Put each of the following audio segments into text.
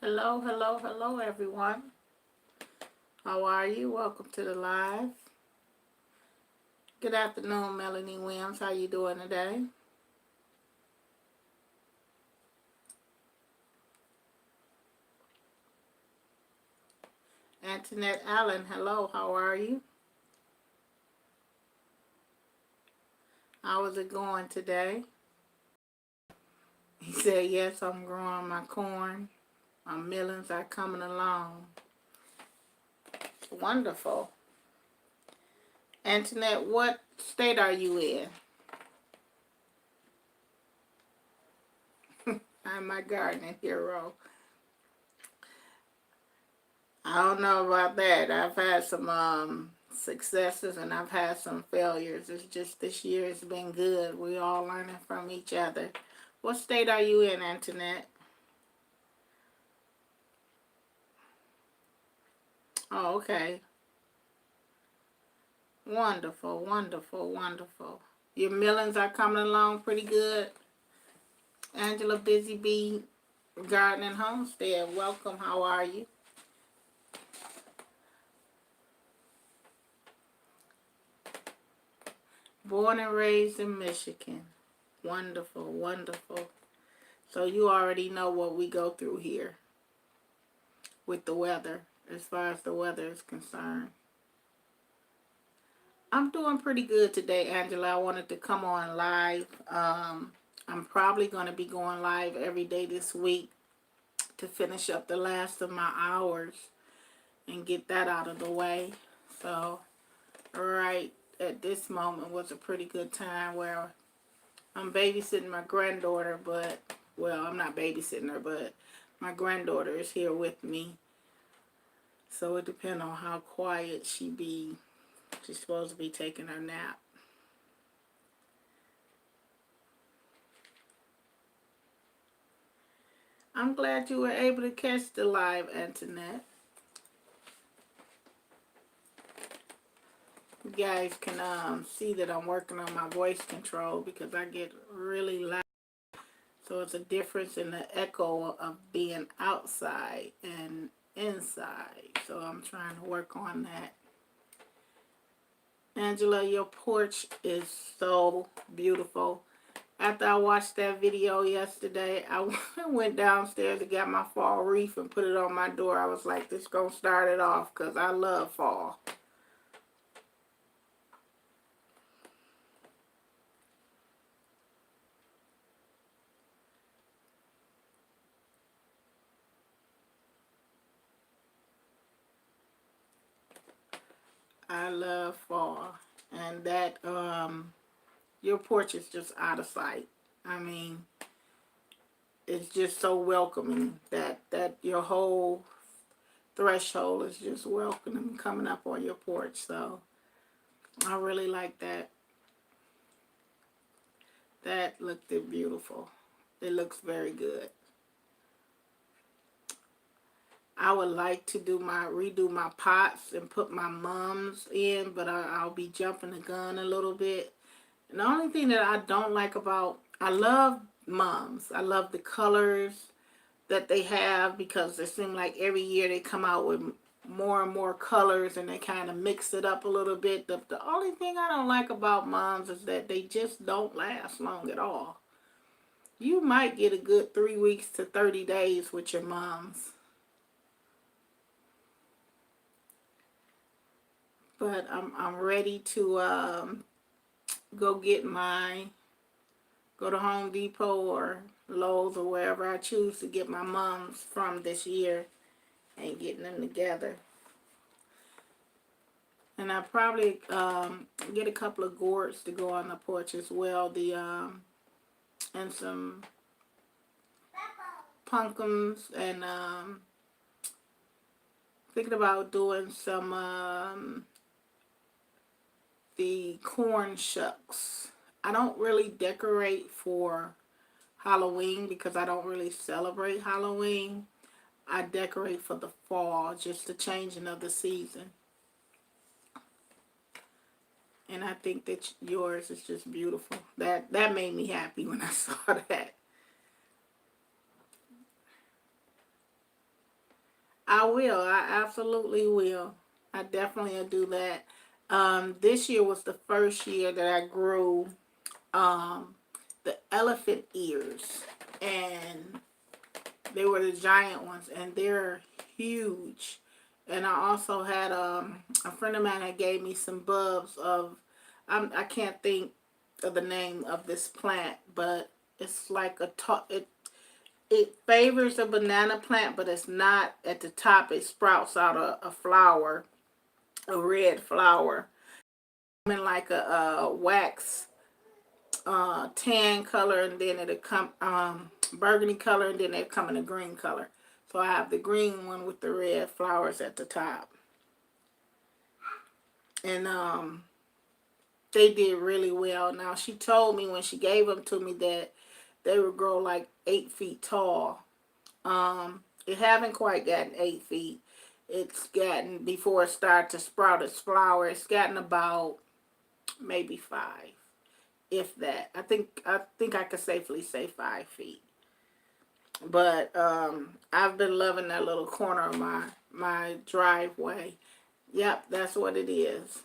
Hello, hello, hello, everyone. How are you? Welcome to the live. Good afternoon, Melanie Williams. How you doing today? Antoinette Allen, hello. How are you? How is it going today? He said, yes, I'm growing my corn. My millings are coming along. Wonderful. Antoinette, what state are you in? I'm my gardening hero. I don't know about that. I've had some successes and I've had some failures. It's just this year has been good. We all learning from each other. What state are you in, Antoinette? Oh, okay. Wonderful, wonderful, wonderful. Your millings are coming along pretty good. Angela Busy Bee Garden and Homestead, welcome. How are you? Born and raised in Michigan. Wonderful, wonderful. So you already know what we go through here with the weather, as far as the weather is concerned. I'm doing pretty good today, Angela. I wanted to come on live. I'm probably going to be going live every day this week to finish up the last of my hours and get that out of the way. So, right at this moment was a pretty good time where I'm babysitting my granddaughter, but, well, I'm not babysitting her, but my granddaughter is here with me. So it depends on how quiet she be. She's supposed to be taking her nap. I'm glad you were able to catch the live, Antoinette. You guys can see that I'm working on my voice control because I get really loud. So it's a difference in the echo of being outside and inside. So I'm trying to work on that. Angela, your porch is so beautiful. After I watched that video yesterday, I went downstairs to get my fall wreath and put it on my door. I was like, this is going to start it off because I love fall. I love fall. And that, your porch is just out of sight. I mean, it's just so welcoming that your whole threshold is just welcoming coming up on your porch. So I really like that. That looked beautiful. It looks very good. I would like to redo my pots and put my mums in, but I'll be jumping the gun a little bit. And the only thing that I don't like about, I love mums. I love the colors that they have because it seems like every year they come out with more and more colors and they kind of mix it up a little bit. The only thing I don't like about mums is that they just don't last long at all. You might get a good 3 weeks to 30 days with your mums. But I'm ready to go to Home Depot or Lowe's or wherever I choose to get my mums from this year and getting them together. And I probably get a couple of gourds to go on the porch as well. And some pumpkins and thinking about doing some the corn shucks. I don't really decorate for Halloween because I don't really celebrate Halloween. I decorate for the fall, just the changing of the season. And I think that yours is just beautiful. That made me happy when I saw that. I will. I absolutely will. I definitely will do that. This year was the first year that I grew um, the elephant ears, and they were the giant ones, and they're huge. And I also had a friend of mine that gave me some bulbs of, I can't think of the name of this plant, but it's like it favors a banana plant, but it's not at the top. It sprouts out a flower, a red flower, in like a wax tan color, and then it'll come burgundy color, and then it'll come in a green color. So I have the green one with the red flowers at the top, and they did really well. Now she told me when she gave them to me that they would grow like 8 feet tall. It haven't quite gotten 8 feet. It's gotten, before it started to sprout its flower, it's gotten about maybe 5, if that. I think I could safely say 5 feet. But I've been loving that little corner of my driveway. Yep, that's what it is.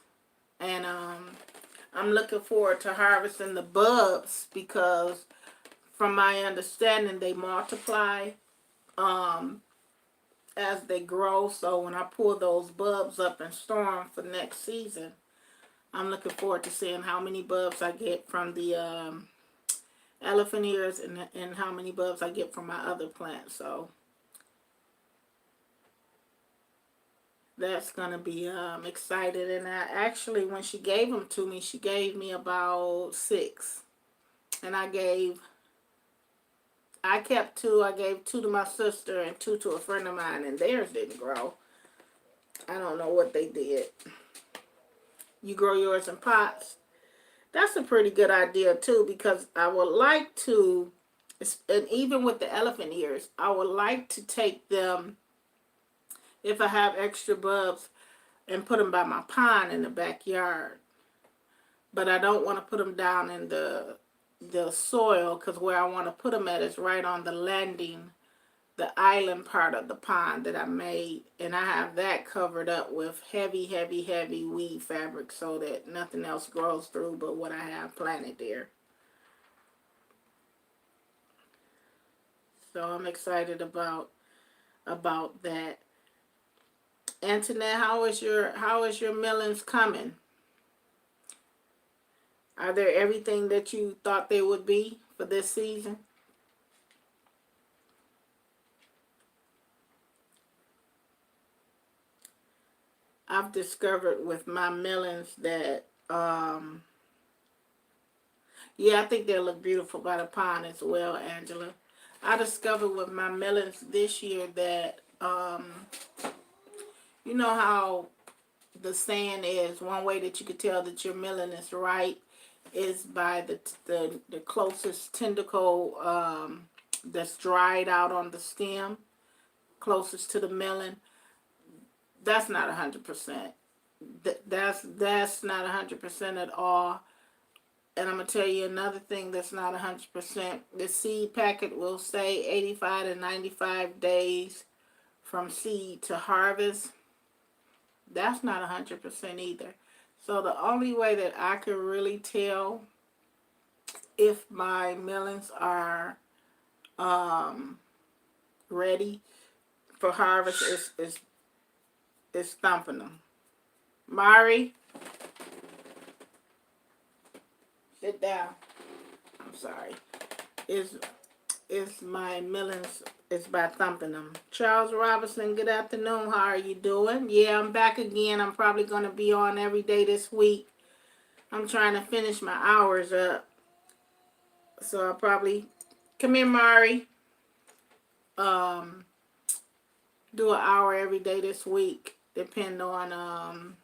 And I'm looking forward to harvesting the bulbs, because from my understanding they multiply um, as they grow. So when I pull those bulbs up and store them for next season, I'm looking forward to seeing how many bulbs I get from the elephant ears, and how many bulbs I get from my other plants. So that's gonna be excited. And I actually, when she gave them to me, she gave me about 6, and I kept 2. I gave 2 to my sister and 2 to a friend of mine, and theirs didn't grow. I don't know what they did. You grow yours in pots? That's a pretty good idea too, because I would like to, and even with the elephant ears, I would like to take them, if I have extra bulbs, and put them by my pond in the backyard. But I don't want to put them down in the soil, because where I want to put them at is right on the landing, the island part of the pond that I made, and I have that covered up with heavy, heavy, heavy weed fabric, so that nothing else grows through but what I have planted there. So I'm excited about that. Antoinette, how is your melons coming? Are they everything that you thought they would be for this season? I've discovered with my melons that yeah, I think they'll look beautiful by the pond as well, Angela. I discovered with my melons this year that you know how the saying is, one way that you could tell that your melon is right is by the closest tentacle that's dried out on the stem, closest to the melon. That's not 100%. That's not 100% at all. And I'm gonna tell you another thing that's not 100%. The seed packet will say 85 to 95 days from seed to harvest. That's not 100% either. So the only way that I can really tell if my melons are ready for harvest is thumping them. Mari, sit down. I'm sorry. Is my melons is by thumping them. Charles Robinson, good afternoon. How are you doing? Yeah, I'm back again. I'm probably going to be on every day this week. I'm trying to finish my hours up. So I'll probably, come here, Mari. Do an hour every day this week, depending on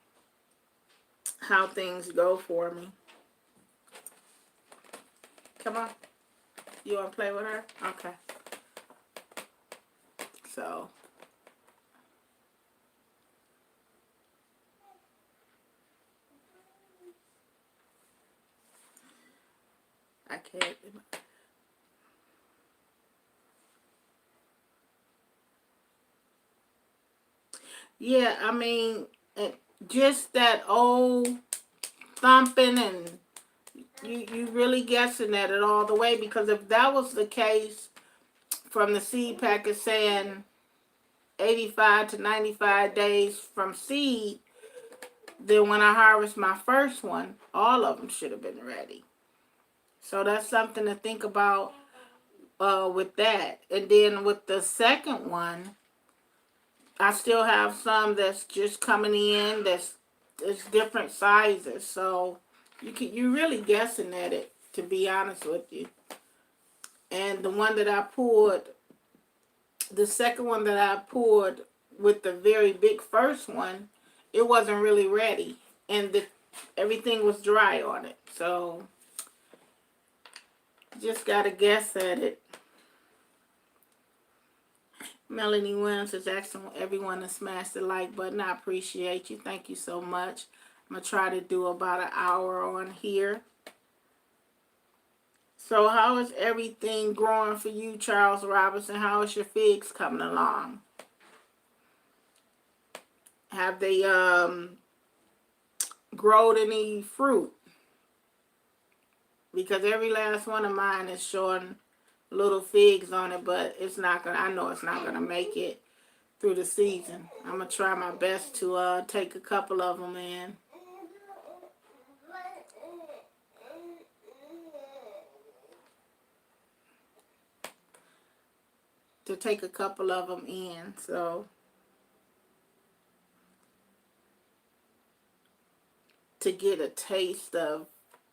how things go for me. Come on. You want to play with her? Okay. So I can't. Yeah, I mean, just that old thumping, and you really guessing at it all the way, because if that was the case from the seed packet saying 85 to 95 days from seed, then when I harvest my first one, all of them should have been ready. So that's something to think about with that. And then with the second one, I still have some that's just coming in. It's different sizes, so you really guessing at it, to be honest with you. And the one that I pulled, the second one that I pulled with the very big first one, it wasn't really ready, and everything was dry on it. So just gotta guess at it. Melanie Williams is asking everyone to smash the like button. I appreciate you. Thank you so much. I'm going to try to do about an hour on here. So how is everything growing for you, Charles Robinson? How is your figs coming along? Have they grown any fruit? Because every last one of mine is showing little figs on it, but it's not gonna, I know it's not gonna make it through the season. I'm gonna try my best to take a couple of them in. To take a couple of them in, so to get a taste of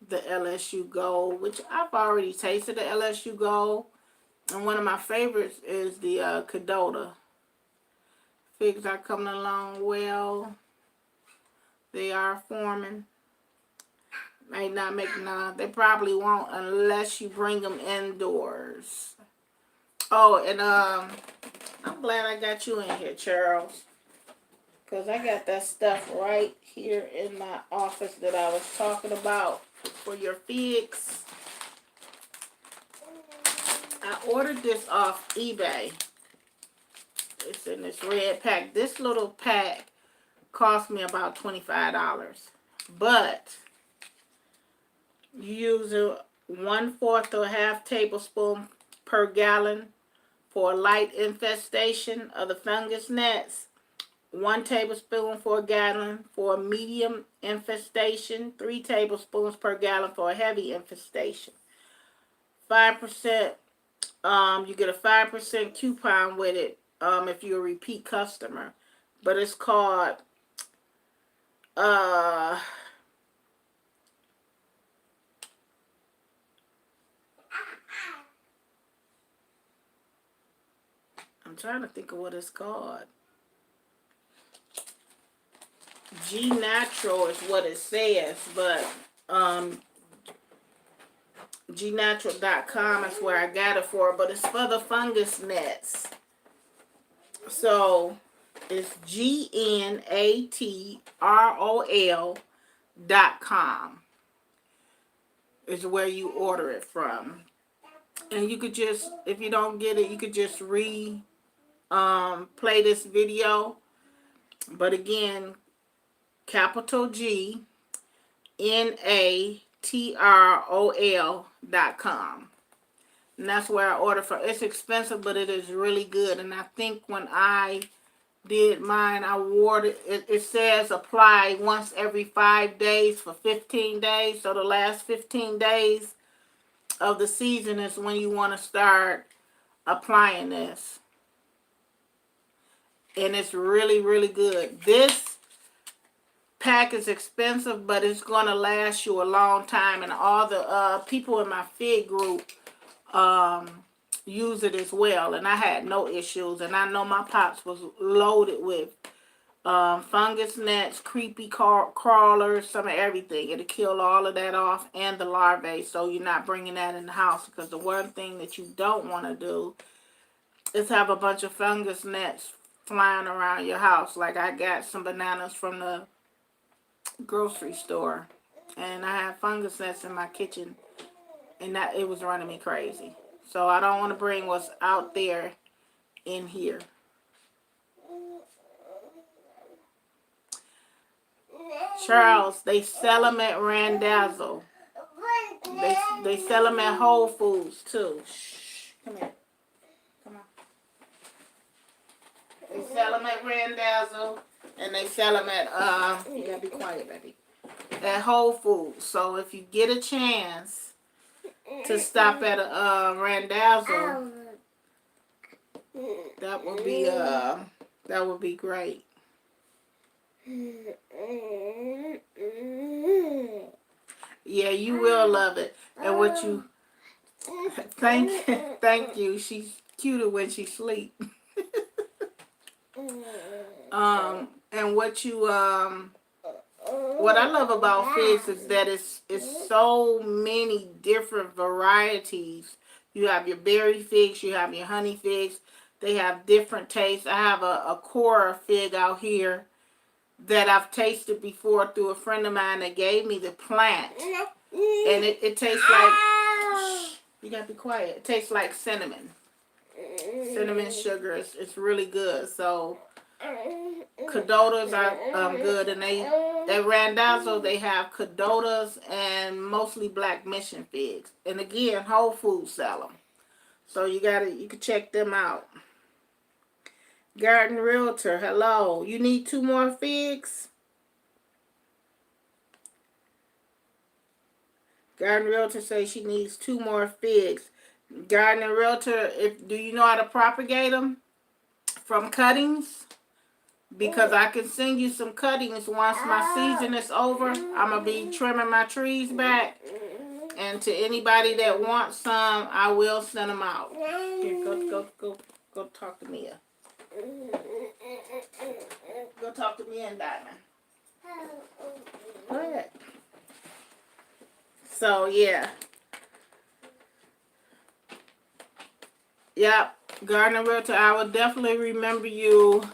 the LSU Gold, which I've already tasted the LSU Gold, and one of my favorites is the Cadota. Figs are coming along well. They are forming. May not make none. They probably won't unless you bring them indoors. Oh, and I'm glad I got you in here, Charles, because I got that stuff right here in my office that I was talking about for your figs. I ordered this off eBay. It's in this red pack. This little pack cost me about $25. But you use a 1/4 or half tablespoon per gallon for a light infestation of the fungus gnats. 1 tablespoon for a gallon for a medium infestation. 3 tablespoons per gallon for a heavy infestation. 5%. You get a 5% coupon with it if you're a repeat customer. But it's called I'm trying to think of what it's called. G Natural is what it says, but gnatural.com is where I got it for, but it's for the fungus nets. So it's GNATROL.com is where you order it from. And you could just, if you don't get it, you could just play this video. But again, capital GNATROL.com. And that's where I order from. It's expensive, but it is really good. And I think when I did mine, I wore it. It says apply once every 5 days for 15 days. So the last 15 days of the season is when you want to start applying this. And it's really, really good. This pack is expensive, but it's going to last you a long time. And all the people in my fig group use it as well, and I had no issues. And I know my pots was loaded with fungus gnats, creepy crawlers, some of everything. It'll kill all of that off, and the larvae, so you're not bringing that in the house, because the one thing that you don't want to do is have a bunch of fungus gnats flying around your house. Like I got some bananas from the grocery store, and I had fungus gnats in my kitchen, and that it was running me crazy. So I don't want to bring what's out there in here. Charles, they sell them at Randazzo. They sell them at Whole Foods too. Shh, come here. Come on. They sell them at Randazzo, and they sell them at you gotta be quiet, baby. At Whole Foods. So if you get a chance to stop at a Randazzo, that would be great. Yeah, you will love it. And what you thank you. She's cuter when she sleep. And what I love about figs is that it's so many different varieties. You have your berry figs, you have your honey figs. They have different tastes. I have a Cora fig out here that I've tasted before through a friend of mine that gave me the plant. And it tastes like, shh, you gotta be quiet. It tastes like cinnamon. Cinnamon sugar. It's really good. So Cadotas are good, and at Randazzo they have Cadotas and mostly Black Mission figs. And again, Whole Foods sell them. So you can check them out. Garden Realtor, hello. You need 2 more figs? Garden Realtor says she needs 2 more figs. Garden Realtor, do you know how to propagate them from cuttings? Because I can send you some cuttings once my season is over. I'm going to be trimming my trees back. And to anybody that wants some, I will send them out. Here, go talk to Mia. Go talk to Mia and Diamond. Go ahead. So, yeah. Yep. Garden Realtor, I will definitely remember you.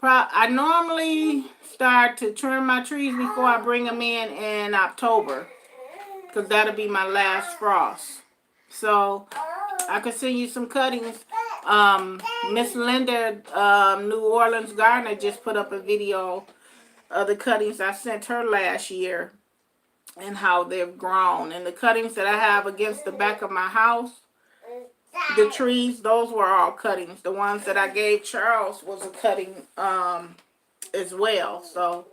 I normally start to trim my trees before I bring them in October, because that'll be my last frost. So I could send you some cuttings. Miss Linda, New Orleans Gardener, just put up a video of the cuttings I sent her last year and how they've grown. And the cuttings that I have against the back of my house, the trees, those were all cuttings. The ones that I gave Charles was a cutting as well. So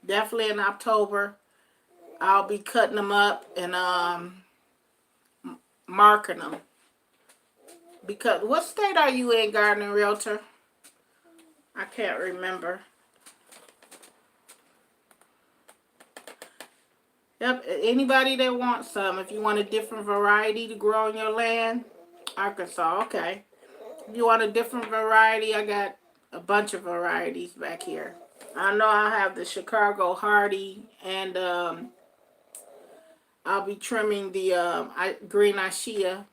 definitely in October, I'll be cutting them up and marking them. Because what state are you in, Garden Realtor? I can't remember. Yep, anybody that wants some, if you want a different variety to grow on your land, Arkansas, okay. If you want a different variety, I got a bunch of varieties back here. I know I have the Chicago Hardy, and I'll be trimming the green Ashia,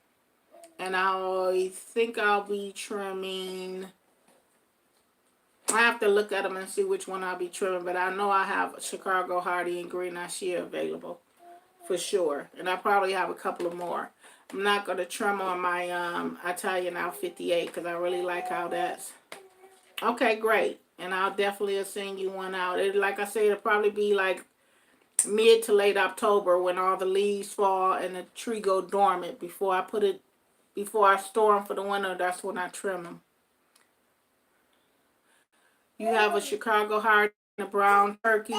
and I think I'll be trimming, I have to look at them and see which one I'll be trimming, but I know I have Chicago Hardy and green Ashia available for sure, and I probably have a couple of more. I'm not going to trim on my Italian Out 58 because I really like how that's. Okay, great. And I'll definitely send you one out. Like I said, it'll probably be like mid to late October when all the leaves fall and the tree go dormant. Before I store them for the winter, that's when I trim them. You have a Chicago Hardy and a brown turkey.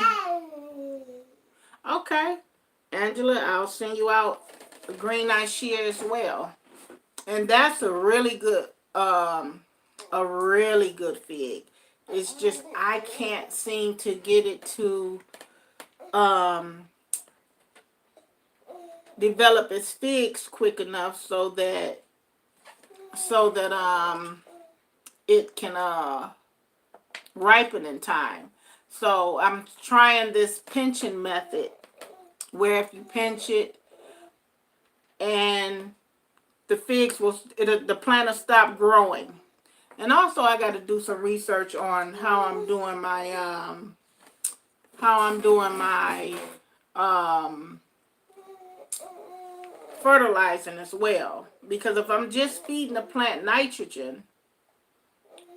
Okay. Angela, I'll send you out a green Ashia as well. And that's a really good fig. It's just I can't seem to get it to develop its figs quick enough so that it can ripen in time. So I'm trying this pinching method where if you pinch it and the figs the plant will stop growing. And also I got to do some research on how I'm doing my fertilizing as well. Because if I'm just feeding the plant nitrogen,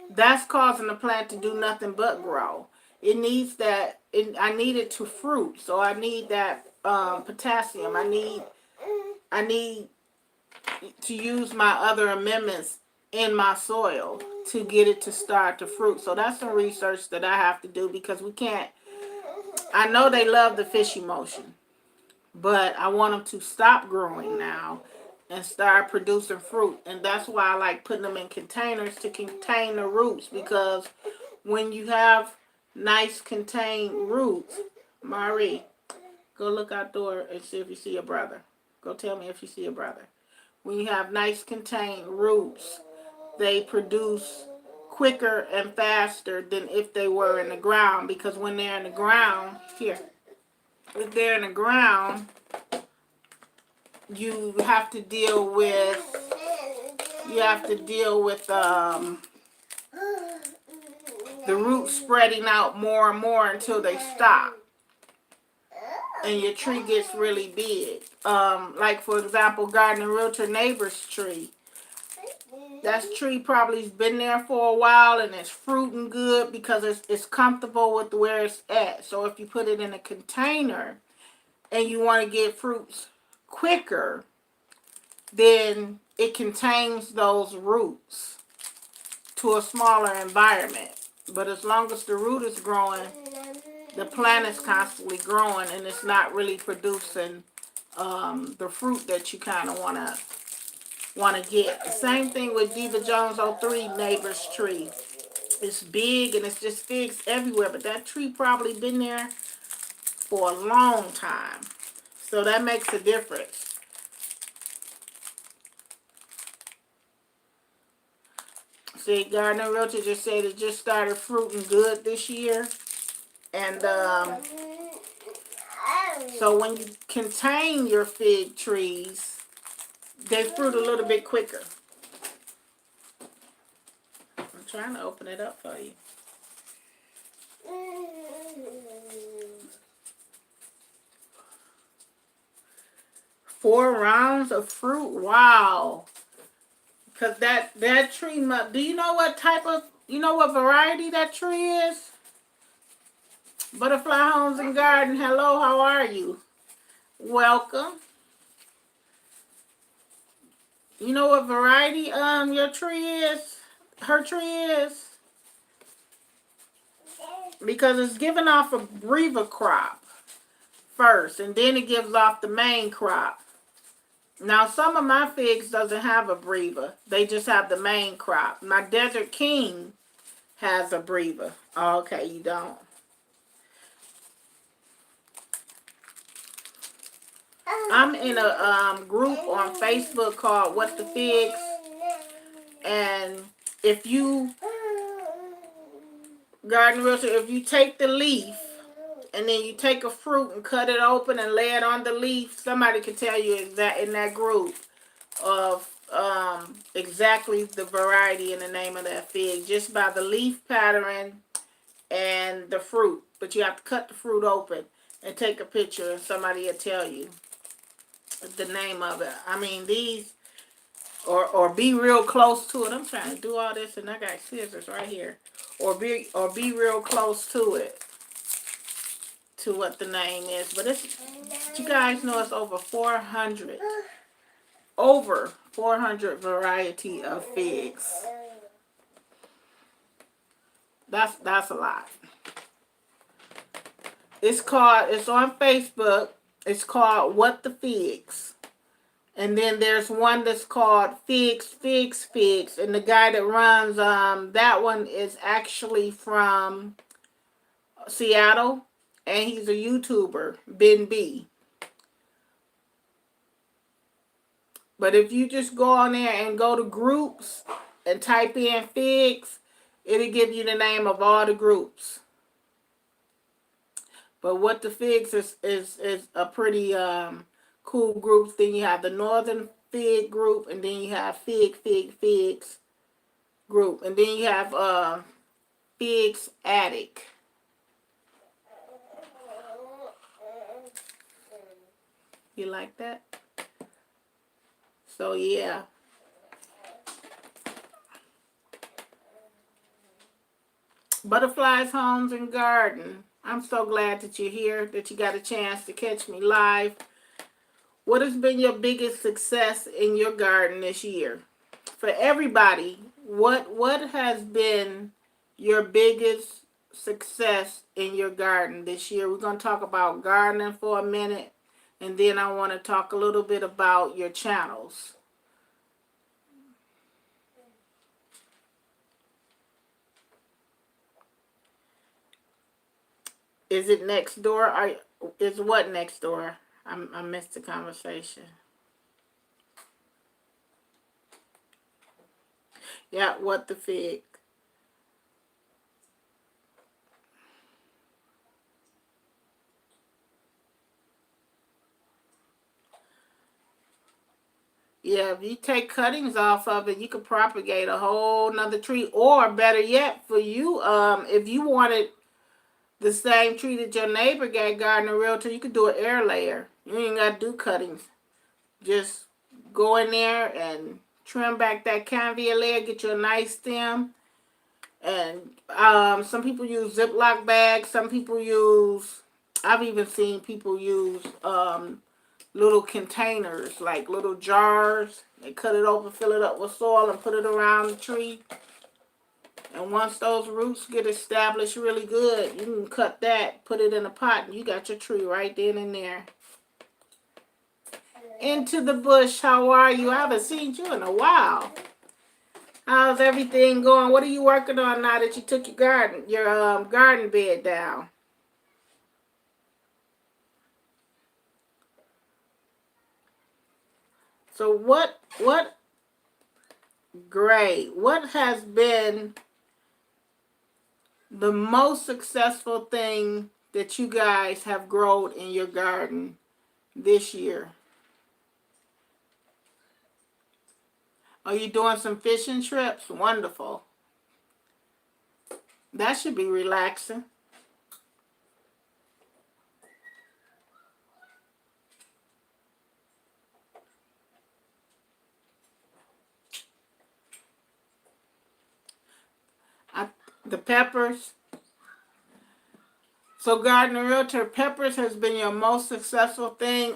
that's causing the plant to do nothing but grow. It needs that I need it to fruit, so I need that potassium. I need to use my other amendments in my soil to get it to start to fruit. So that's some research that I have to do, because we can't. I know they love the fish emulsion, but I want them to stop growing now and start producing fruit. And that's why I like putting them in containers to contain the roots, because when you have nice contained roots, Marie, go look outdoor and see if you see a brother. Go tell me if you see a brother. When you have nice contained roots, they produce quicker and faster than if they were in the ground, because when they're in the ground, if they're in the ground, you have to deal with the roots spreading out more and more until they stop and your tree gets really big. Like for example, Garden and Realtor neighbor's tree. That tree probably has been there for a while and it's fruiting good because it's comfortable with where it's at. So if you put it in a container and you want to get fruits quicker, then it contains those roots to a smaller environment. But as long as the root is growing, the plant is constantly growing and it's not really producing the fruit that you kind of want to get. The same thing with Diva Jones 03 neighbor's tree. It's big and it's just figs everywhere, but that tree probably been there for a long time. So that makes a difference. See, Garden and Realtor just said it just started fruiting good this year. And so when you contain your fig trees, they fruit a little bit quicker. I'm trying to open it up for you. Four rounds of fruit. Wow. Because that tree, do you know what what variety that tree is? Butterfly Homes and Garden, hello, how are you? Welcome. You know what variety your tree is? Her tree is? Because it's giving off a breva crop first, and then it gives off the main crop. Now, some of my figs doesn't have a breva. They just have the main crop. My Desert King has a breva. Oh, okay, you don't. I'm in a group on Facebook called What the Figs. And if you, Garden Realtor, if you take the leaf and then you take a fruit and cut it open and lay it on the leaf, somebody can tell you exact in that group of exactly the variety and the name of that fig just by the leaf pattern and the fruit. But you have to cut the fruit open and take a picture, and somebody will tell you the name of it. I mean, these, or be real close to it. I'm trying to do all this and I got scissors right here. Or be real close to it, to what the name is. But it's, you guys know, it's over 400 variety of figs. That's a lot. It's on Facebook. It's called What the Figs. And then there's one that's called Figs. And the guy that runs that one is actually from Seattle. And he's a YouTuber, Ben B. But if you just go on there and go to groups and type in figs, it'll give you the name of all the groups. But What the Figs is a pretty cool group. Then you have the Northern Fig group, and then you have Figs group, and then you have Figs Attic. You like that? So yeah. Butterflies Homes and Garden. I'm so glad that you're here, that you got a chance to catch me live. What has been your biggest success in your garden this year? For everybody, what has been your biggest success in your garden this year? We're going to talk about gardening for a minute, and then I want to talk a little bit about your channels. Is it next door? Is what next door? I missed the conversation. Yeah, what the fig? Yeah, if you take cuttings off of it, you could propagate a whole nother tree. Or better yet, for you, if you wanted the same tree that your neighbor got, Gardener Realtor, you could do an air layer. You ain't got to do cuttings. Just go in there and trim back that canvia layer, get you a nice stem. And some people use Ziploc bags. Some people use, I've even seen people use little containers, like little jars. They cut it open, fill it up with soil, and put it around the tree. And once those roots get established really good, you can cut that, put it in a pot, and you got your tree right then and there. Into the bush, how are you? I haven't seen you in a while. How's everything going? What are you working on now that you took your garden bed down? So great. What has been the most successful thing that you guys have grown in your garden this year? Are you doing some fishing trips? Wonderful. That should be relaxing. The peppers. So Gardener Realtor, peppers has been your most successful thing.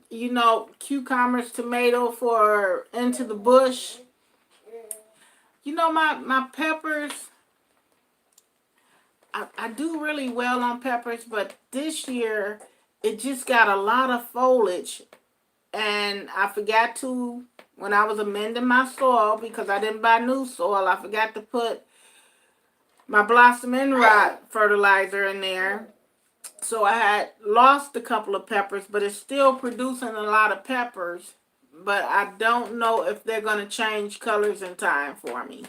You know, cucumbers, tomato for into the bush. You know, my peppers, I do really well on peppers, but this year it just got a lot of foliage. And I forgot to, when I was amending my soil, because I didn't buy new soil, I forgot to put my Blossom and Rot fertilizer in there. So I had lost a couple of peppers, but it's still producing a lot of peppers. But I don't know if they're going to change colors in time for me.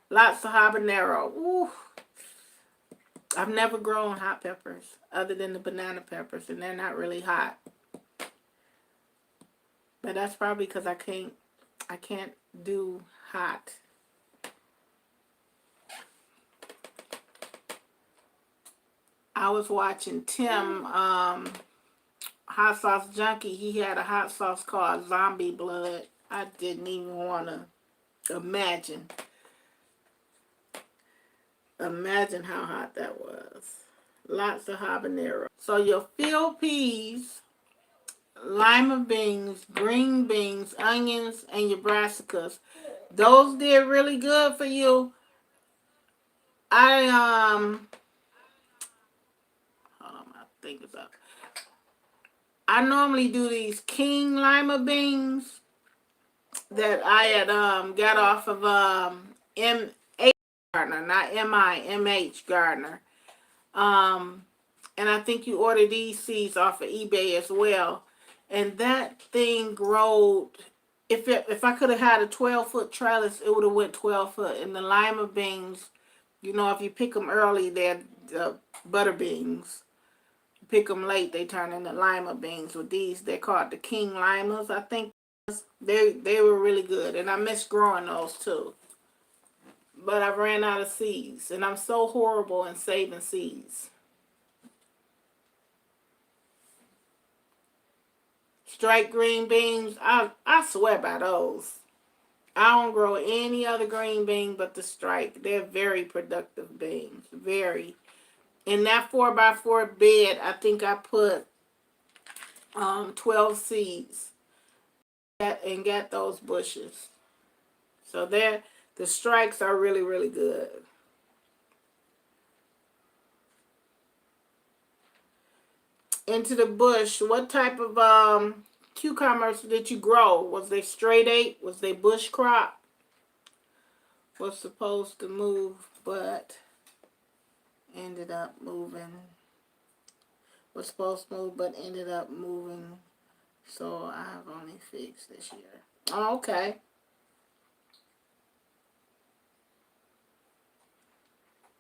Lots of habanero. Ooh. I've never grown hot peppers other than the banana peppers, and they're not really hot. But that's probably because I can't do hot. I was watching Tim, Hot Sauce Junkie. He had a hot sauce called Zombie Blood. I didn't even want to imagine. Imagine how hot that was. Lots of habanero. So your field peas, lima beans, green beans, onions, and your brassicas, those did really good for you. I hold on, my thing is up. I normally do these king lima beans that I had got off of M.H. Gardner, not M.I.M.H. Gardner. And I think you order these seeds off of eBay as well. And that thing growed. If I could have had a 12-foot trellis, it would have went 12 foot. And the lima beans, you know, if you pick them early, they're butter beans. Pick them late, they turn into lima beans. With these, they're called the king limas, I think. They were really good, and I miss growing those too. But I ran out of seeds, and I'm so horrible in saving seeds. Striped green beans, I swear by those. I don't grow any other green bean but the striped. They're very productive beans. Very. In that 4x4 bed, I think I put 12 seeds and got those bushes. So the strikes are really, really good. Into the bush, what type of cucumbers did you grow? Was they straight 8? Was they bush crop? Was supposed to move, but ended up moving. Was supposed to move, but ended up moving. So I have only fixed this year. Oh, okay.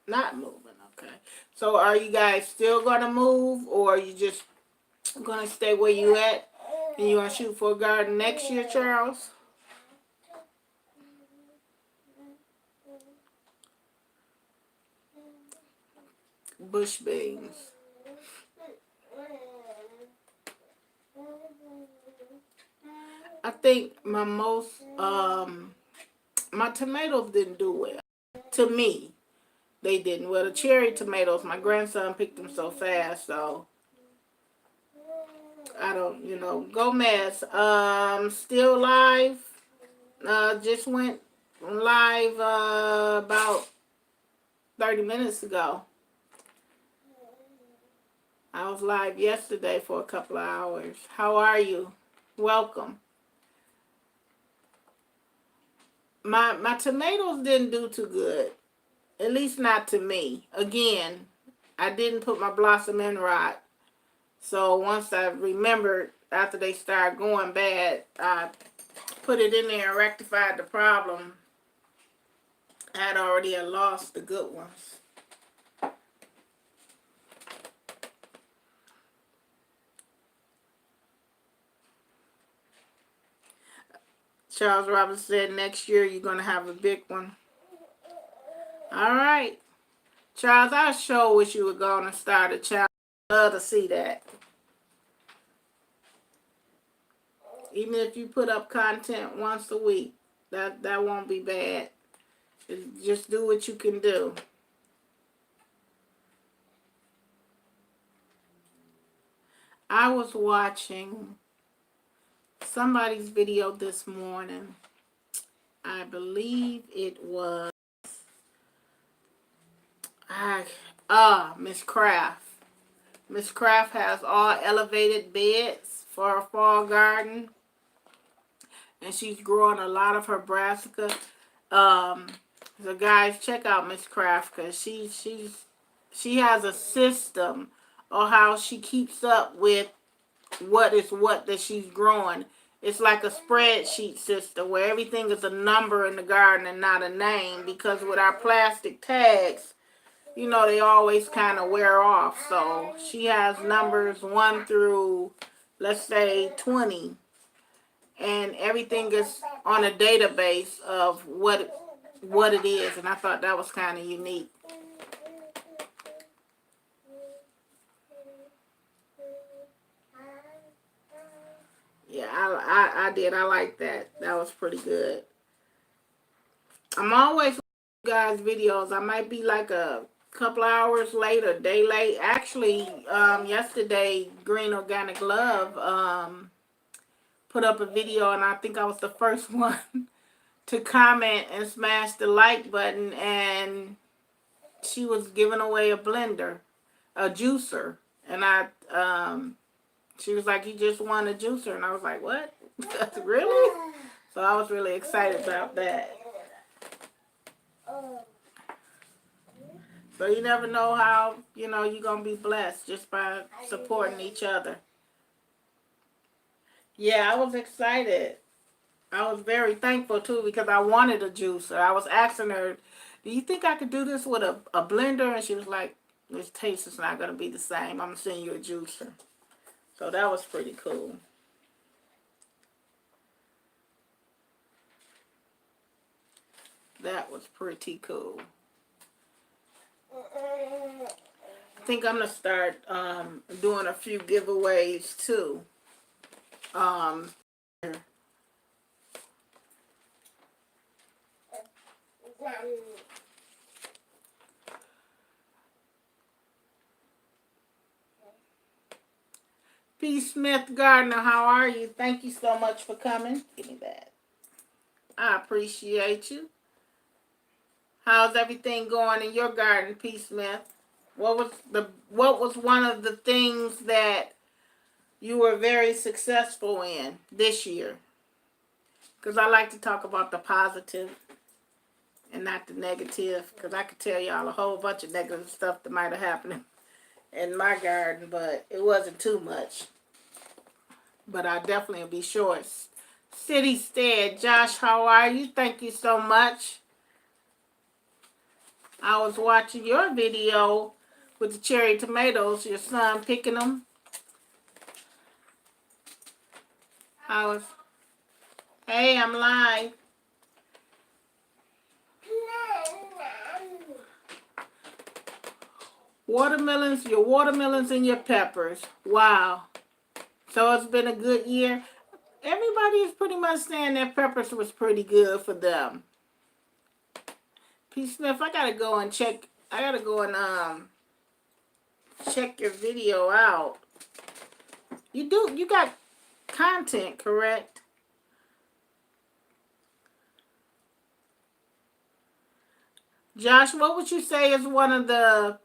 Not moving. Okay. So are you guys still gonna move, or are you just gonna stay where you at, and you gonna shoot for a garden next year, Charles? Bush beans. I think my tomatoes didn't do well. To me, they didn't. Well, the cherry tomatoes, my grandson picked them so fast, so I don't, Gomez, still live. Just went live about 30 minutes ago. I was live yesterday for a couple of hours. How are you? Welcome. My tomatoes didn't do too good. At least not to me. Again, I didn't put my blossom in right. So once I remembered after they started going bad, I put it in there and rectified the problem. I had already lost the good ones. Charles Robbins said next year you're going to have a big one. All right. Charles, I sure wish you were going to start a channel. I'd love to see that. Even if you put up content once a week, that won't be bad. Just do what you can do. I was watching somebody's video this morning. I believe it was Miss Craft. Miss Craft has all elevated beds for her fall garden, and she's growing a lot of her brassica. So guys, check out Miss Craft, because she has a system on how she keeps up with what is what that she's growing. It's like a spreadsheet system where everything is a number in the garden and not a name, because with our plastic tags, they always kind of wear off. So she has numbers 1 through, let's say, 20, and everything is on a database of what it is, and I thought that was kind of unique. Yeah, I did. I like that. That was pretty good. I'm always guys videos. I might be like a couple hours late or day late. Actually, yesterday Green Organic Love put up a video, and I think I was the first one to comment and smash the like button, and she was giving away a blender, a juicer, and she was like, "You just won a juicer," and I was like, "What? Really?" So I was really excited about that. So you never know how, you're going to be blessed just by supporting each other. Yeah, I was excited. I was very thankful, too, because I wanted a juicer. I was asking her, "Do you think I could do this with a blender?" And she was like, "This taste is not going to be the same. I'm going to send you a juicer." So that was pretty cool. That was pretty cool. I think I'm going to start doing a few giveaways, too. P. Smith Gardner, how are you? Thank you so much for coming. Give me that. I appreciate you. How's everything going in your garden, P. Smith? What was one of the things that you were very successful in this year? Because I like to talk about the positive and not the negative. Because I could tell y'all a whole bunch of negative stuff that might have happened in my garden, but it wasn't too much. But I definitely will be short. City Stead, Josh, how are you? Thank you so much. I was watching your video with the cherry tomatoes, your son picking them. Hey, I'm live. Watermelons, your watermelons and your peppers. Wow. So it's been a good year. Everybody is pretty much saying that peppers was pretty good for them. P. Smith, I gotta go and check. I gotta go and check your video out. You got content, correct? Josh, what would you say is one of the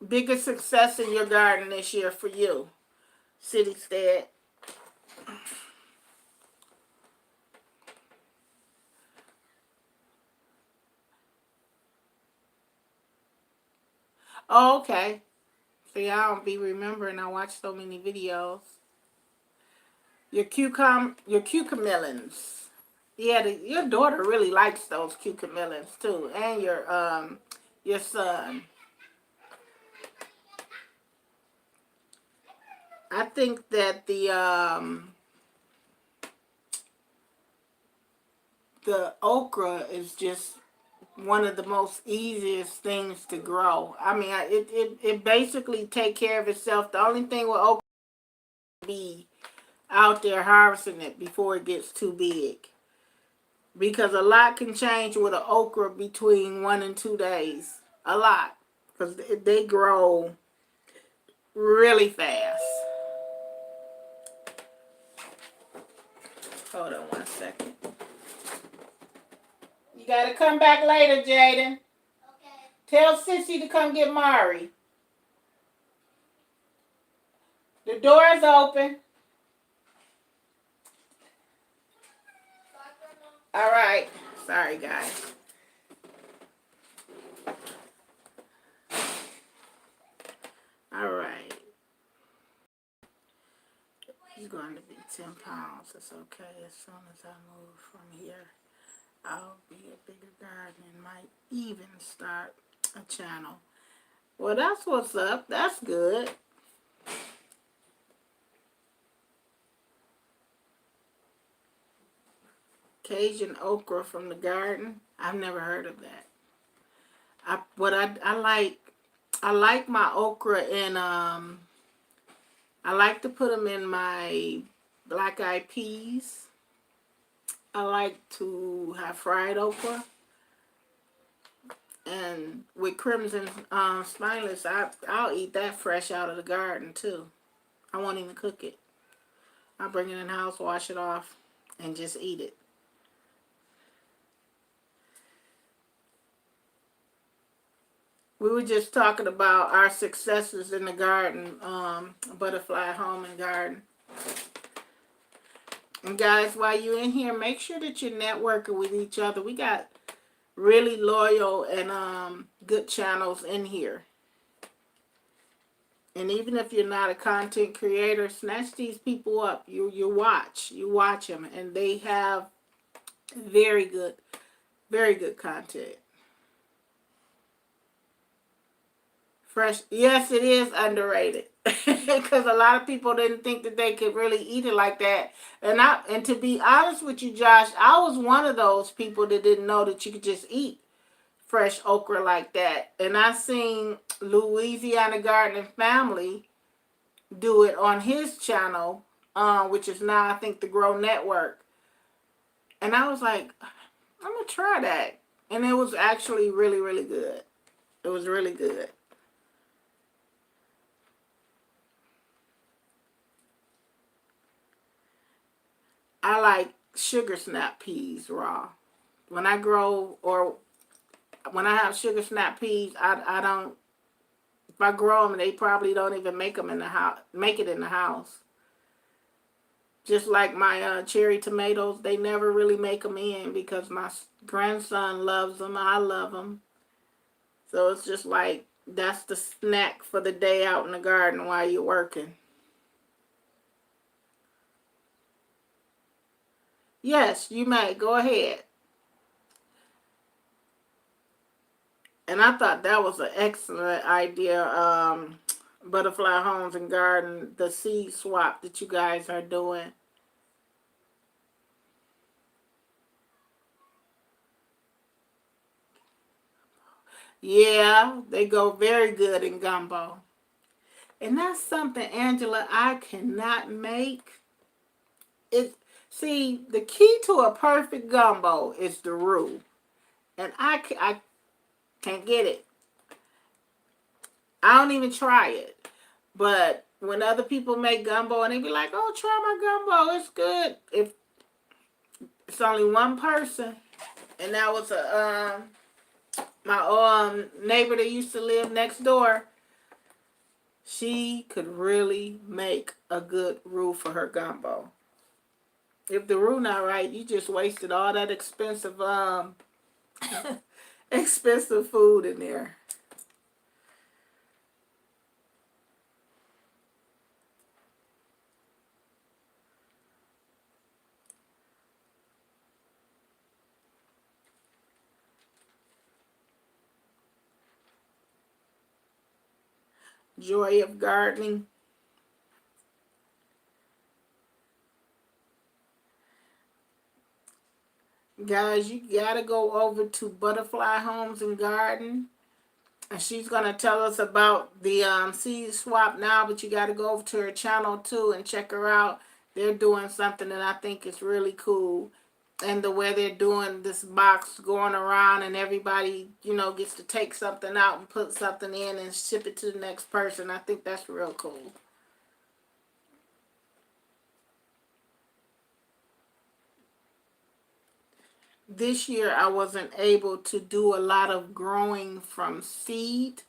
biggest success in your garden this year for you, City Stead? Oh, okay. See, I don't be remembering. I watch so many videos. Your cucamelons. Yeah, your daughter really likes those cucamelons too, and your son. I think that the okra is just one of the most easiest things to grow. I mean, it basically take care of itself. The only thing with okra is be out there harvesting it before it gets too big. Because a lot can change with an okra between 1 and 2 days. A lot. Because they grow really fast. Hold on 1 second. You gotta come back later, Jaden. Okay. Tell Sissy to come get Mari. The door is open. All right. Sorry, guys. All right. He's going to be 10 pounds. It's okay. As soon as I move from here, I'll be a bigger garden and might even start a channel. Well, that's what's up. That's good. Cajun okra from the garden. I've never heard of that. I like my okra in I like to put them in my black eyed peas. I like to have fried okra. And with crimson spineless, I'll eat that fresh out of the garden too. I won't even cook it. I'll bring it in the house, wash it off, and just eat it. We were just talking about our successes in the garden, Butterfly Home and Garden. And guys, while you're in here, make sure that you're networking with each other. We got really loyal and good channels in here. And even if you're not a content creator, snatch these people up. You watch them, and they have very good content. Fresh, yes, it is underrated because a lot of people didn't think that they could really eat it like that. And to be honest with you, Josh, I was one of those people that didn't know that you could just eat fresh okra like that. And I seen Louisiana Gardening Family do it on his channel, which is now I think the Grow Network. And I was like, I'm gonna try that, and it was actually really, really good. It was really good. I like sugar snap peas raw. When I grow, or when I have sugar snap peas, I don't, if I grow them, they probably don't even make them in the house, make it in the house. Just like my cherry tomatoes, they never really make them in because my grandson loves them. I love them. So it's just like that's the snack for the day out in the garden while you're working. Yes, you may. Go ahead. And I thought that was an excellent idea. Butterfly Homes and Garden, the seed swap that you guys are doing. Yeah, they go very good in gumbo. And that's something, Angela, I cannot make. It See, the key to a perfect gumbo is the roux. And I can't get it. I don't even try it. But when other people make gumbo and they be like, "Oh, try my gumbo, it's good." If it's only one person, and that was a my neighbor that used to live next door, she could really make a good roux for her gumbo. If the roux not right, you just wasted all that expensive expensive food in there. Joy of gardening. Guys, you gotta go over to Butterfly Homes and Garden. And she's gonna tell us about the seed swap now, but you gotta go over to her channel too and check her out. They're doing something that I think is really cool. And the way they're doing this box going around and everybody, gets to take something out and put something in and ship it to the next person. I think that's real cool. This year I wasn't able to do a lot of growing from seed.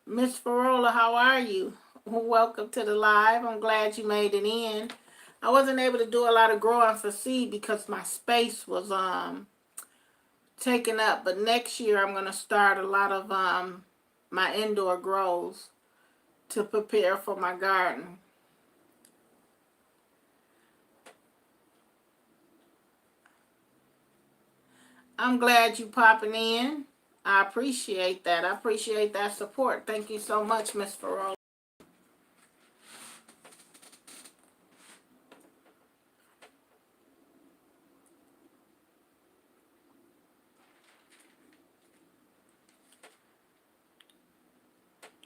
Miss Farola, how are you? Welcome to the live. I'm glad you made it in. I wasn't able to do a lot of growing for seed because my space was taken up. But next year I'm gonna start a lot of my indoor grows to prepare for my garden. I'm glad you popping in. I appreciate that. I appreciate that support. Thank you so much, Miss Farola.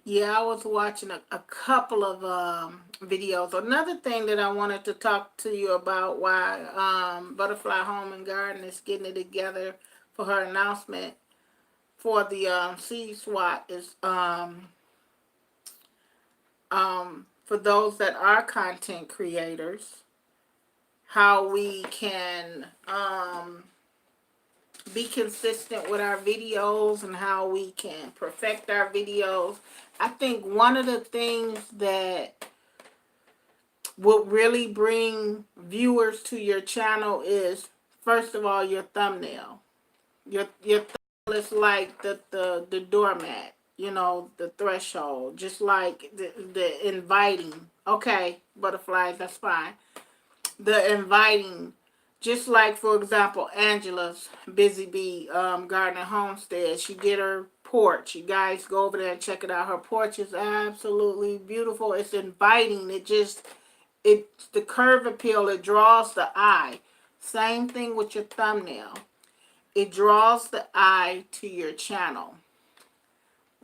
Yeah, I was watching a couple of videos. Another thing that I wanted to talk to you about why Butterfly Home and Garden is getting it together for her announcement for the seed swap is for those that are content creators, how we can be consistent with our videos and how we can perfect our videos. I think one of the things that will really bring viewers to your channel is, first of all, your thumbnail. Your thumbnail is like the doormat, the threshold, just like the inviting. Okay, butterflies, that's fine. The inviting, just like, for example, Angela's Busy Bee Garden Homestead. She did her porch. You guys go over there and check it out. Her porch is absolutely beautiful. It's inviting. It's the curve appeal. It draws the eye. Same thing with your thumbnail. It draws the eye to your channel.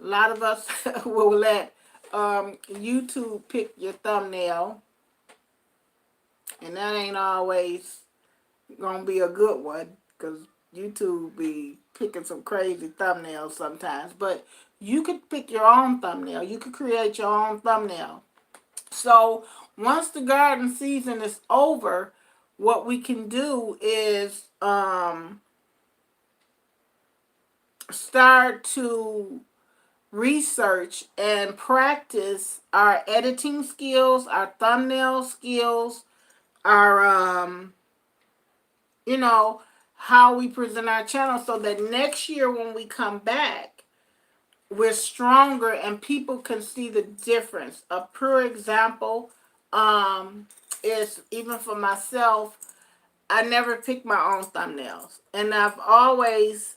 A lot of us will let YouTube pick your thumbnail, and that ain't always gonna be a good one because YouTube be picking some crazy thumbnails sometimes. But you could pick your own thumbnail. You could create your own thumbnail. So Once the garden season is over, what we can do is start to research and practice our editing skills, our thumbnail skills, our you know, how we present our channel, so that next year when we come back, we're stronger and people can see the difference. A pure example is, even for myself, I never picked my own thumbnails, and I've always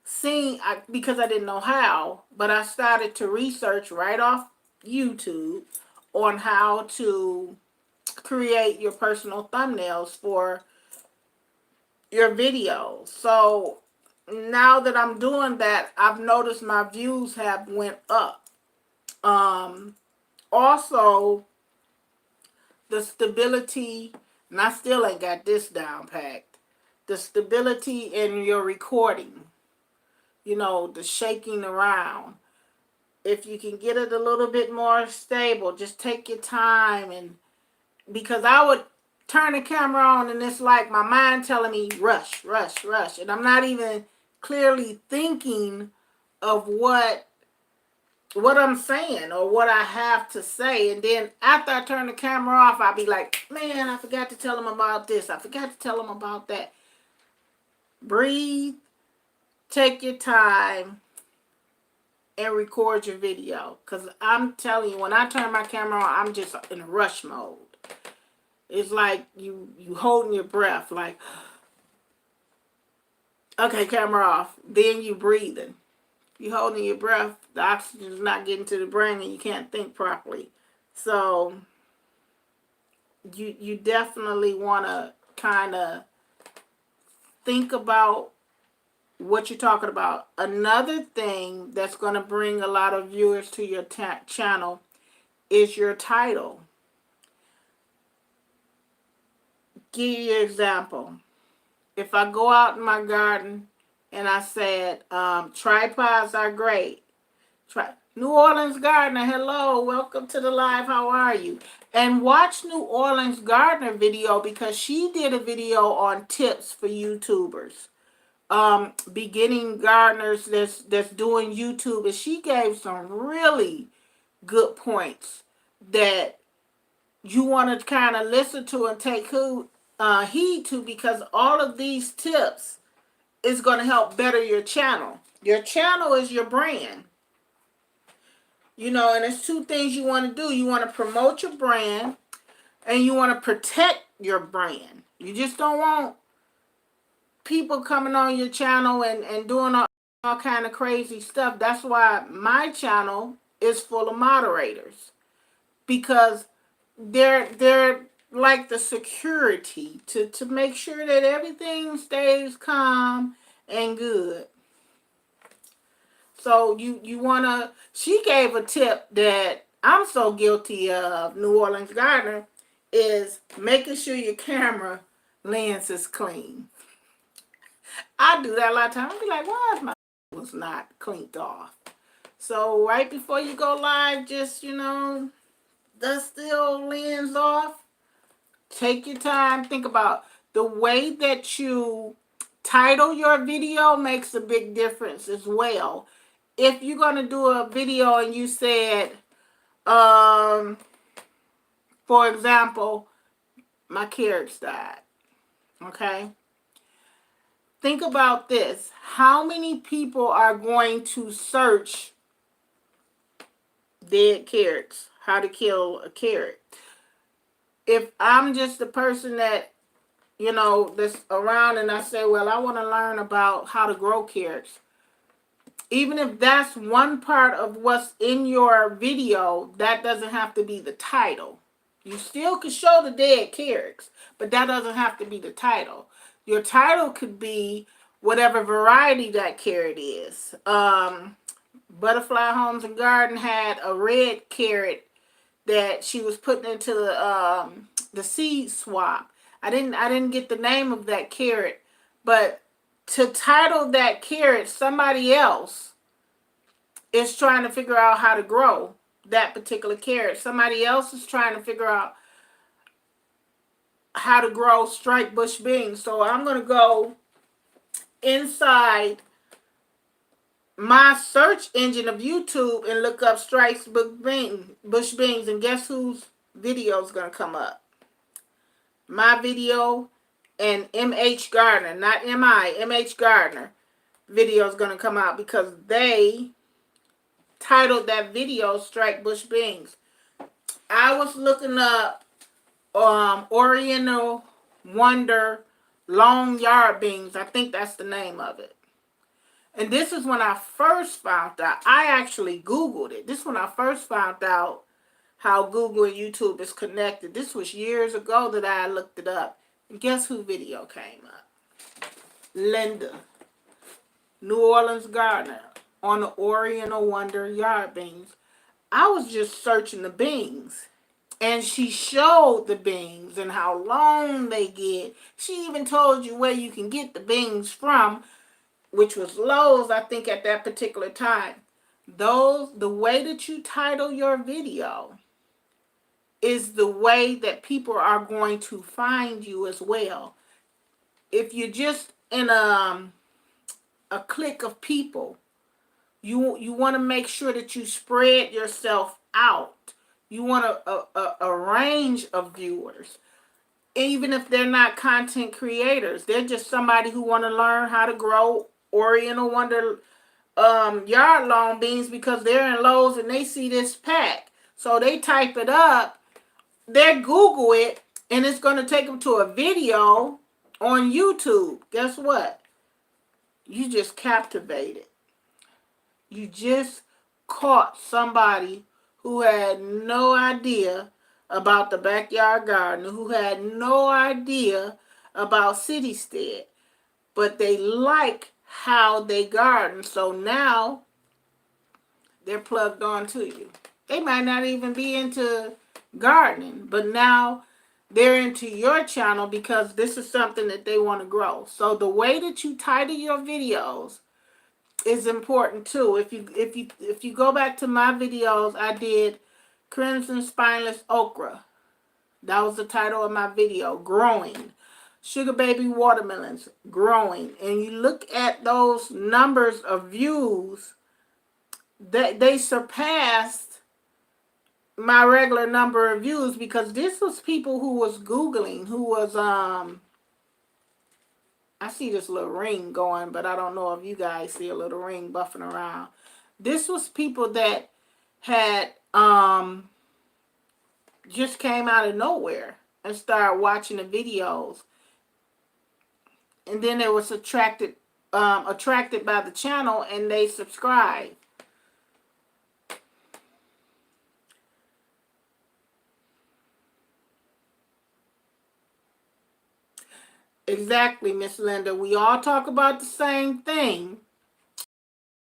seen, because I didn't know how, but I started to research right off YouTube on how to create your personal thumbnails for your videos. So now that I'm doing that, I've noticed my views have went up. Also, the stability, and I still ain't got this down packed, the stability in your recording, you know, the shaking around. If you can get it a little bit more stable, just take your time. And because I would turn the camera on and it's like my mind telling me rush, rush, rush, and I'm not even clearly thinking of what I'm saying or what I have to say. And then after I turn the camera off, I'll be like, man, I forgot to tell them about this, I forgot to tell them about that. Breathe, take your time, and record your video. Because I'm telling you, when I turn my camera on, I'm just in a rush mode. It's like you holding your breath, like, okay, camera off. Then you breathing. You holding your breath, the oxygen is not getting to the brain and you can't think properly. So you definitely want to kind of think about what you're talking about. Another thing that's going to bring a lot of viewers to your channel is your title. Give you an example. If I go out in my garden and I said, tripods are great. New Orleans Gardener, hello, welcome to the live, how are you? And watch New Orleans Gardener video, because she did a video on tips for YouTubers. Beginning gardeners that's doing YouTube, and she gave some really good points that you want to kind of listen to and take heed to, because all of these tips is going to help better your channel. Your channel is your brand. You know, and it's two things you want to do. You want to promote your brand and you want to protect your brand. You just don't want people coming on your channel and doing all kind of crazy stuff. That's why my channel is full of moderators, because they're like the security to make sure that everything stays calm and good. So you want to, she gave a tip that I'm so guilty of, New Orleans Gardener, is making sure your camera lens is clean. I do that a lot of times. I'll be like, why is my was not cleaned off? So right before you go live, just, you know, dust the old lens off. Take your time. Think about the way that you title your video makes a big difference as well. If you're going to do a video and you said, for example, my carrots died, okay? Think about this. How many people are going to search dead carrots, how to kill a carrot? If I'm just the person that, you know, that's around and I say, well, I want to learn about how to grow carrots, even if that's one part of what's in your video, that doesn't have to be the title. You still could show the dead carrots, but that doesn't have to be the title. Your title could be whatever variety that carrot is. Butterfly Homes and Garden had a red carrot that she was putting into the seed swap. I didn't get the name of that carrot, but to title that carrot, somebody else is trying to figure out how to grow that particular carrot. Somebody else is trying to figure out how to grow striped bush beans. So I'm going to go inside my search engine of YouTube and look up striped bush beans, and guess whose video is going to come up? My video and MH Gardner, not MI, MH Gardner video is going to come out because they titled that video Striped Bush Beans. I was looking up Oriental Wonder Long Yard Beans. I think that's the name of it. And this is when I first found out. I actually Googled it. This is when I first found out how Google and YouTube is connected. This was years ago that I looked it up. And guess who video came up? Linda, New Orleans Gardener, on the Oriental Wonder Yard Beans. I was just searching the beans. And she showed the beans and how long they get. She even told you where you can get the beans from, which was Lowe's, I think, at that particular time. The way that you title your video is the way that people are going to find you as well. If you're just in a clique of people, you want to make sure that you spread yourself out. You want a range of viewers, even if they're not content creators. They're just somebody who want to learn how to grow Oriental Wonder yard long beans because they're in Lowe's and they see this pack. So they type it up, they Google it, and it's going to take them to a video on YouTube. Guess what? You just captivated. You just caught somebody who had no idea about the backyard garden, who had no idea about Citystead, but they like how they garden. So now they're plugged on to you. They might not even be into gardening, but now they're into your channel because this is something that they want to grow. So the way that you title your videos is important too. If you go back to my videos, I did Crimson Spineless Okra. That was the title of my video, growing. Sugar Baby Watermelons, growing. And you look at those numbers of views, they surpassed my regular number of views because this was people who was Googling, who was, I see this little ring going, but I don't know if you guys see a little ring buffing around. This was people that had, just came out of nowhere and started watching the videos. And then they was attracted by the channel and they subscribed. Exactly, Miss Linda. We all talk about the same thing.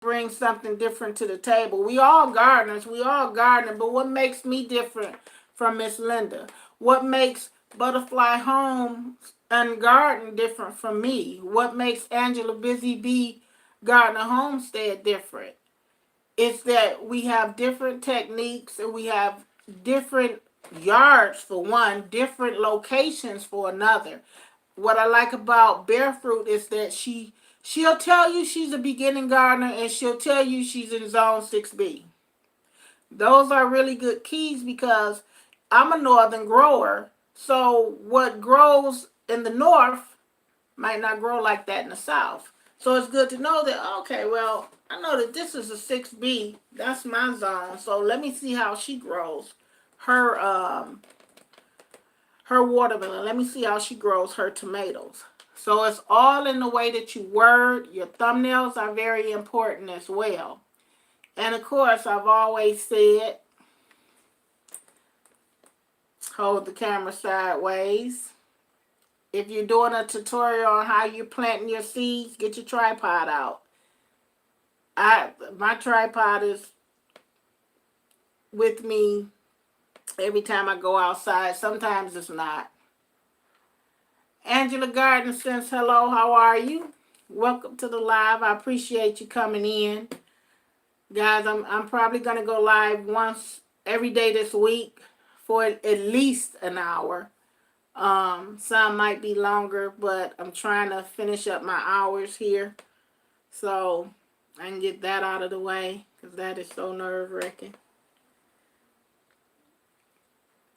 Bring something different to the table. We all gardeners. We all gardening. But what makes me different from Miss Linda? What makes Butterfly Home and Garden different from me? What makes Angela Busy Bee Gardener Homestead different? It's that we have different techniques and we have different yards for one, different locations for another. What I like about Barefruit is that she'll tell you she's a beginning gardener and she'll tell you she's in zone 6B. Those are really good keys because I'm a northern grower. So what grows in the north might not grow like that in the south. So it's good to know that, okay, well, I know that this is a 6B. That's my zone. So let me see how she grows her watermelon. Let me see how she grows her tomatoes. So it's all in the way that you word. Your thumbnails are very important as well. And of course, I've always said, hold the camera sideways. If you're doing a tutorial on how you're planting your seeds, get your tripod out. My tripod is with me every time I go outside. Sometimes it's not. Angela Garden says, hello, how are you? Welcome to the live. I appreciate you coming in. Guys, I'm probably going to go live once every day this week for at least an hour. Some might be longer, but I'm trying to finish up my hours here so I can get that out of the way because that is so nerve-wracking.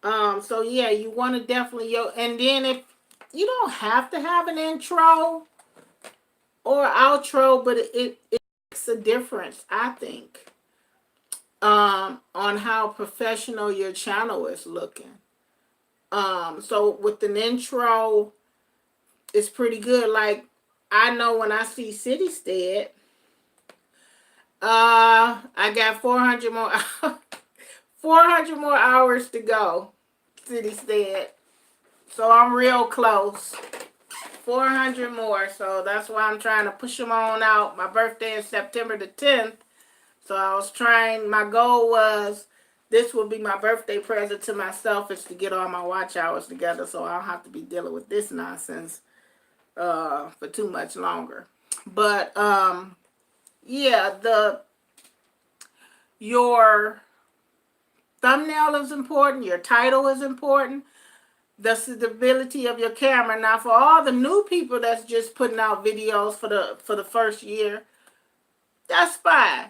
So yeah, you want to definitely, and then if you don't have to have an intro or outro, but it makes a difference, I think, on how professional your channel is looking. So with an intro, it's pretty good. Like, I know when I see Citystead, I got 400 more 400 more hours to go, Citystead. So I'm real close. 400 more. So that's why I'm trying to push them on out. My birthday is September the 10th. So I was trying, my goal was, this will be my birthday present to myself, is to get all my watch hours together so I don't have to be dealing with this nonsense for too much longer. But yeah, your thumbnail is important, your title is important, the stability of your camera. Now, for all the new people that's just putting out videos for the first year, that's fine.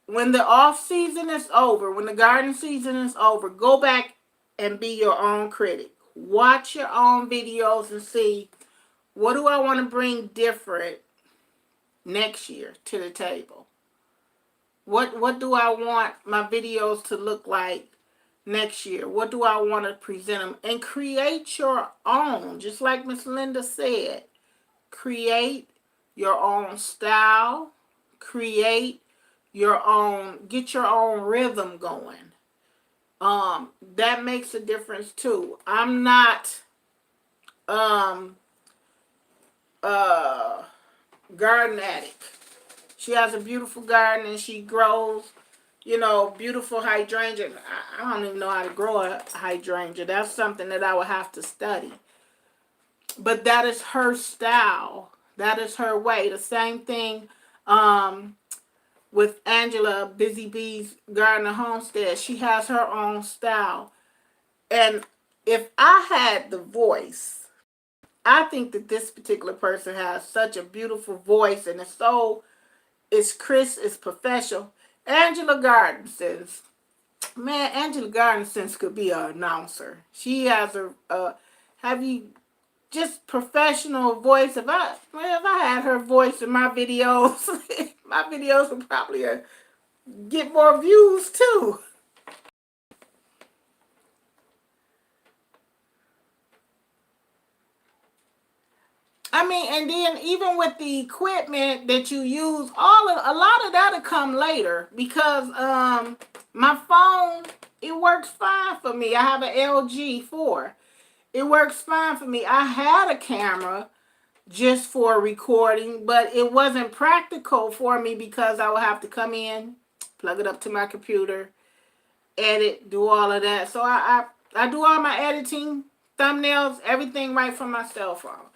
When the off season is over, when the garden season is over, go back and be your own critic. Watch your own videos and see, what do I want to bring different next year to the table? What do I want my videos to look like next year? What do I want to present them? And create your own. Just like Miss Linda said, create your own style. Create your own, get your own rhythm going. That makes a difference too. I'm not garden addict. She has a beautiful garden and she grows, beautiful hydrangea. I don't even know how to grow a hydrangea. That's something that I would have to study. But that is her style. That is her way. The same thing with Angela, Busy Bees Garden and Homestead. She has her own style. And if I had the voice, I think that this particular person has such a beautiful voice, and it's crisp, it's professional. Angela Gardensons. Man, Angela Gardensons could be an announcer. She has just professional voice. If I had her voice in my videos, my videos would probably get more views too. I mean, and then even with the equipment that you use, a lot of that'll come later because my phone, it works fine for me. I have an LG 4. It works fine for me. I had a camera just for recording, but it wasn't practical for me because I would have to come in, plug it up to my computer, edit, do all of that. So I do all my editing, thumbnails, everything right from my cell phone.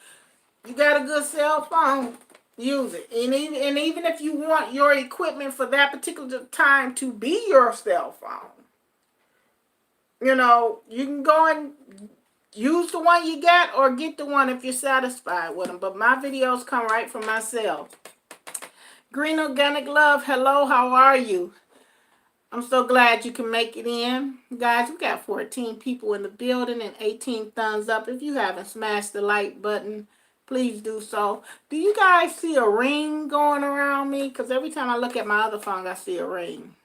You got a good cell phone, use it. And even if you want your equipment for that particular time to be your cell phone, you can go and use the one you got or get the one if you're satisfied with them. But my videos come right from myself. Green Organic Love, hello, how are you? I'm so glad you can make it in. Guys, we got 14 people in the building and 18 thumbs up. If you haven't smashed the like button, please do so. Do you guys see a ring going around me? Because every time I look at my other phone, I see a ring.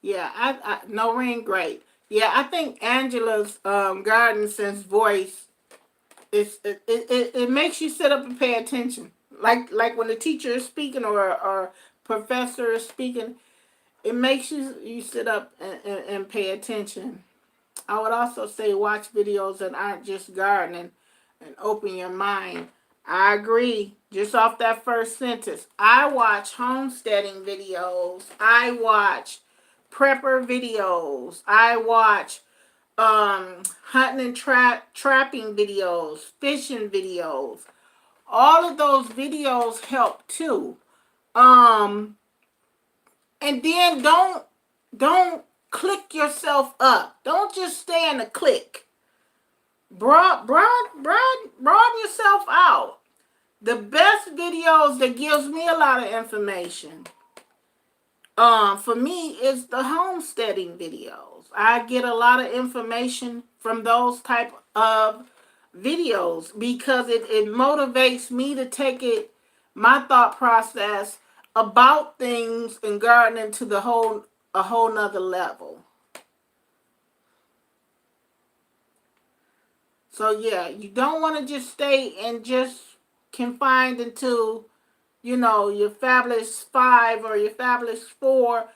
Yeah, I no ring, great. Yeah, I think Angela's Gardensons voice it makes you sit up and pay attention. Like when the teacher is speaking or professor is speaking, it makes you sit up and pay attention. I would also say watch videos that aren't just gardening and open your mind. I agree. Just off that first sentence. I watch homesteading videos. I watch prepper videos. I watch hunting and trapping videos, fishing videos, All of those videos help too. And then don't click yourself up. Don't just stay in a click. Broaden yourself out. The best videos that gives me a lot of information, for me, is the homesteading videos. I get a lot of information from those type of videos because it motivates me to take my thought process about things and gardening to a whole nother level. So yeah, you don't want to just stay and just confined into, your Fabulous 5 or your Fabulous 4.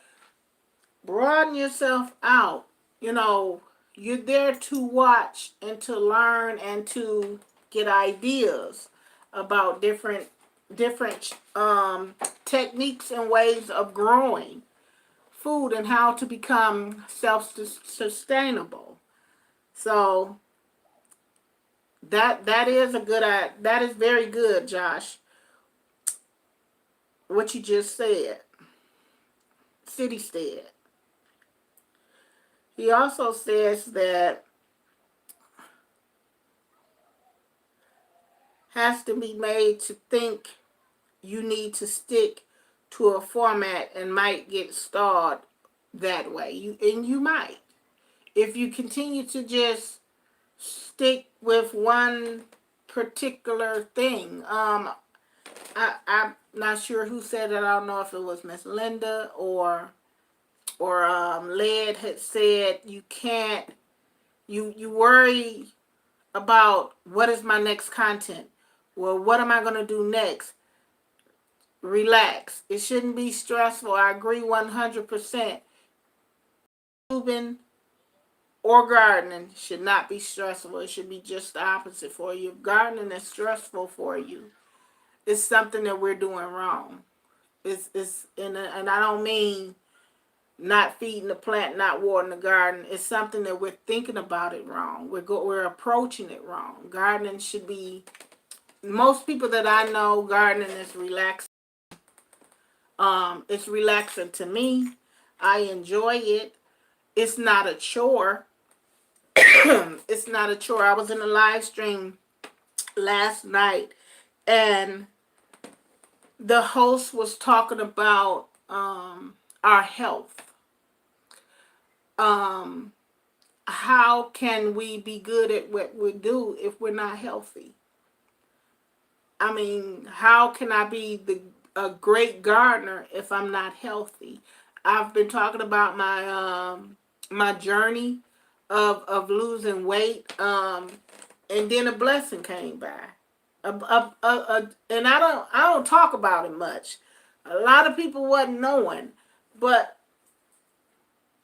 Broaden yourself out. You're there to watch and to learn and to get ideas about different techniques and ways of growing food and how to become self-sustainable. So that is very good, Josh. What you just said, City said. He also says that has to be made to think you need to stick to a format and might get stalled that way. You might. If you continue to just stick with one particular thing. I'm not sure who said it. I don't know if it was Miss Linda or Led had said you can't. You worry about what is my next content. Well, what am I going to do next? Relax. It shouldn't be stressful. I agree 100%. Tubing or gardening should not be stressful. It should be just the opposite for you. If gardening is stressful for you, it's something that we're doing wrong. And I don't mean not feeding the plant, not watering the garden. It's something that we're thinking about it wrong. We're approaching it wrong. Gardening should be, most people that I know, gardening is relaxing. It's relaxing to me. I enjoy it. It's not a chore. It's not a chore. I was in a live stream last night and the host was talking about our health. How can we be good at what we do if we're not healthy? I mean, how can I be a great gardener if I'm not healthy? I've been talking about my journey of losing weight, and then a blessing came by. And I don't talk about it much. A lot of people wasn't knowing, but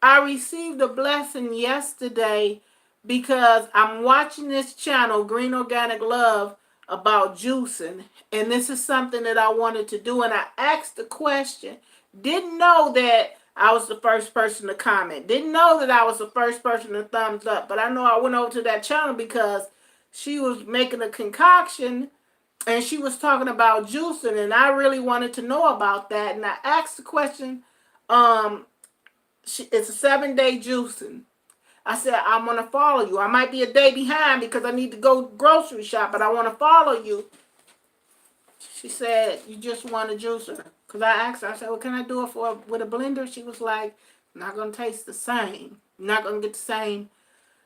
I received a blessing yesterday because I'm watching this channel, Green Organic Love, about juicing, and this is something that I wanted to do, and I asked the question. Didn't know that I was the first person to comment. Didn't know that I was the first person to thumbs up, but I know I went over to that channel because she was making a concoction and she was talking about juicing, and I really wanted to know about that, and I asked the question. It's a 7-day juicing. I said, I'm going to follow you. I might be a day behind because I need to go grocery shop, but I want to follow you. She said, you just want a juicer. Because I asked her, I said, well, can I do it with a blender? She was like, not going to taste the same. You're not going to get the same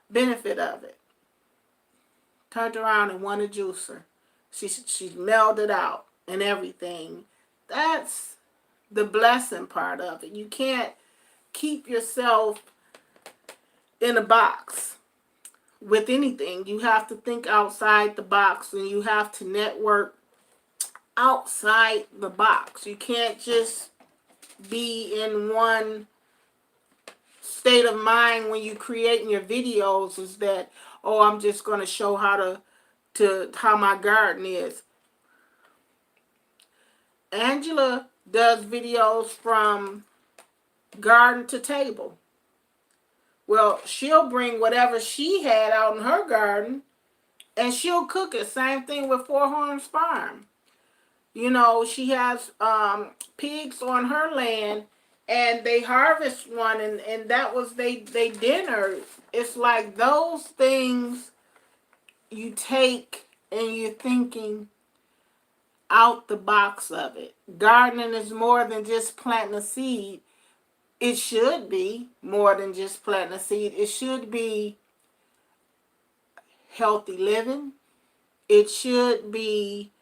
benefit of it. Turned around and won a juicer. She mailed it out and everything. That's the blessing part of it. You can't keep yourself in a box with anything. You have to think outside the box, and you have to network outside the box. You can't just be in one state of mind when you creating your videos is that, oh, I'm just going to show how my garden is. Angela does videos from garden to table. Well, she'll bring whatever she had out in her garden and she'll cook it. Same thing with Four Horns Farm. You know, she has pigs on her land, and they harvest one, and that was they dinner. It's like those things you take and you're thinking out the box of it. Gardening is more than just planting a seed. It should be more than just planting a seed. It should be healthy living. It should be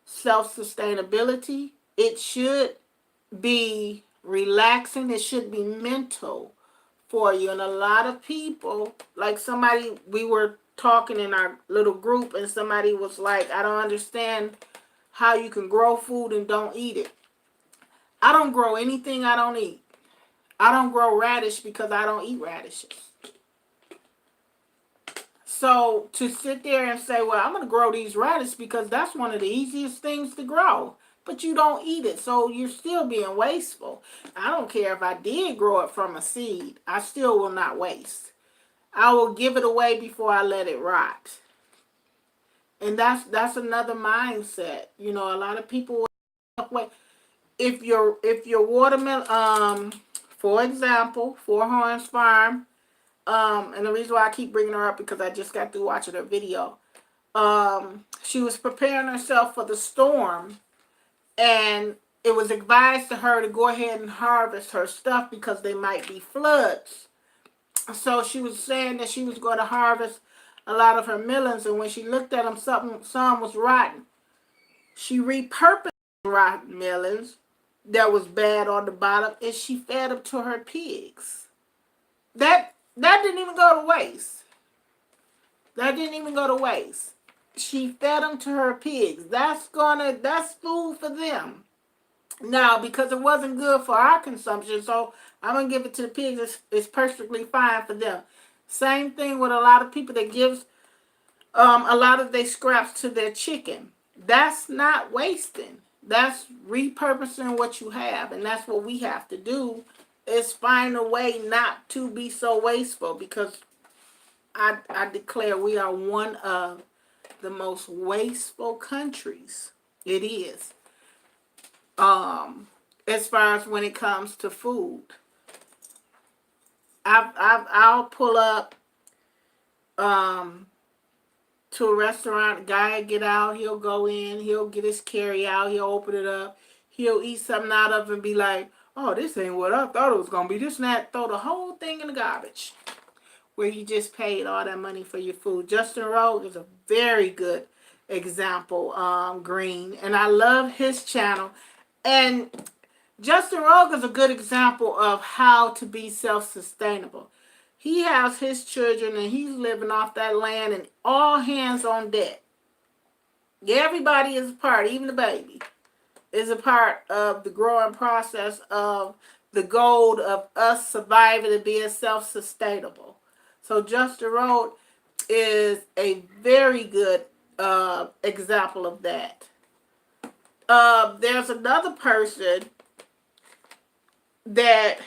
self-sustainability. It should be relaxing. It should be mental for you. And a lot of people, like somebody, we were talking in our little group, and somebody was like, I don't understand how you can grow food and don't eat it. I don't grow anything I don't eat. I don't grow radish because I don't eat radishes. So to sit there and say, well, I'm going to grow these radishes because that's one of the easiest things to grow, but you don't eat it, so you're still being wasteful. I don't care if I did grow it from a seed. I still will not waste. I will give it away before I let it rot. And that's another mindset. You know, a lot of people will, if your watermelon, for example, Four Horns Farm, and the reason why I keep bringing her up because I just got through watching her video. She was preparing herself for the storm, and it was advised to her to go ahead and harvest her stuff because they might be floods. So she was saying that she was going to harvest a lot of her melons, and when she looked at them, some was rotten. She repurposed rotten melons that was bad on the bottom, and she fed them to her pigs. That didn't even go to waste. That didn't even go to waste. She fed them to her pigs. That's food for them. Now, because it wasn't good for our consumption, so I'm gonna give it to the pigs. It's perfectly fine for them. Same thing with a lot of people that gives a lot of their scraps to their chicken. That's not wasting. That's repurposing what you have, and that's what we have to do, is find a way not to be so wasteful, because I declare we are one of the most wasteful countries. It is. As far as when it comes to food. I'll pull up to a restaurant, guy get out, he'll go in, he'll get his carry out, he'll open it up, he'll eat something out of it and be like, oh, this ain't what I thought it was gonna be, this and that, throw the whole thing in the garbage, where you just paid all that money for your food. Justin Rogue is a very good example, Green, and I love his channel. And Justin Rogue is a good example of how to be self-sustainable. He has his children, and he's living off that land, and all hands on deck. Everybody is a part, even the baby, is a part of the growing process of the goal of us surviving and being self-sustainable. So Justin Rogue is a very good example of that. There's another person that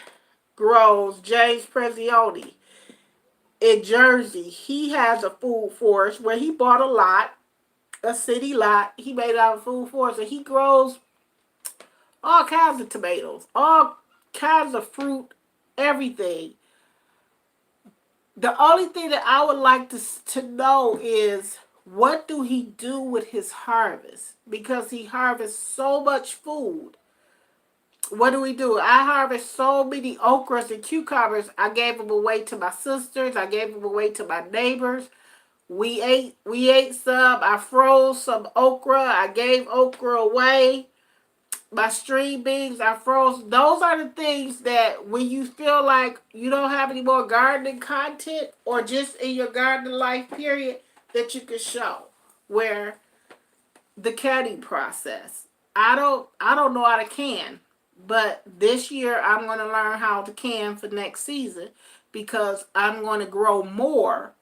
grows, James Preziosi, in Jersey. He has a food forest where he bought a lot, a city lot. He made it out of food forest, and he grows all kinds of tomatoes, all kinds of fruit, everything. The only thing that I would like to know is, what do he do with his harvest? Because he harvests so much food. What do we do? I harvest so many okras and cucumbers. I gave them away to my sisters. I gave them away to my neighbors. We ate some. I froze some okra. I gave okra away. My string beans, I froze. Those are the things that when you feel like you don't have any more gardening content, or just in your gardening life period, that you can show. Where the canning process. I don't know how to can. But this year, I'm going to learn how to can for next season, because I'm going to grow more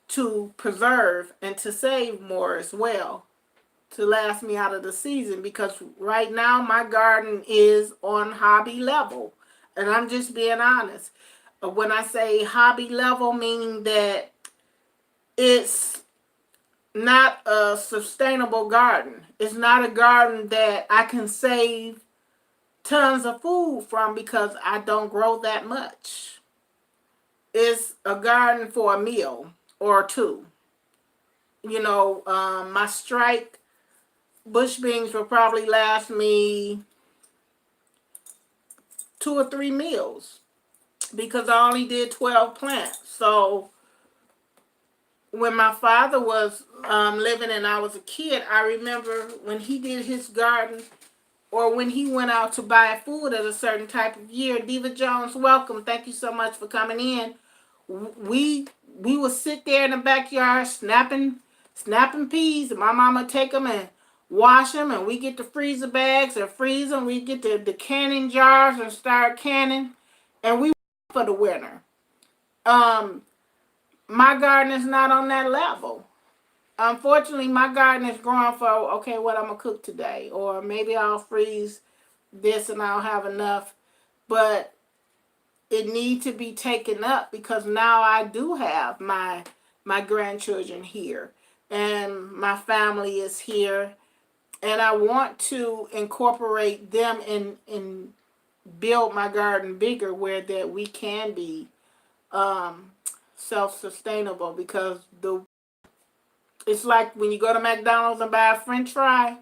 to preserve and to save more as well, to last me out of the season. Because right now, my garden is on hobby level. And I'm just being honest. When I say hobby level, meaning that it's not a sustainable garden. It's not a garden that I can save tons of food from because I don't grow that much. It's a garden for a meal or two. My strike bush beans will probably last me 2 or 3 meals because I only did 12 plants. So when my father was living and I was a kid, I remember when he did his garden or when he went out to buy food at a certain type of year. Diva Jones, welcome. Thank you so much for coming in. We would sit there in the backyard snapping peas, and my mama take them and wash them, and we get the freezer bags and freeze them. We get the canning jars and start canning, and we for the winter. My garden is not on that level. Unfortunately, my garden is growing for, okay, what I'm going to cook today. Or maybe I'll freeze this and I'll have enough. But it needs to be taken up because now I do have my grandchildren here. And my family is here. And I want to incorporate them and build my garden bigger where that we can be self-sustainable, because it's like when you go to McDonald's and buy a French fry,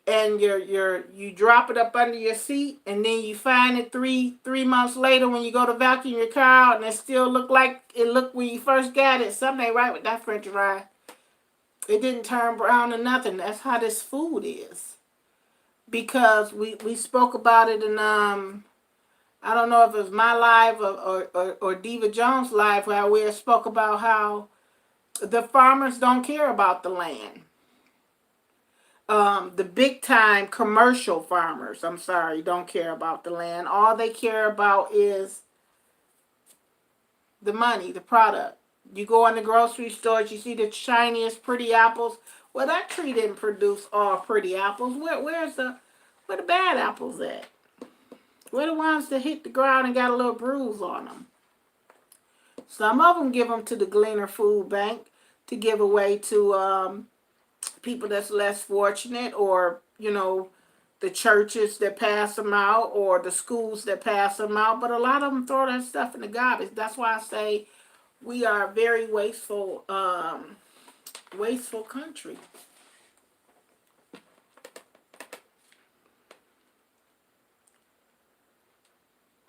and you drop it up under your seat, and then you find it 3 months later when you go to vacuum your car out, and it still look like it looked when you first got it. Something ain't right with that French fry. It didn't turn brown or nothing. That's how this food is. Because we spoke about it in I don't know if it was my live or Diva Jones live, where we spoke about how the farmers don't care about the land. The big time commercial farmers, don't care about the land. All they care about is the money, the product. You go in the grocery stores, you see the shiniest pretty apples. Well, that tree didn't produce all pretty apples. Where the bad apples at? Where the ones that hit the ground and got a little bruise on them? Some of them give them to the Gleaner Food Bank to give away to people that's less fortunate, or the churches that pass them out, or the schools that pass them out. But a lot of them throw that stuff in the garbage. That's why I say we are a very wasteful country.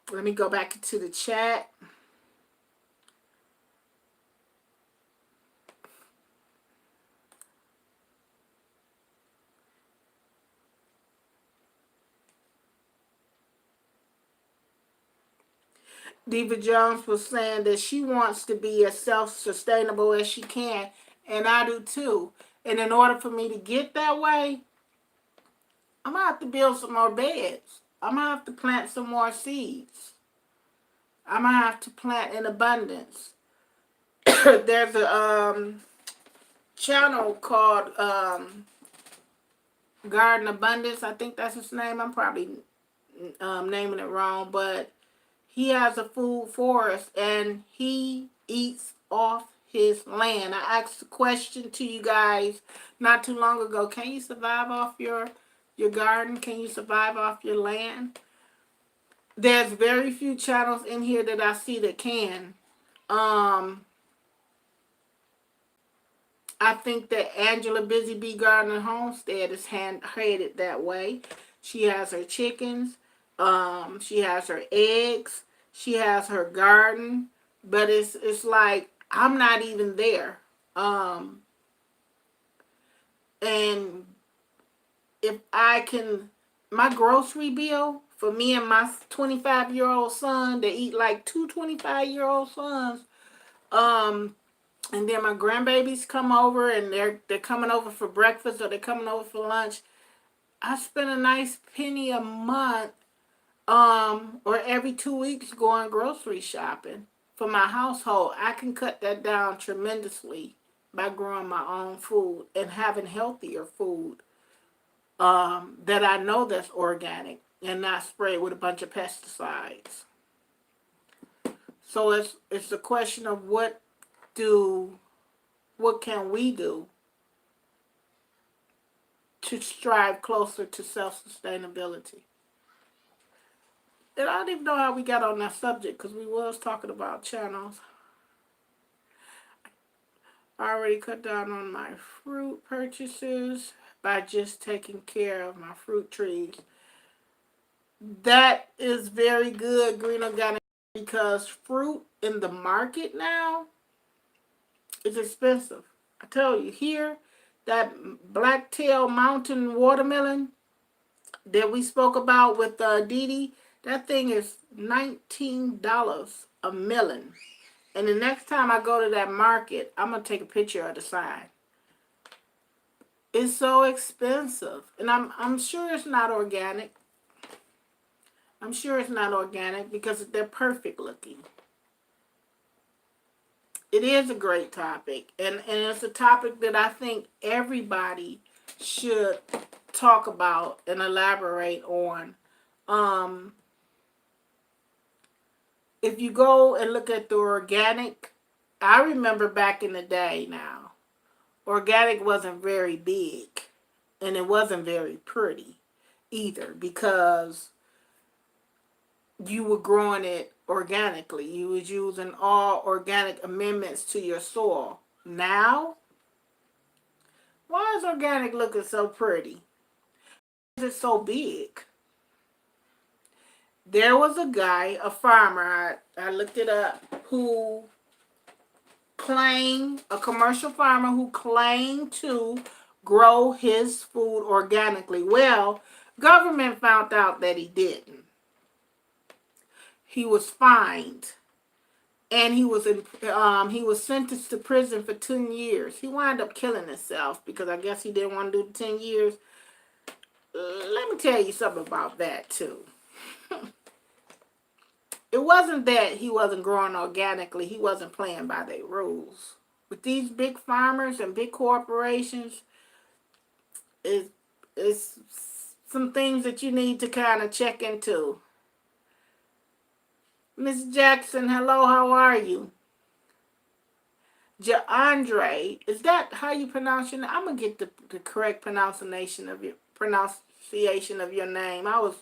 Let me go back into the chat. Diva Jones was saying that she wants to be as self-sustainable as she can, and I do too. And in order for me to get that way, I'm going to have to build some more beds. I'm going to have to plant some more seeds. I'm going to have to plant in abundance. There's a channel called Garden Abundance. I think that's his name. I'm probably naming it wrong, but he has a food forest, and he eats off his land. I asked a question to you guys not too long ago. Can you survive off your garden? Can you survive off your land? There's very few channels in here that I see that can. I think that Angela Busy Bee Garden and Homestead is headed that way. She has her chickens. She has her eggs. She has her garden. But it's like I'm not even there. And if I can, my grocery bill for me and my 25-year-old son, they eat like two 25-year-old sons. And then my grandbabies come over, and they're coming over for breakfast, or they're coming over for lunch. I spend a nice penny a month, or every 2 weeks going grocery shopping for my household. I can cut that down tremendously by growing my own food and having healthier food that I know that's organic and not sprayed with a bunch of pesticides. So it's a question of what can we do to strive closer to self-sustainability. And I don't even know how we got on that subject because we was talking about channels. I already cut down on my fruit purchases by just taking care of my fruit trees. That is very good, Green Organic, because fruit in the market now is expensive. I tell you, here, that Blacktail Mountain watermelon that we spoke about with Didi, that thing is $19 a melon. And the next time I go to that market, I'm going to take a picture of the sign. It's so expensive. And I'm sure it's not organic. I'm sure it's not organic because they're perfect looking. It is a great topic. And it's a topic that I think everybody should talk about and elaborate on. If you go and look at the organic, I remember back in the day now, organic wasn't very big. And it wasn't very pretty either because you were growing it organically. You was using all organic amendments to your soil. Now, why is organic looking so pretty? Why is it so big? There was a guy, a farmer, I looked it up, who claimed, a commercial farmer who claimed to grow his food organically. Well, government found out that he didn't. He was fined, and he was sentenced to prison for 10 years. He wound up killing himself because I guess he didn't want to do the 10 years. Let me tell you something about that too. It wasn't that he wasn't growing organically. He wasn't playing by their rules. With these big farmers and big corporations, it's some things that you need to kind of check into. Miss Jackson, hello, how are you? Andre, is that how you pronounce your name? I'm going to get the correct pronunciation of your name. I was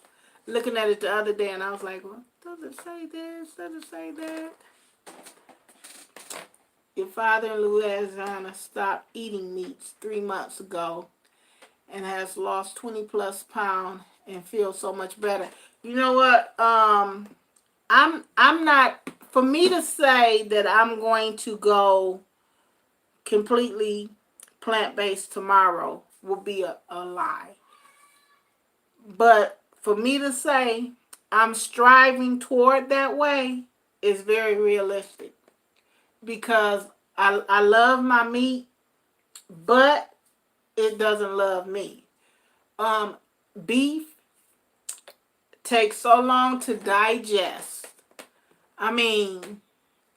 looking at it the other day and I was like, well, does it say this? Does it say that? Your father in Louisiana stopped eating meats 3 months ago and has lost 20 plus pounds and feels so much better. You know what? I'm not, for me to say that I'm going to go completely plant-based tomorrow will be a lie. But for me to say I'm striving toward that way is very realistic. Because I love my meat, but it doesn't love me. Beef takes so long to digest. I mean,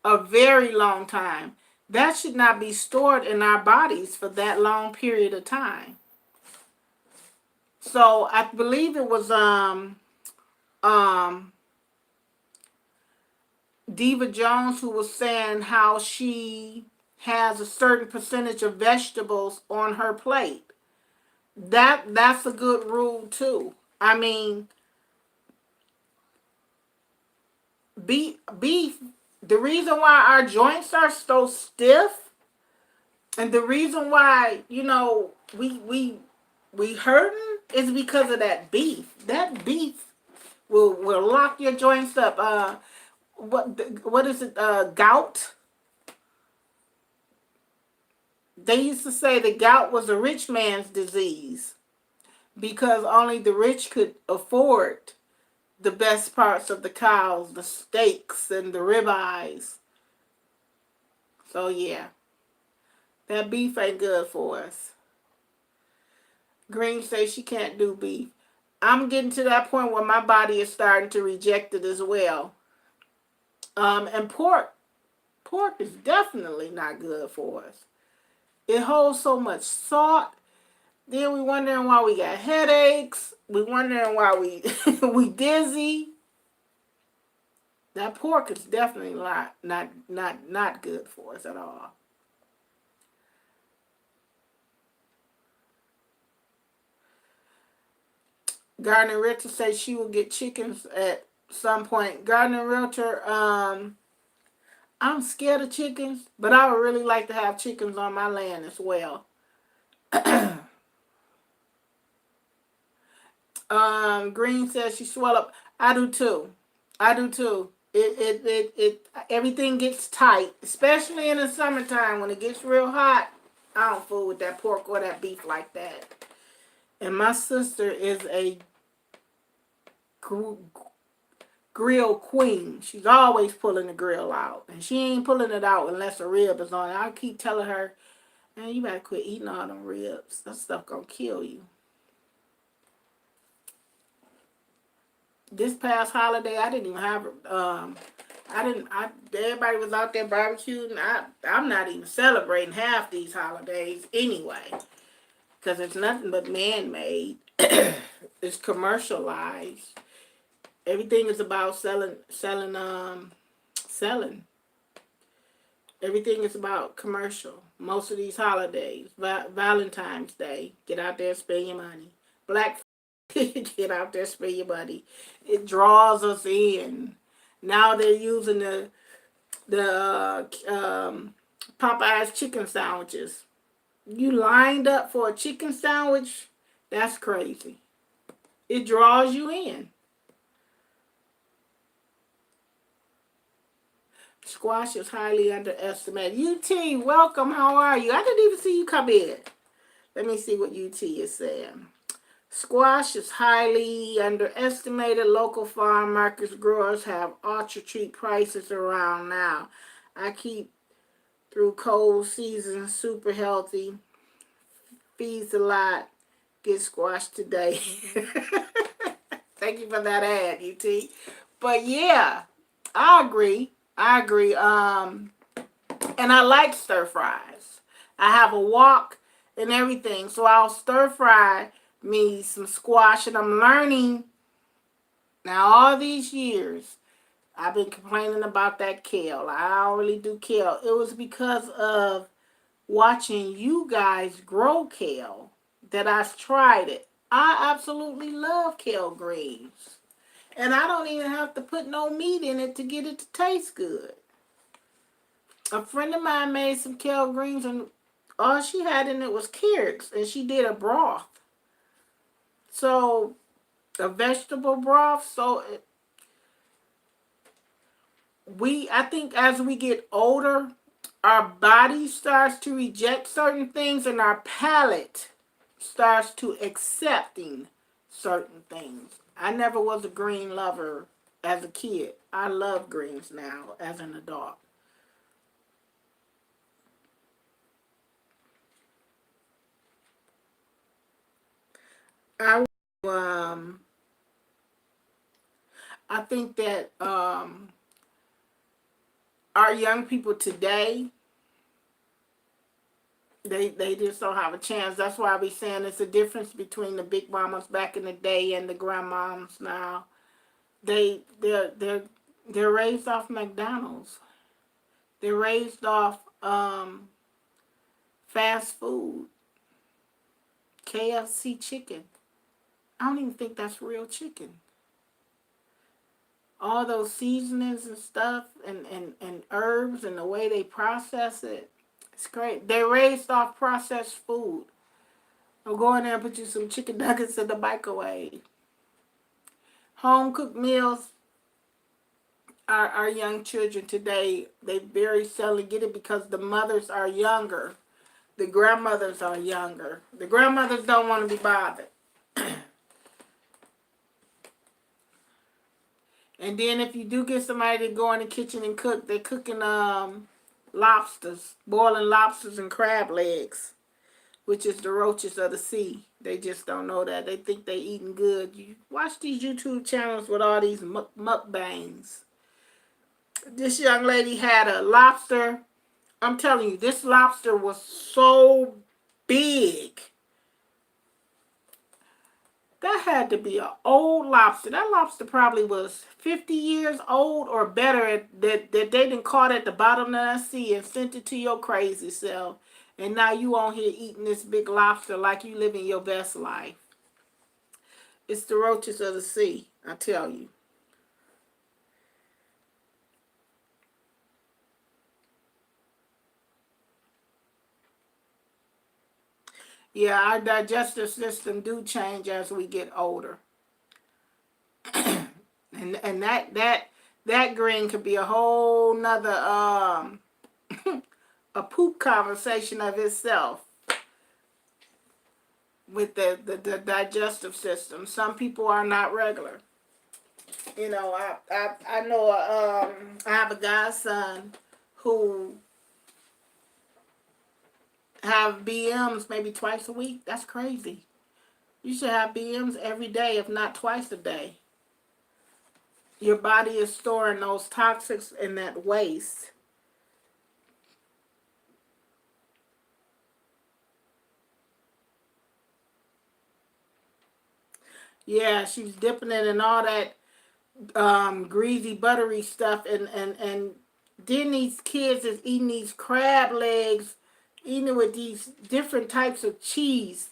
a very long time. That should not be stored in our bodies for that long period of time. So I believe it was Diva Jones who was saying how she has a certain percentage of vegetables on her plate. That's a good rule too. I mean, beef, the reason why our joints are so stiff and the reason why, you know, we hurting is because of that beef. That beef will lock your joints up. What is it? Gout. They used to say that gout was a rich man's disease because only the rich could afford the best parts of the cows, the steaks and the ribeyes. So yeah, that beef ain't good for us. Green says she can't do beef. I'm getting to that point where my body is starting to reject it as well. And pork is definitely not good for us. It holds so much salt. Then we wondering why we got headaches. We wondering why we dizzy. That pork is definitely not good for us at all. Gardner Realtor says she will get chickens at some point. Gardner Realtor, I'm scared of chickens, but I would really like to have chickens on my land as well. Green says she swell up. I do too. I do too. Everything gets tight, especially in the summertime when it gets real hot. I don't fool with that pork or that beef like that. And my sister is a grill queen. She's always pulling the grill out, and she ain't pulling it out unless a rib is on it. I keep telling her, man, you better quit eating all them ribs. That stuff gonna kill you. This past holiday, I didn't even have everybody was out there barbecuing. I'm not even celebrating half these holidays anyway, because it's nothing but man-made. It's commercialized. Everything is about selling. Everything is about commercial. Most of these holidays, Valentine's Day, get out there, spend your money. Black get out there, spend your money. It draws us in. Now they're using the Popeye's chicken sandwiches. You lined up for a chicken sandwich? That's crazy. It draws you in. Squash is highly underestimated. UT, welcome. How are you? I didn't even see you come in. Let me see what UT is saying. Squash is highly underestimated. Local farm markets growers have ultra-cheap prices around now. I keep through cold season, super healthy, feeds a lot, get squash today. Thank you for that ad, UT. But yeah, I agree. And I like stir fries. I have a wok and everything, so I'll stir fry me some squash, and I'm learning now all these years. I've been complaining about that kale. I don't really do kale. It was because of watching you guys grow kale that I tried it. I absolutely love kale greens. And I don't even have to put no meat in it to get it to taste good. A friend of mine made some kale greens, and all she had in it was carrots, and she did a broth. So, a vegetable broth. So, I think as we get older, our body starts to reject certain things, and our palate starts to accepting certain things. I never was a green lover as a kid. I love greens now as an adult. I I think that our young people today, they just don't have a chance. That's why I be saying it's a difference between the big mamas back in the day and the grandmoms now. They're raised off McDonald's. They're raised off fast food, KFC chicken. I don't even think that's real chicken. All those seasonings and stuff and herbs and the way they process it, it's great. They're raised off processed food. I'll go in there and put you some chicken nuggets in the microwave. Home cooked meals, our young children today, they very seldom get it because the mothers are younger. The grandmothers are younger. The grandmothers don't want to be bothered. And then if you do get somebody to go in the kitchen and cook, they're cooking lobsters, boiling lobsters and crab legs, which is the roaches of the sea. They just don't know that. They think they eating good. You watch these YouTube channels with all these mukbangs. This young lady had a lobster. I'm telling you, this lobster was so big. That had to be an old lobster. That lobster probably was 50 years old or better that they didn't caught at the bottom of the sea and sent it to your crazy self. And now you on here eating this big lobster like you living your best life. It's the roaches of the sea, I tell you. Yeah, our digestive system do change as we get older. And that green could be a whole nother a poop conversation of itself with the digestive system. Some people are not regular. You know, I know I have a godson who have BMs maybe twice a week. That's crazy. You should have BMs every day, if not twice a day. Your body is storing those toxics in that waste. Yeah, she's dipping it in all that greasy, buttery stuff, and then these kids is eating these crab legs, eating it with these different types of cheese.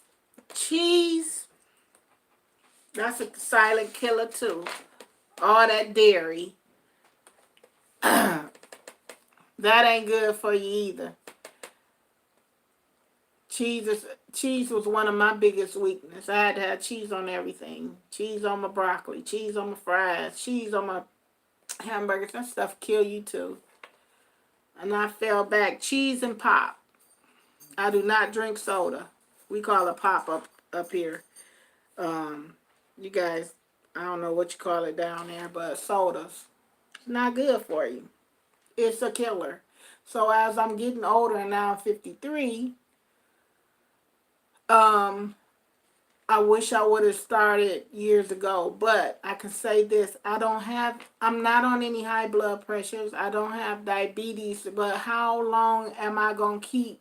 Cheese, that's a silent killer too. All that dairy, that ain't good for you either. Cheese is cheese was one of my biggest weakness. I had to have cheese on everything. Cheese on my broccoli, cheese on my fries, cheese on my hamburgers. That stuff kill you too. And I fell back. Cheese and pop. I do not drink soda. We call it pop up here. Um, you guys, I don't know what you call it down there, but sodas. It's not good for you. It's a killer. So as I'm getting older and now I'm 53, um, I wish I would have started years ago, but I can say this. I'm not on any high blood pressures. I don't have diabetes, but how long am I going to keep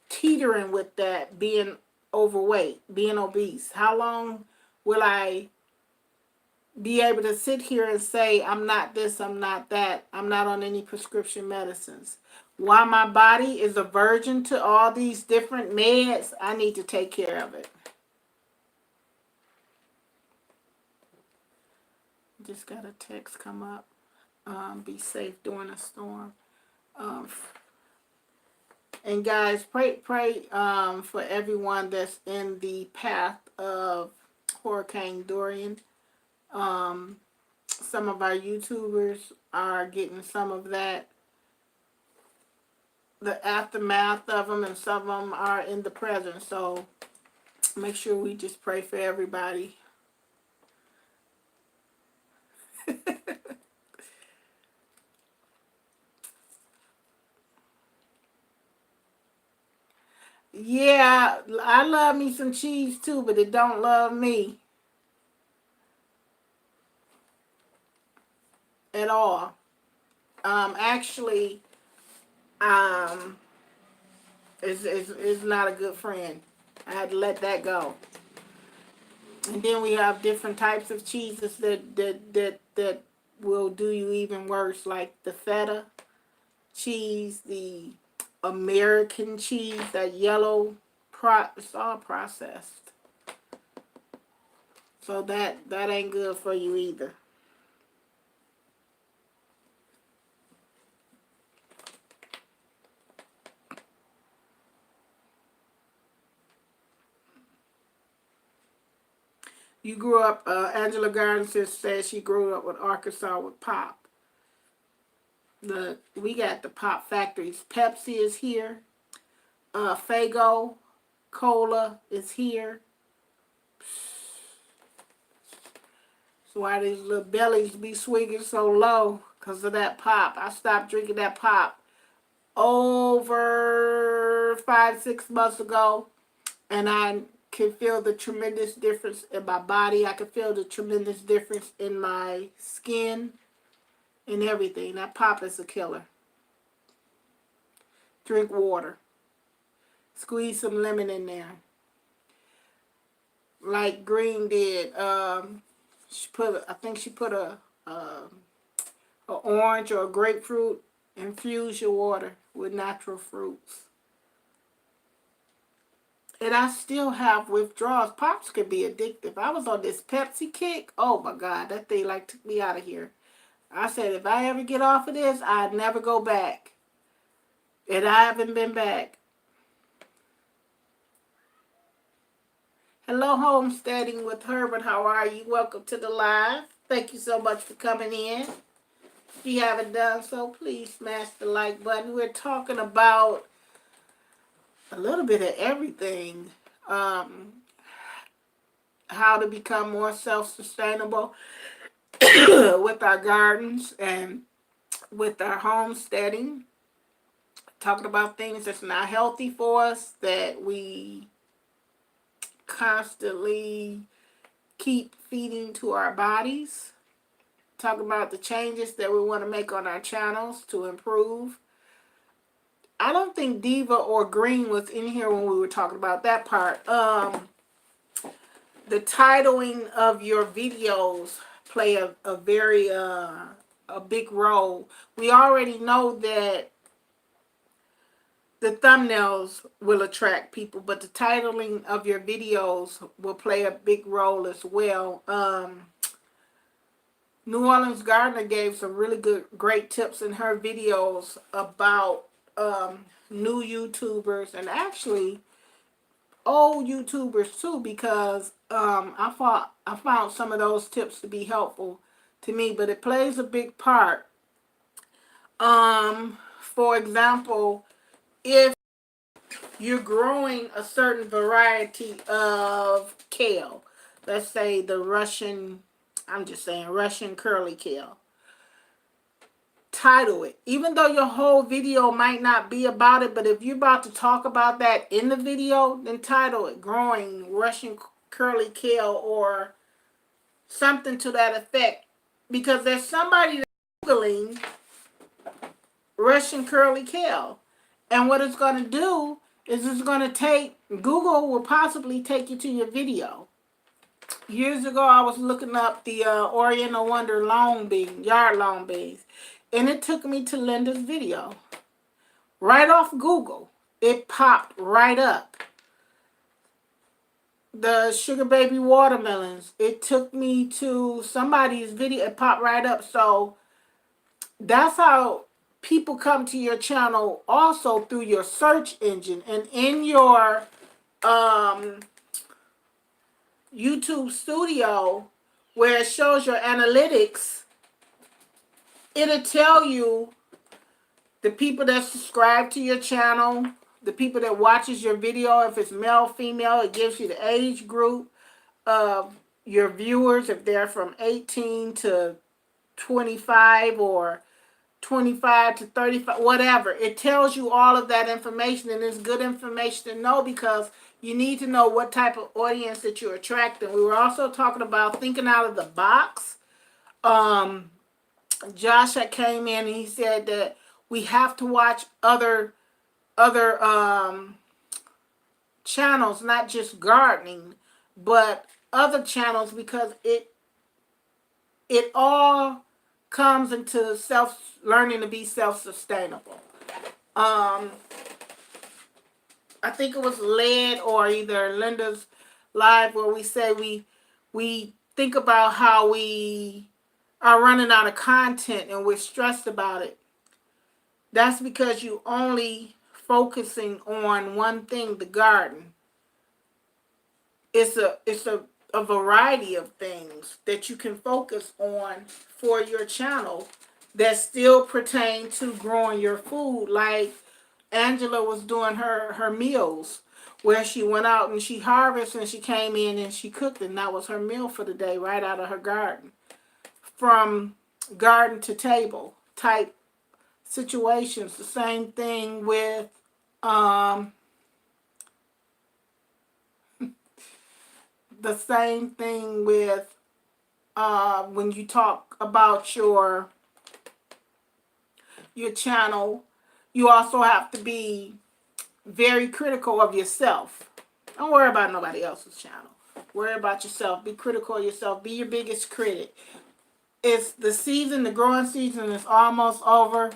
teetering with that, being overweight, being obese? How long will I be able to sit here and say, I'm not this, I'm not that, I'm not on any prescription medicines? While my body is a virgin to all these different meds, I need to take care of it. Just got a text come up. Be safe during a storm. Um, and guys, pray for everyone that's in the path of Hurricane Dorian. Some of our YouTubers are getting some of that, the aftermath of them, and some of them are in the present. So make sure we just pray for everybody. Yeah, I love me some cheese too, but it don't love me at all. Actually, um, is not a good friend. I had to let that go. And then we have different types of cheeses that will do you even worse, like the feta cheese, the American cheese, that yellow it's all processed. So that ain't good for you either. You grew up, Angela Gardner said she grew up with Arkansas with pop. We got the pop factories. Pepsi is here. Fago Cola is here. That's why these little bellies be swinging so low, because of that pop. I stopped drinking that pop over 5-6 months ago, and I can feel the tremendous difference in my body. I can feel the tremendous difference in my skin and everything. That pop is a killer. Drink water. Squeeze some lemon in there, like Green did. I think she put a orange or a grapefruit. Infuse your water with natural fruits. and I still have withdrawals. Pops can be addictive. I was on this Pepsi kick. Oh my God, that thing like took me out of here. I said, if I ever get off of this, I'd never go back. And I haven't been back. Hello, Homesteading with Herbert. How are you? Welcome to the live. Thank you so much for coming in. If you haven't done so, please smash the like button. We're talking about a little bit of everything. How to become more self-sustainable with our gardens and with our homesteading. Talking about things that's not healthy for us, that we constantly keep feeding to our bodies. Talk about the changes that we want to make on our channels to improve. I don't think Diva or Green was in here when we were talking about that part. The titling of your videos play a very a big role. We already know that the thumbnails will attract people, but the titling of your videos will play a big role as well. New Orleans Gardener gave some really great tips in her videos about new YouTubers and actually old YouTubers too, because I found some of those tips to be helpful to me, but it plays a big part. For example, if you're growing a certain variety of kale, let's say the Russian, I'm just saying Russian curly kale, title it. Even though your whole video might not be about it, but if you're about to talk about that in the video, then title it Growing Russian Curly Kale or something to that effect. Because there's somebody that's Googling Russian curly kale. And what it's going to do is it's going to take, Google will possibly take you to your video. Years ago, I was looking up the Oriental Wonder long bean, yard long beans. And it took me to Linda's video. Right off Google. It popped right up. The Sugar Baby watermelons. It took me to somebody's video. It popped right up. So that's how people come to your channel also through your search engine. And in your YouTube studio where it shows your analytics, it'll tell you the people that subscribe to your channel, the people that watches your video, if it's male, female, it gives you the age group of your viewers, if they're from 18 to 25 or 25 to 35, whatever. It tells you all of that information, and it's good information to know because you need to know what type of audience that you're attracting. We were also talking about thinking out of the box. Josh had came in and he said that we have to watch other channels, not just gardening, but other channels, because it all comes into learning to be self-sustainable. I think it was led or either Linda's live where we say we think about how we are running out of content and we're stressed about it. That's because you only focusing on one thing, the garden. It's a variety of things that you can focus on for your channel that still pertain to growing your food. Like Angela was doing her meals where she went out and she harvested and she came in and she cooked, and that was her meal for the day right out of her garden. From garden to table type situations. The same thing with when you talk about your channel, you also have to be very critical of yourself. Don't worry about nobody else's channel. Worry about yourself. Be critical of yourself. Be your biggest critic. It's the season, the growing season is almost over.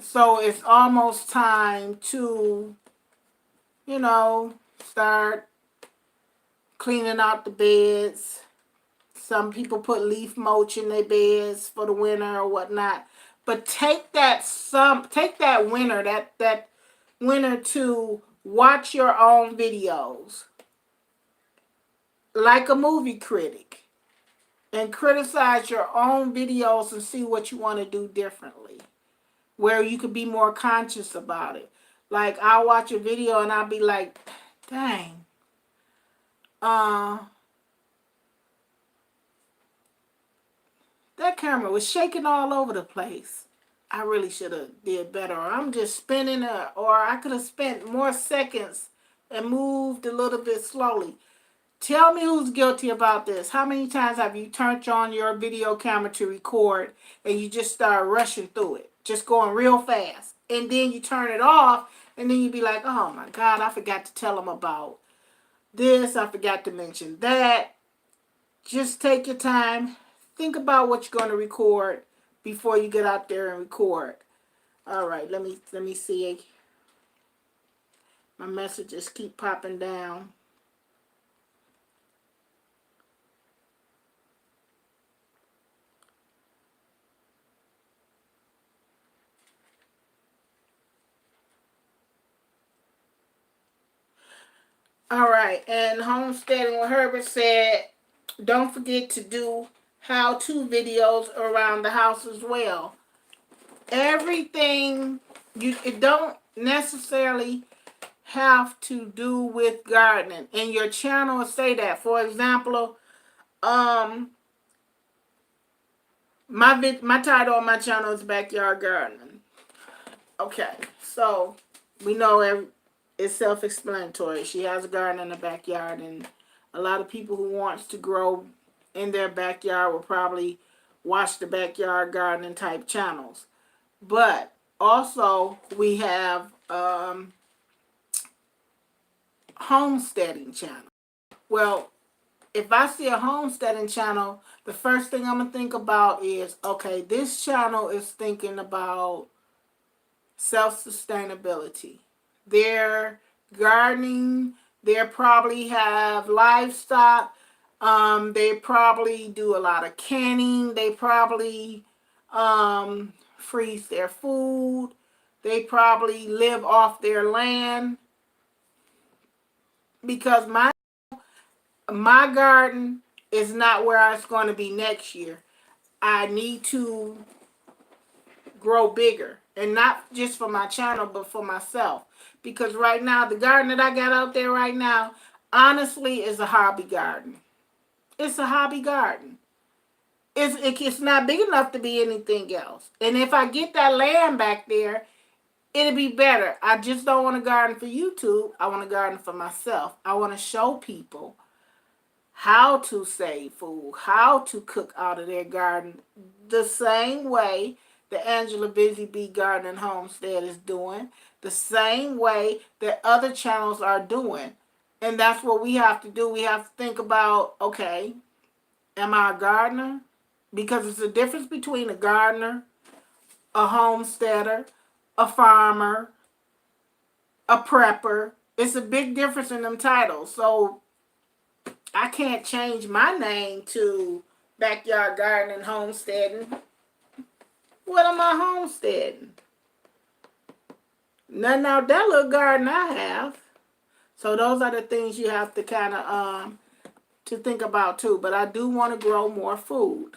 So it's almost time to you know, start cleaning out the beds. Some people put leaf mulch in their beds for the winter or whatnot. But take that winter, that winter to watch your own videos like a movie critic and criticize your own videos and see what you want to do differently, where you could be more conscious about it. Like, I'll watch a video and I'll be like, dang, that camera was shaking all over the place. I really should have did better. Or I'm just spinning it, or I could have spent more seconds and moved a little bit slowly. Tell me who's guilty about this. How many times have you turned on your video camera to record and you just start rushing through it, just going real fast, and then you turn it off and then you be like, oh my God, I forgot to tell them about this. I forgot to mention that. Just take your time. Think about what you're going to record before you get out there and record. All right, let me see. My messages keep popping down. All right, and Homesteading with Herbert said, don't forget to do how-to videos around the house as well. Everything, it don't necessarily have to do with gardening, and your channel will say that. For example, my title on my channel is Backyard Gardening. Okay, so we know it's self-explanatory. She has a garden in the backyard, and a lot of people who wants to grow in their backyard will probably watch the backyard gardening type channels. But also we have homesteading channel. Well, if I see a homesteading channel, the first thing I'm going to think about is, okay, this channel is thinking about self-sustainability. They're gardening. They probably have livestock. They probably do a lot of canning. They probably freeze their food. They probably live off their land. Because my garden is not where it's going to be next year. I need to grow bigger, and not just for my channel, but for myself. Because right now, the garden that I got out there right now, honestly, is a hobby garden. It's a hobby garden. It's not big enough to be anything else. And if I get that land back there, it'll be better. I just don't want to garden for YouTube. I want to garden for myself. I want to show people how to save food, how to cook out of their garden, the same way the Angela Busy Bee Garden and Homestead is doing, the same way that other channels are doing. And that's what we have to do. We have to think about, okay, am I a gardener? Because it's a difference between a gardener, a homesteader, a farmer, a prepper. It's a big difference in them titles. So I can't change my name to Backyard Gardening and Homesteading. What am I homesteading? Nothing out that little garden I have. So those are the things you have to kind of to think about too. But I do want to grow more food.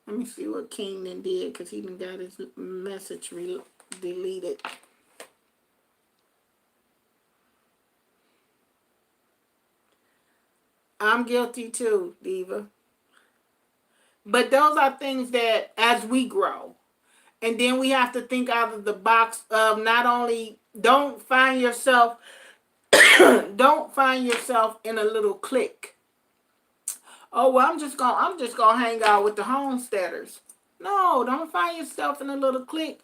Let me see what Keenan did, because he done got his message deleted. I'm guilty too, Diva. But those are things that, as we grow, and then we have to think out of the box of not only don't find yourself in a little clique. Oh, well, I'm just gonna hang out with the homesteaders. No, don't find yourself in a little clique.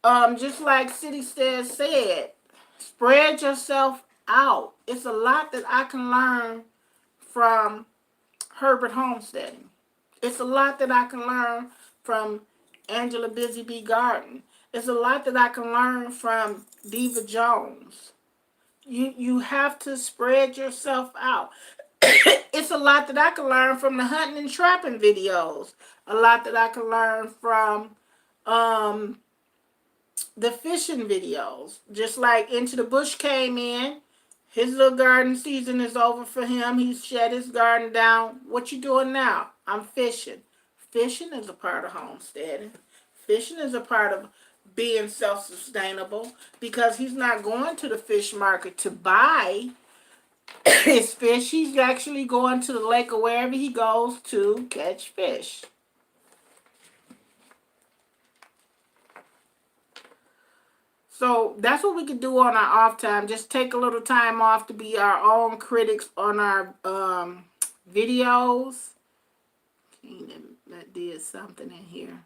Just like City said, spread yourself out. It's a lot that I can learn from Herbert Homesteading. It's a lot that I can learn from Angela Busy Bee Garden. It's a lot that I can learn from Diva Jones. You have to spread yourself out. It's a lot that I can learn from the hunting and trapping videos. A lot that I can learn from um, the fishing videos. Just like Into the Bush came in. His little garden season is over for him. He's shut his garden down. What you doing now? I'm fishing. Fishing is a part of homesteading. Fishing is a part of being self-sustainable because he's not going to the fish market to buy his fish. He's actually going to the lake or wherever he goes to catch fish. So that's what we could do on our off time. Just take a little time off to be our own critics on our videos. That did something in here.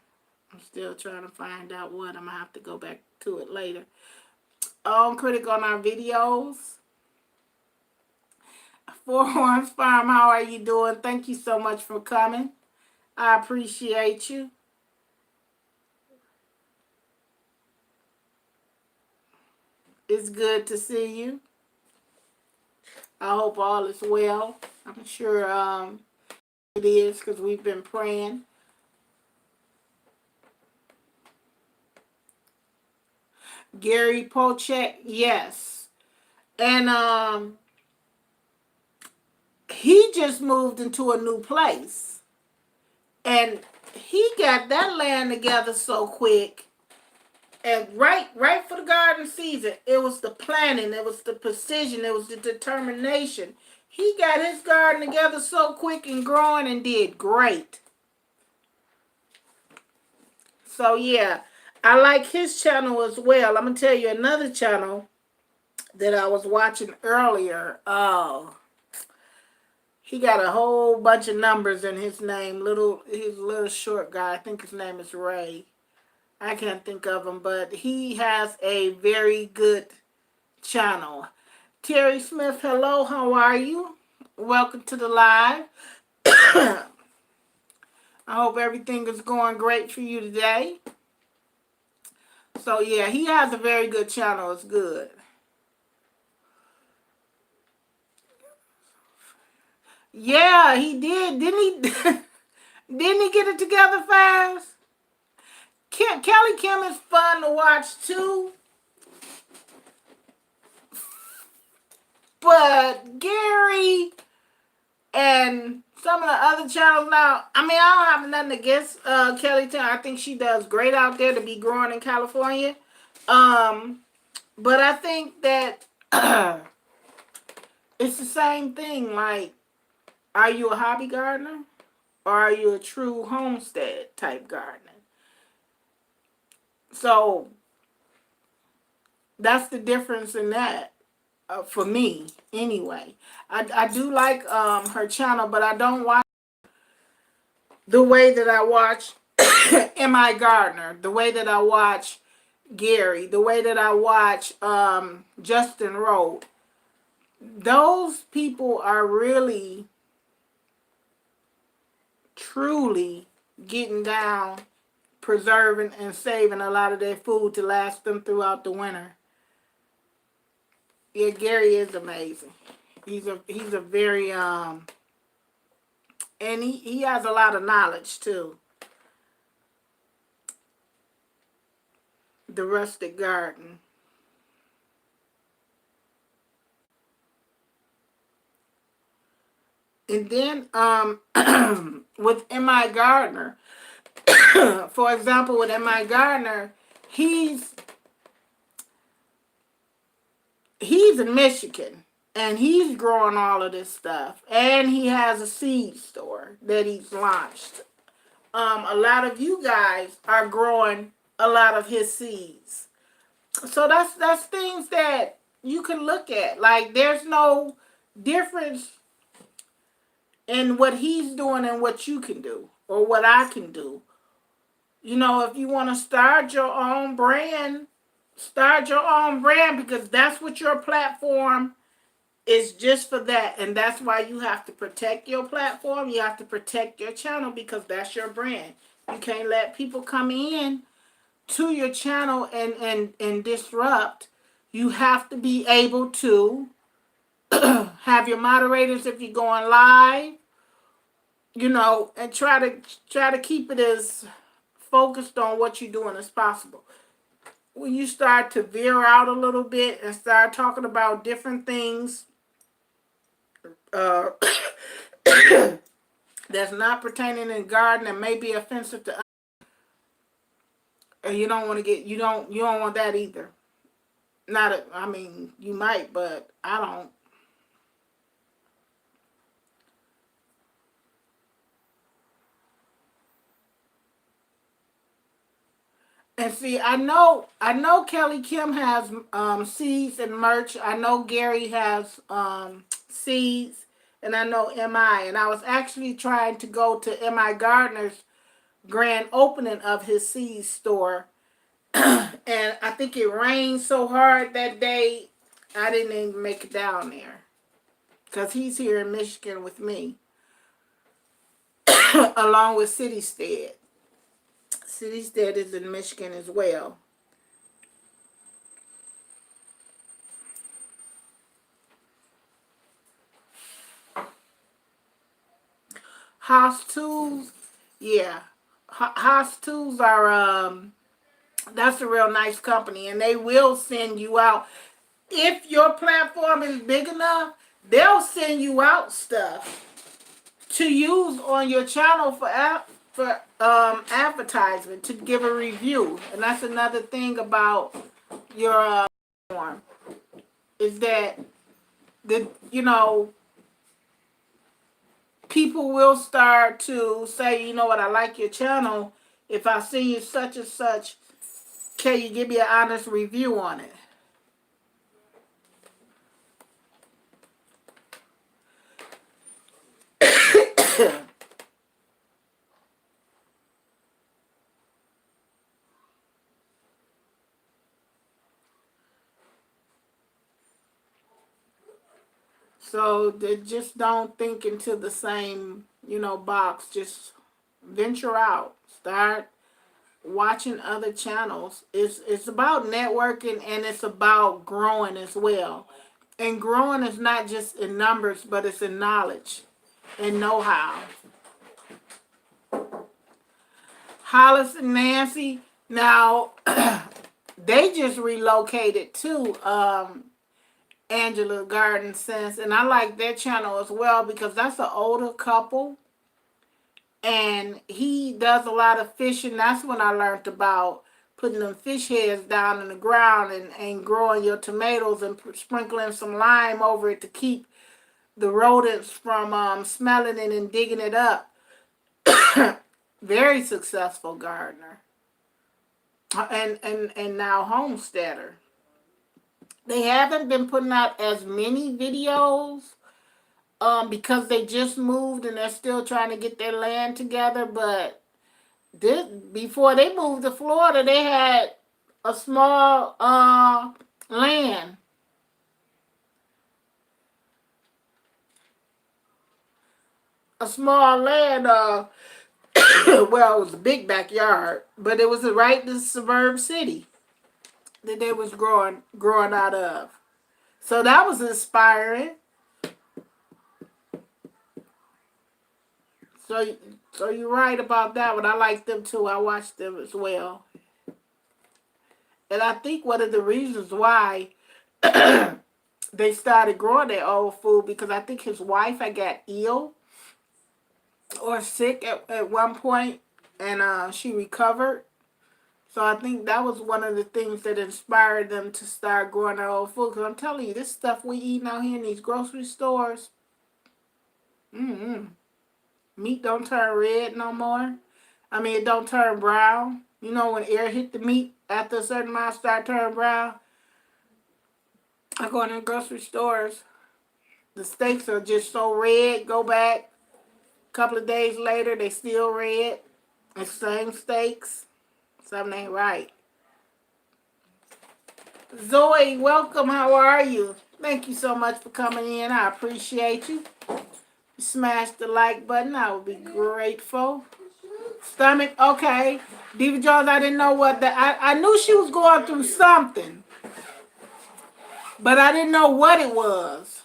I'm still trying to find out what. I'm going to have to go back to it later. Own critic on our videos. Four Horns Farm, how are you doing? Thank you so much for coming. I appreciate you. It's good to see you. I hope all is well. I'm sure it is because we've been praying. Gary Pochek, yes. And he just moved into a new place. And he got that land together so quick. And right for the garden season, it was the planning, it was the precision, it was the determination. He got his garden together so quick and growing and did great. So yeah, I like his channel as well. I'm going to tell you another channel that I was watching earlier. Oh, he got a whole bunch of numbers in his name. He's a little short guy. I think his name is Ray. I can't think of him, but he has a very good channel. Terry Smith, hello, how are you? Welcome to the live. I hope everything is going great for you today. So yeah, he has a very good channel. It's good. Yeah, he did. Didn't he? Didn't he get it together fast? Kelly Kim is fun to watch too. But Gary and some of the other channels now, I mean, I don't have nothing against Kelly Kim. I think she does great out there to be growing in California. But I think that it's the same thing. Like, are you a hobby gardener or are you a true homestead type gardener? So that's the difference in that for me anyway. I do like her channel, but I don't watch the way that I watch M.I. Gardner, the way that I watch Gary, the way that I watch Justin Rowe. Those people are really, truly getting down, preserving and saving a lot of their food to last them throughout the winter. Yeah, Gary is amazing. He's a very and he has a lot of knowledge too. The Rustic Garden. And then with M.I. Gardner, for example, with M.I. Gardner, he's in Michigan and he's growing all of this stuff, and he has a seed store that he's launched. A lot of you guys are growing a lot of his seeds, so that's things that you can look at. Like, there's no difference in what he's doing and what you can do or what I can do. You know, if you want to start your own brand, because that's what your platform is just for that. And that's why you have to protect your platform. You have to protect your channel because that's your brand. You can't let people come in to your channel and disrupt, you have to be able to have your moderators if you're going live, you know, and try to keep it as focused on what you're doing as possible. When you start to veer out a little bit and start talking about different things that's not pertaining in garden and may be offensive to others, and you don't want to get you don't want that either. I mean, you might, but I don't. And see, I know Kelly Kim has seeds and merch. I know Gary has seeds, and I know MI. And I was actually trying to go to MI Gardner's grand opening of his seed store, and I think it rained so hard that day, I didn't even make it down there because he's here in Michigan with me, along with Citystead. Citystead is in Michigan as well. Haas Tools, yeah. Haas Tools are that's a real nice company, and they will send you out. If your platform is big enough, they'll send you out stuff to use on your channel for advertisement, to give a review. And that's another thing about your platform, is that people will start to say, you know what, I like your channel. If I see you such and such, can you give me an honest review on it? So they just don't think into the same, box. Just venture out. Start watching other channels. It's about networking, and it's about growing as well. And growing is not just in numbers, but it's in knowledge and know-how. Hollis and Nancy, now they just relocated to Angela Garden Sense, and I like their channel as well because that's an older couple, and he does a lot of fishing. That's when I learned about putting them fish heads down in the ground and growing your tomatoes and sprinkling some lime over it to keep the rodents from smelling it and digging it up. Very successful gardener, and now homesteader. They haven't been putting out as many videos because they just moved and they're still trying to get their land together. But before they moved to Florida, they had a small land. A small land, well, it was a big backyard, but it was right in the suburb city that they was growing out of. So that was inspiring. So you're right about that one. I like them too. I watched them as well. And I think one of the reasons why they started growing their own food, because I think his wife had got ill or sick at one point, and she recovered. So I think that was one of the things that inspired them to start growing their own food. Because I'm telling you, this stuff we eating out here in these grocery stores, meat don't turn red no more. I mean, it don't turn brown. You know, when air hit the meat, after a certain amount, start turning brown. I go in the grocery stores, the steaks are just so red. Go back a couple of days later, they still red. It's same steaks. Something ain't right. Zoe, welcome. How are you? Thank you so much for coming in. I appreciate you. Smash the like button. I would be grateful. Stomach, okay. Diva Jones, I didn't know what that. I knew she was going through something, but I didn't know what it was.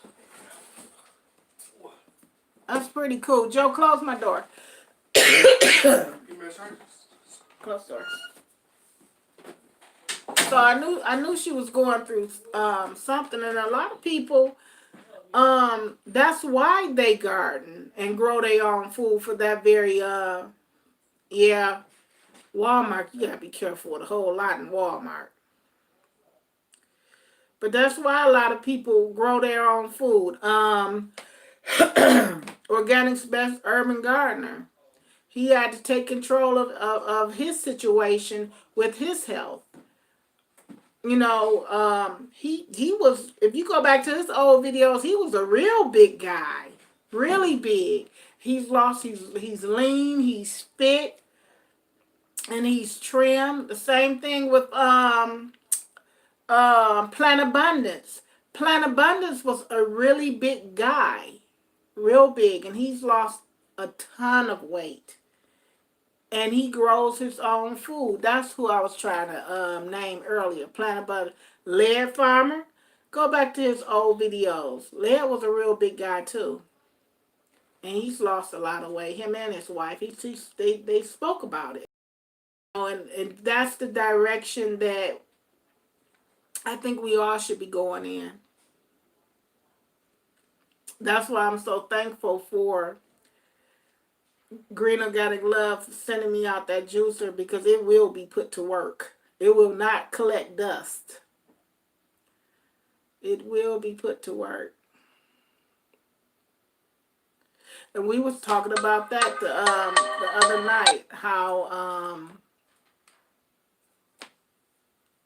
That's pretty cool. Joe, close my door. Close door. So I knew she was going through something, and a lot of people that's why they garden and grow their own food for that very yeah. Walmart, you gotta be careful with a whole lot in Walmart. But that's why a lot of people grow their own food. Organic's best urban gardener. He had to take control of his situation with his health. You know, he was, if you go back to his old videos, he was a real big guy. Really big. He's lean, he's fit, and he's trim. The same thing with Plant Abundance. Plant Abundance was a really big guy, real big, and he's lost a ton of weight. And he grows his own food. That's who I was trying to name earlier. Plant Abundance. Laird Farmer. Go back to his old videos. Laird was a real big guy too, and he's lost a lot of weight. Him and his wife. They spoke about it. And that's the direction that I think we all should be going in. That's why I'm so thankful for Green Organic Love sending me out that juicer, because it will be put to work. It will not collect dust. It will be put to work. And we was talking about that the other night, how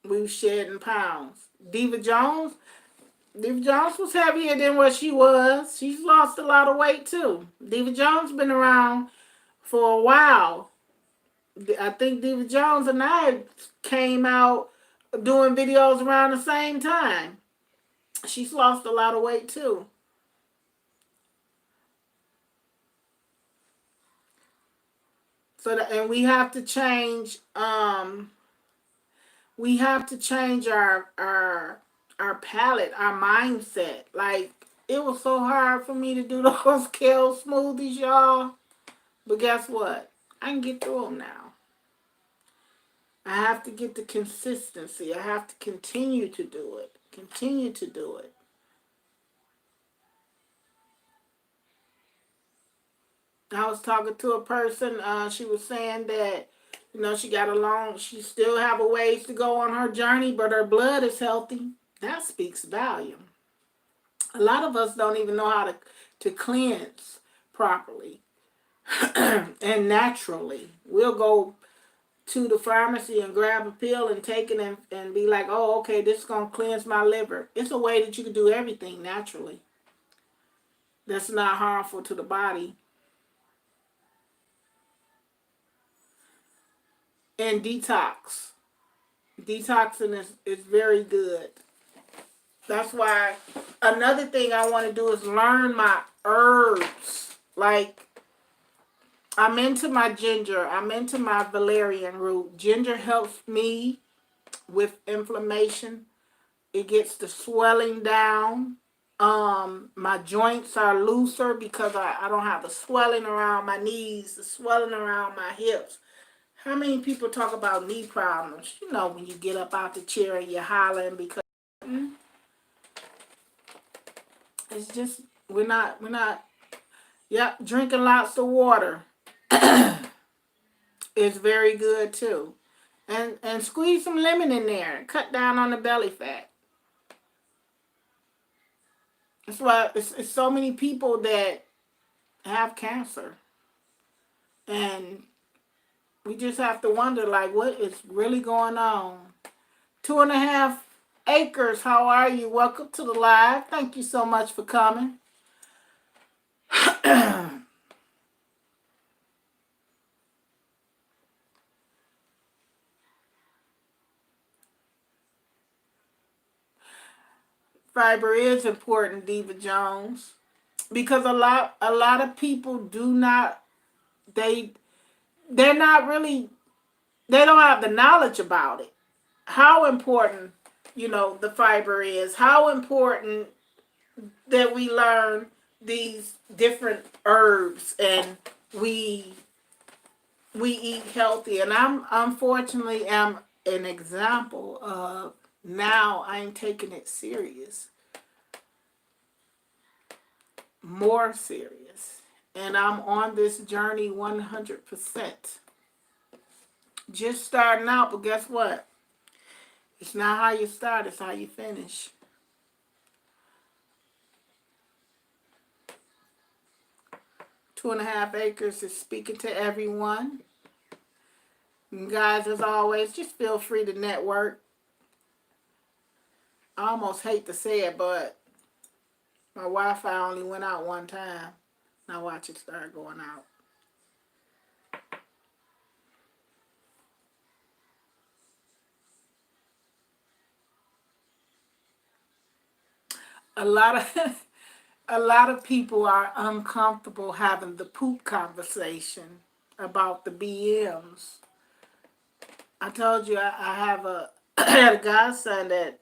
we was shedding pounds. Diva Jones was heavier than what she was. She's lost a lot of weight too. Diva Jones been around for a while. I think Diva Jones and I came out doing videos around the same time. She's lost a lot of weight too. And we have to change our palate, our mindset. Like, it was so hard for me to do those kale smoothies, y'all. But guess what? I can get through them now. I have to get the consistency. I have to continue to do it. Continue to do it. I was talking to a person. She was saying that, she still have a ways to go on her journey, but her blood is healthy. That speaks volume. A lot of us don't even know how to cleanse properly and naturally. We'll go to the pharmacy and grab a pill and take it and be like, oh, okay, this is going to cleanse my liver. It's a way that you can do everything naturally that's not harmful to the body. And detox. Detoxing is very good. That's why another thing I want to do is learn my herbs. Like, I'm into my ginger. I'm into my valerian root. Ginger helps me with inflammation. It gets the swelling down. My joints are looser because I don't have the swelling around my knees, the swelling around my hips. How many people talk about knee problems? You know, when you get up out the chair and you're hollering because it's just, we're not, yep, drinking lots of water is very good too. And squeeze some lemon in there and cut down on the belly fat. That's why it's so many people that have cancer. And we just have to wonder, like, what is really going on? 2.5 acres, how are you? Welcome to the live. Thank you so much for coming. Fiber is important, Diva Jones, because a lot of people do not, they're not really they don't have the knowledge about it. How important, the fiber is. How important that we learn these different herbs and we we eat healthy. And I'm unfortunately am an example of now I'm taking it serious, more serious. And I'm on this journey 100%. Just starting out, but guess what? It's not how you start, it's how you finish. Two and a Half Acres is speaking to everyone. And guys, as always, just feel free to network. I almost hate to say it, but my Wi-Fi only went out one time. Now watch it start going out. A lot of a lot of people are uncomfortable having the poop conversation about the BMs. I told you I have I had a godson that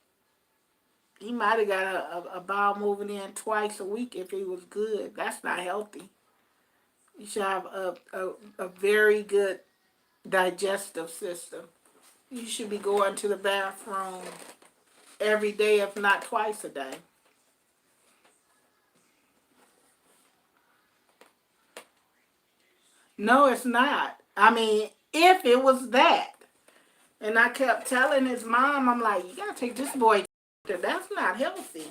he might have got a bowel moving in twice a week if he was good. That's not healthy. You should have a very good digestive system. You should be going to the bathroom every day, if not twice a day. No, it's not. I mean, if it was that. And I kept telling his mom, I'm like, you gotta take this boy. That's not healthy.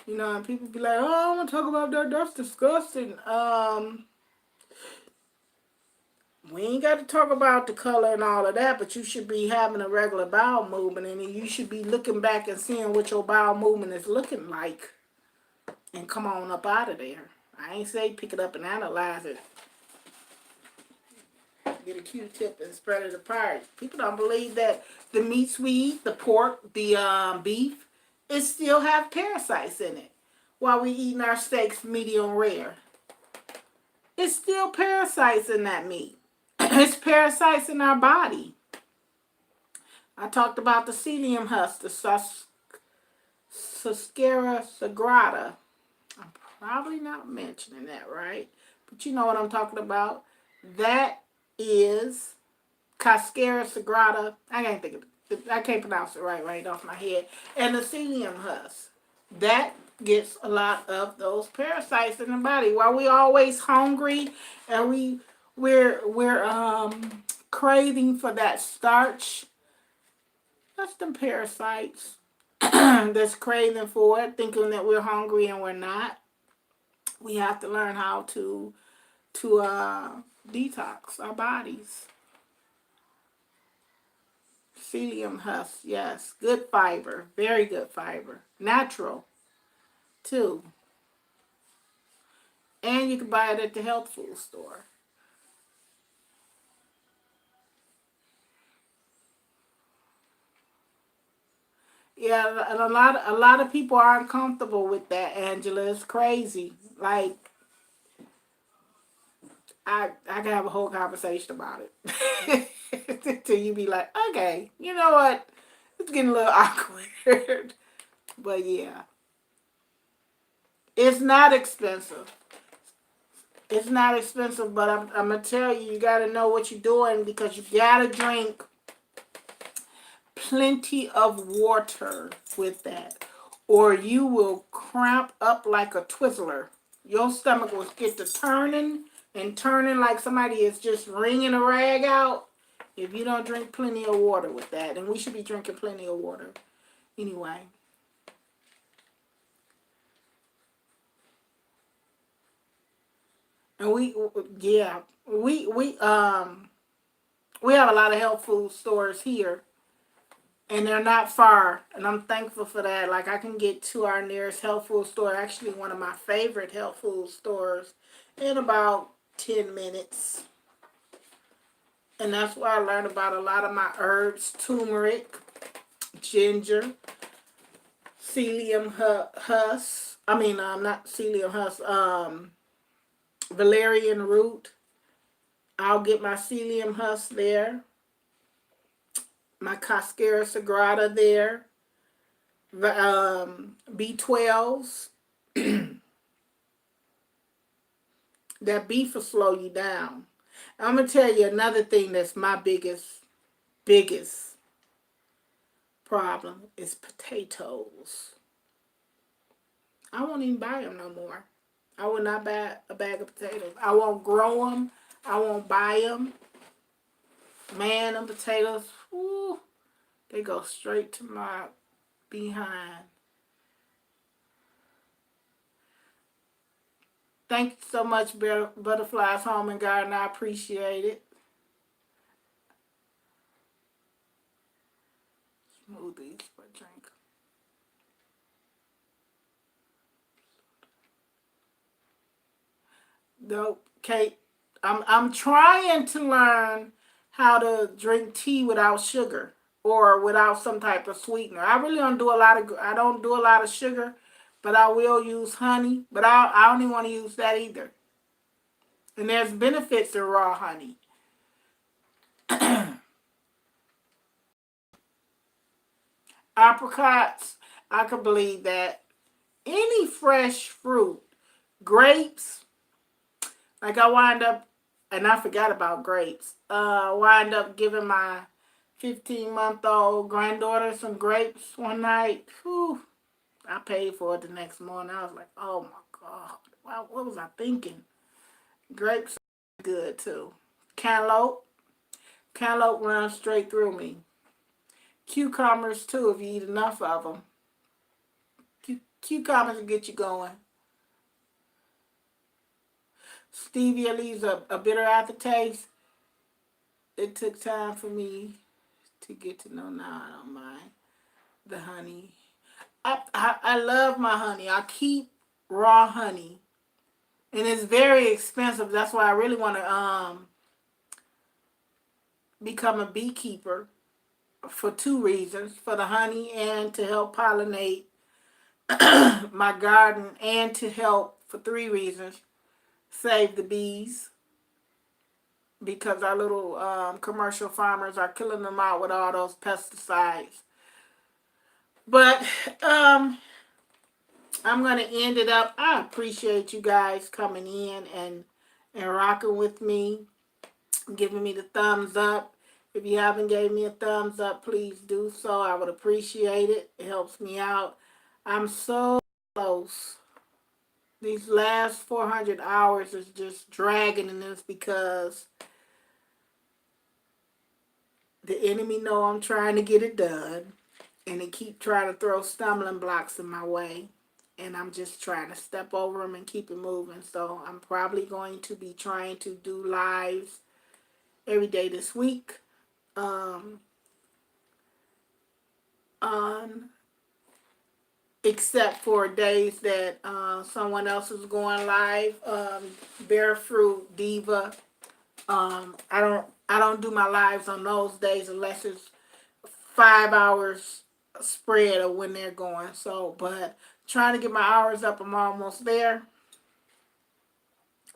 And people be like, oh, I want to talk about that. That's disgusting. We ain't got to talk about the color and all of that, but you should be having a regular bowel movement, and you should be looking back and seeing what your bowel movement is looking like, and come on up out of there. I ain't say pick it up and analyze it. Get a Q-tip and spread it apart. People don't believe that the meats we eat, the pork, the beef, it still have parasites in it. While we eating our steaks medium rare, it's still parasites in that meat. It's parasites in our body. I talked about the psyllium husk, the Sarsaparilla sagrada. I'm probably not mentioning that right, but you know what I'm talking about. That is Cascara sagrada. I can't pronounce it right off my head. And the psyllium husk. That gets a lot of those parasites in the body. While we always hungry and we're craving for that starch, that's them parasites that's craving for it, thinking that we're hungry and we're not. We have to learn how to detox our bodies. Psyllium husk, yes, good fiber, very good fiber, natural too, and you can buy it at the health food store. Yeah, and a lot of people aren't comfortable with that, Angela. It's crazy. Like I can have a whole conversation about it till you be like, okay, you know what? It's getting a little awkward. But yeah, it's not expensive. It's not expensive, but I'm gonna tell you, you gotta know what you're doing because you gotta drink plenty of water with that, or you will cramp up like a Twizzler. Your stomach will get to turning and turning like somebody is just wringing a rag out if you don't drink plenty of water with that. And we should be drinking plenty of water anyway. And yeah, we have a lot of health food stores here, and they're not far, and I'm thankful for that. Like, I can get to our nearest health food store, actually one of my favorite health food stores, in about 10 minutes. And that's where I learned about a lot of my herbs: turmeric, ginger, psyllium husk. I mean, not psyllium husk, valerian root, I'll get my psyllium husk there, my Cascara sagrada there, B12s. That beef will slow you down. I'm going to tell you another thing that's my biggest problem is potatoes. I won't even buy them no more. I will not buy a bag of potatoes. I won't grow them. I won't buy them. Man, them potatoes, whoo, they go straight to my behind. Thank you so much, Butterflies Home and Garden. I appreciate it. Smoothies for drink. Nope, Kate. I'm trying to learn how to drink tea without sugar or without some type of sweetener. I really don't do a lot of sugar, but I will use honey. But I don't even want to use that either. And there's benefits in raw honey. Apricots, I could believe that. Any fresh fruit, grapes, like I wind up, and I forgot about grapes, wind up giving my 15-month-old granddaughter some grapes one night. Whew, I paid for it the next morning. I was like, oh my God, wow, what was I thinking? Grapes are good too. Cantaloupe runs straight through me. Cucumbers too, if you eat enough of them. Cucumbers will get you going. Stevia leaves a bitter aftertaste. It took time for me to get to know. Now I don't mind the honey. I love my honey. I keep raw honey. And it's very expensive. That's why I really want to become a beekeeper for 2 reasons. For the honey and to help pollinate my garden, and to help for 3 reasons. Save the bees, because our little commercial farmers are killing them out with all those pesticides. But I'm going to end it up. I appreciate you guys coming in and rocking with me, giving me the thumbs up. If you haven't gave me a thumbs up, please do so. I would appreciate it. It helps me out. I'm so close. These last 400 hours is just dragging, and it's because the enemy know I'm trying to get it done, and they keep trying to throw stumbling blocks in my way, and I'm just trying to step over them and keep it moving. So I'm probably going to be trying to do lives every day this week, except for days that someone else is going live. Barefruit, Diva. I don't do my lives on those days unless it's 5 hours spread of when they're going. So, but trying to get my hours up. I'm almost there.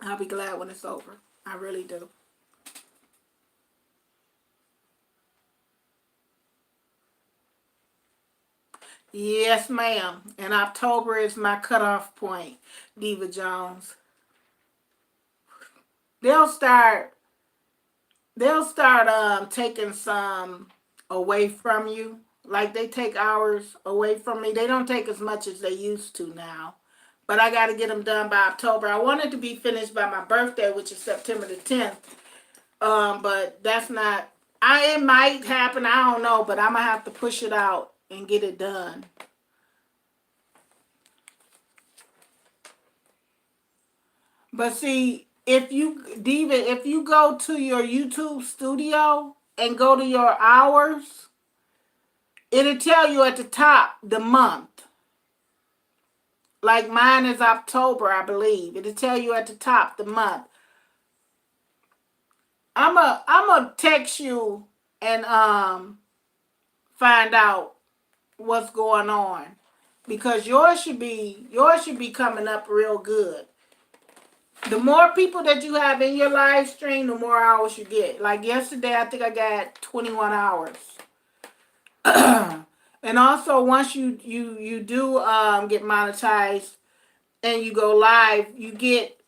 I'll be glad when it's over. I really do. Yes, ma'am. And October is my cutoff point, Diva Jones. They'll start taking some away from you. Like they take hours away from me. They don't take as much as they used to now. But I got to get them done by October. I wanted to be finished by my birthday, which is September the 10th. But that's not, it might happen, I don't know, but I'm going to have to push it out and get it done. But see, if you go to your YouTube studio and go to your hours, it'll tell you at the top the month. Like mine is October, I believe. It'll tell you at the top the month. I'm a text you and find out what's going on, because yours should be coming up real good. The more people that you have in your live stream, the more hours you get. Like yesterday, I think I got 21 hours. And also, once you do get monetized and you go live, you get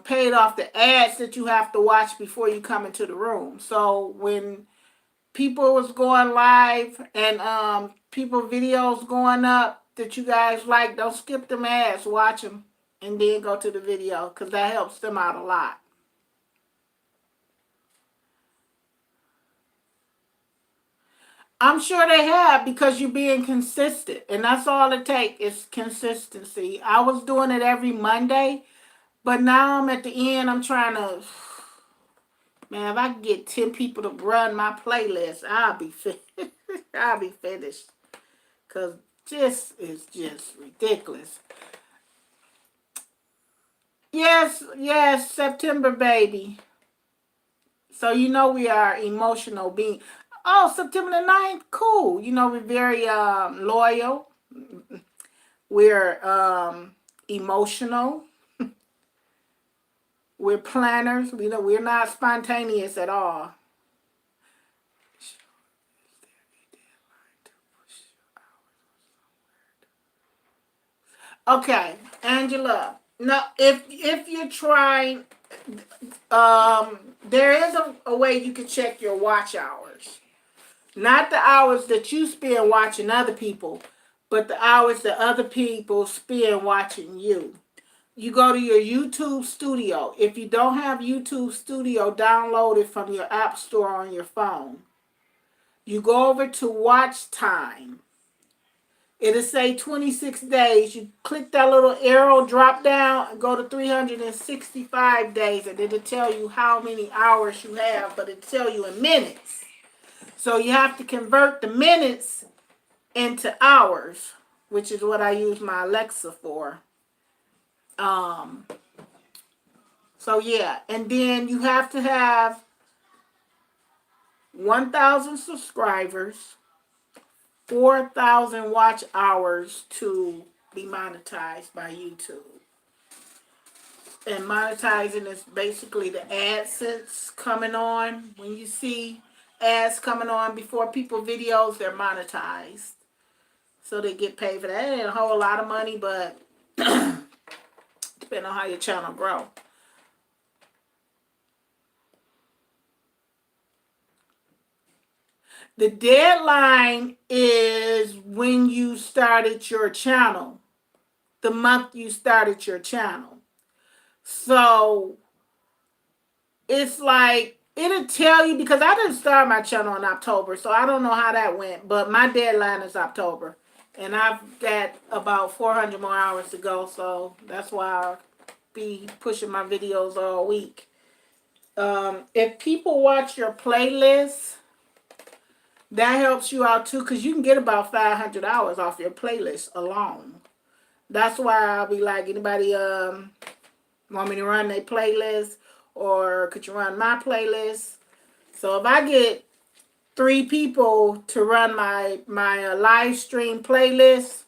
paid off the ads that you have to watch before you come into the room. So when people was going live and people videos going up that you guys like, don't skip them ads, watch them and then go to the video, because that helps them out a lot. I'm sure they have, because you're being consistent, and that's all it takes is consistency. I was doing it every Monday, but now I'm at the end. I'm trying to, man, if I can get 10 people to run my playlist, I'll be I'll be finished, because this is just ridiculous. Yes, yes, September, baby. So you know we are emotional being. Oh, September the 9th, cool. You know, we're very loyal. We're emotional. We're planners. We know we're not spontaneous at all. Okay, Angela. Now, if you're trying, there is a way you can check your watch hours. Not the hours that you spend watching other people, but the hours that other people spend watching you. You go to your YouTube Studio. If you don't have YouTube Studio, download it from your app store on your phone. You go over to watch time. It'll say 26 days. You click that little arrow, drop down, and go to 365 days, and it'll tell you how many hours you have, but it'll tell you in minutes. So you have to convert the minutes into hours, which is what I use my Alexa for. Um, so yeah, and then you have to have 1,000 subscribers, 4,000 watch hours to be monetized by YouTube. And monetizing is basically the AdSense coming on. When you see ads coming on before people videos, they're monetized. So they get paid for that. It ain't a whole lot of money, but depending on how your channel grow. The deadline is when you started your channel, the month you started your channel. So it's like, it'll tell you, because I didn't start my channel in October, so I don't know how that went, but my deadline is October. And I've got about 400 more hours to go, so that's why I'll be pushing my videos all week. If people watch your playlist, that helps you out too, because you can get about 500 hours off your playlist alone. That's why I'll be like, anybody want me to run their playlist, or could you run my playlist? So if I get 3 people to run my live stream playlist,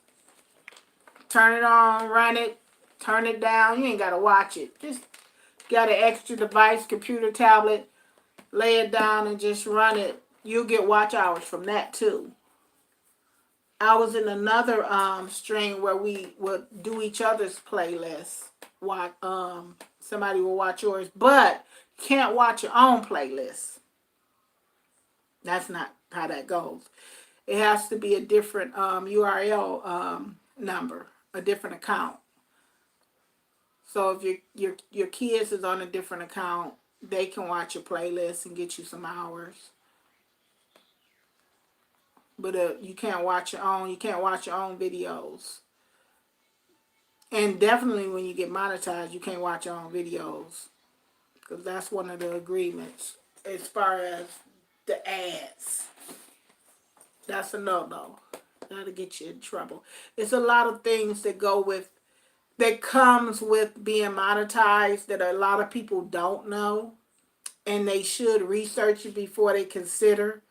turn it on, run it, turn it down. You ain't got to watch it. Just got an extra device, computer, tablet, lay it down and just run it. You'll get watch hours from that too. I was in another stream where we would do each other's playlists. Watch, somebody will watch yours, but can't watch your own playlist. That's not how that goes. It has to be a different URL number, a different account. So if your kids is on a different account, they can watch your playlist and get you some hours. But you can't watch your own. You can't watch your own videos. And definitely when you get monetized, you can't watch your own videos, because that's one of the agreements as far as the ads. That's a no-no. That'll get you in trouble. It's a lot of things that comes with being monetized that a lot of people don't know, and they should research it before they consider,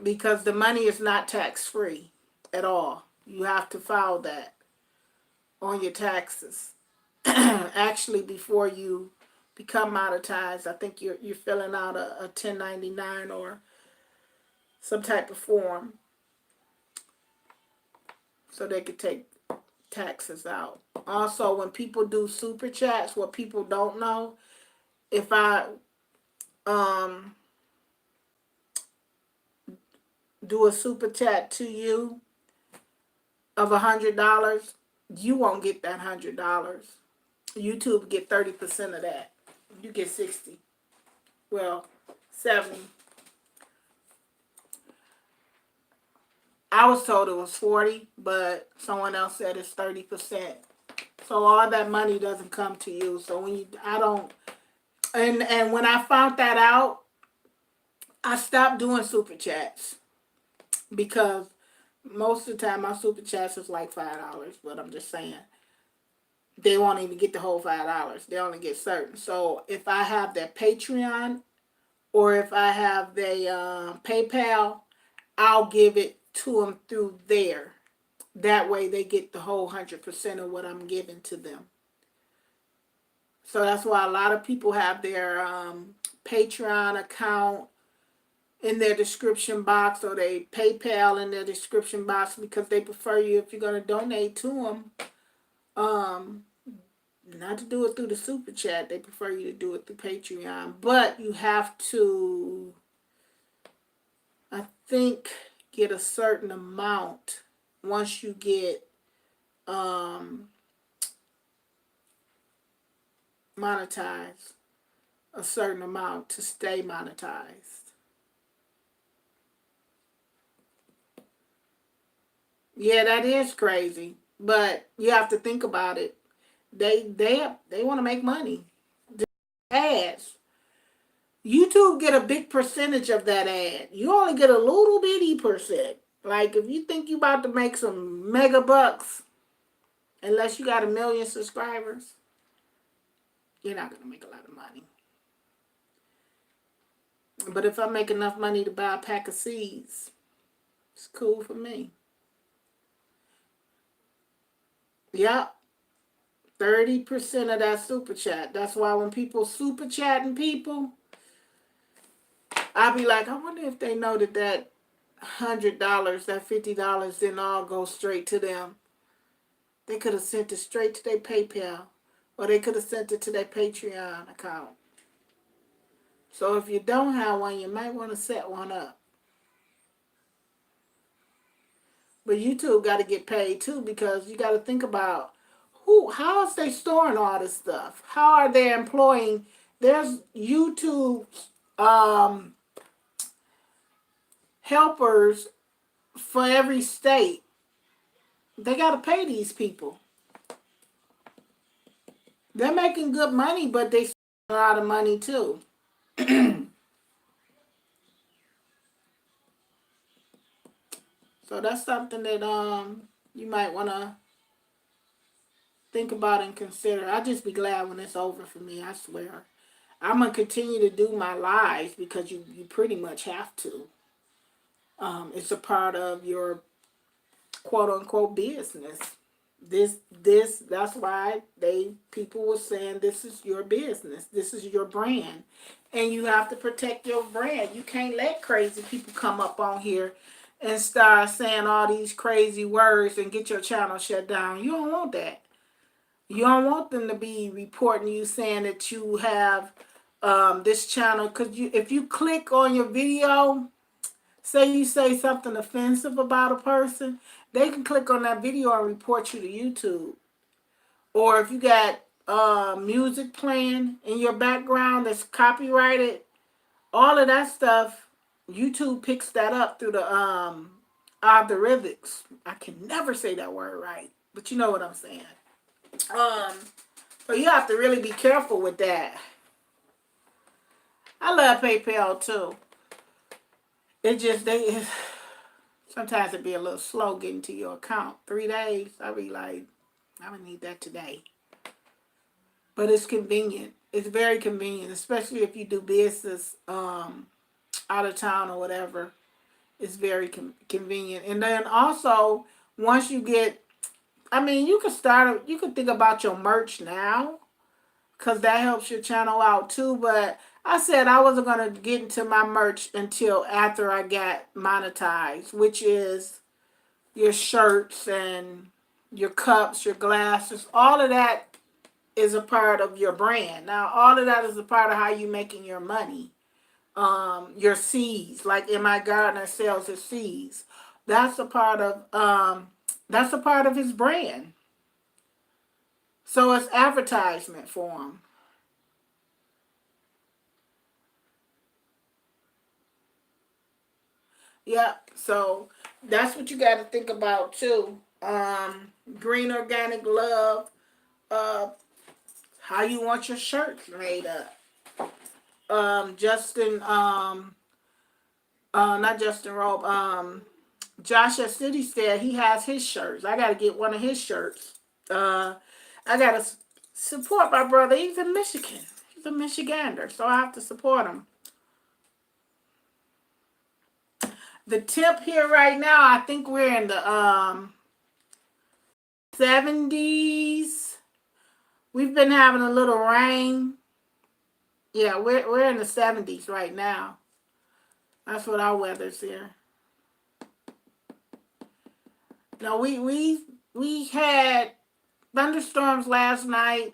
because the money is not tax-free at all. You have to file that on your taxes. Actually, before you become monetized, I think you're filling out a 1099 or some type of form so they could take taxes out. Also, when people do super chats, what people don't know, if I um do a super chat to you of $100, you won't get that $100. YouTube get 30% of that. You get 60. Well, 70. I was told it was 40, but someone else said it's 30%. So all that money doesn't come to you. So when you, I don't, and when I found that out, I stopped doing super chats because most of the time my super chats is like $5. But I'm just saying they won't even get the whole $5. They only get certain. So if I have their Patreon or if I have their PayPal, I'll give it to them through there. That way they get the whole 100% of what I'm giving to them. So that's why a lot of people have their Patreon account in their description box or they PayPal in their description box because they prefer you, if you're going to donate to them, not to do it through the super chat. They prefer you to do it through Patreon. But you have to, I think, get a certain amount once you get monetized, a certain amount to stay monetized. Yeah, that is crazy, but you have to think about it. They want to make money. Ads. YouTube get a big percentage of that ad. You only get a little bitty percent. Like if you think you about to make some mega bucks, unless you got 1 million subscribers, you're not gonna make a lot of money. But if I make enough money to buy a pack of seeds, it's cool for me. Yep. 30% of that super chat. That's why when people super chatting people, I'll be like, I wonder if they know that $100, that $50 didn't all go straight to them. They could have sent it straight to their PayPal, or they could have sent it to their Patreon account. So if you don't have one, you might want to set one up. But YouTube got to get paid too, because you got to think about how is they storing all this stuff? How are they employing? There's YouTube helpers for every state. They got to pay these people. They're making good money, but they spend a lot of money too. So that's something that you might want to think about and consider. I'll just be glad when it's over for me, I swear. I'm going to continue to do my lives because you pretty much have to. It's a part of your quote unquote business. That's why people were saying this is your business. This is your brand. And you have to protect your brand. You can't let crazy people come up on here and start saying all these crazy words and get your channel shut down. You don't want that. You don't want them to be reporting you saying that you have this channel, because if you click on your video, say you say something offensive about a person, they can click on that video and report you to YouTube. Or if you got music playing in your background that's copyrighted, all of that stuff, YouTube picks that up through the algorithmics. I can never say that word right, but you know what I'm saying. So you have to really be careful with that. I love PayPal too. Sometimes it be a little slow getting to your account. 3 days, I be like, I would need that today. But it's convenient. It's very convenient, especially if you do business out of town or whatever. It's very convenient. And then also, once you get I mean, you can start, you can think about your merch now, because that helps your channel out too. But I said I wasn't going to get into my merch until after I got monetized, which is your shirts and your cups, your glasses, all of that is a part of your brand. Now, all of that is a part of how you making your money. Your seeds, like in my gardener sells his seeds. That's a part of his brand. So it's advertisement for him. Yeah, so that's what you got to think about too. Green Organic Love, uh, how you want your shirts made up. Justin, not Justin Robe, Joshua City said he has his shirts. I got to get one of his shirts. I got to support my brother. He's in Michigan. He's a Michigander, so I have to support him. The temp here right now, I think we're in the 70s. We've been having a little rain. Yeah, we're in the 70s right now. That's what our weather's here. No, we had thunderstorms last night.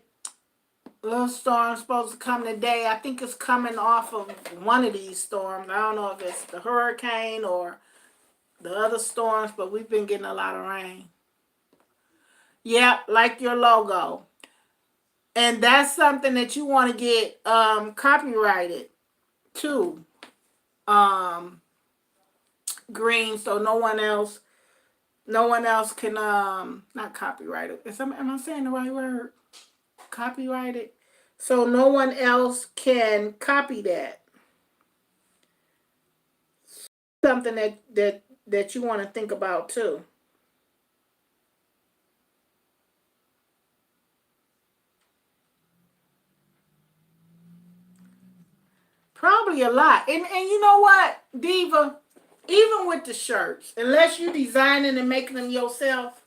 A little storm supposed to come today. I think it's coming off of one of these storms. I don't know if it's the hurricane or the other storms, but we've been getting a lot of rain. Yeah, like your logo. And that's something that you want to get copyrighted too. Green, so no one else can not copyrighted. Am I saying the right word? Copyrighted. So no one else can copy that. Something that you want to think about too. Probably a lot. And you know what, Diva? Even with the shirts, unless you designing and making them yourself,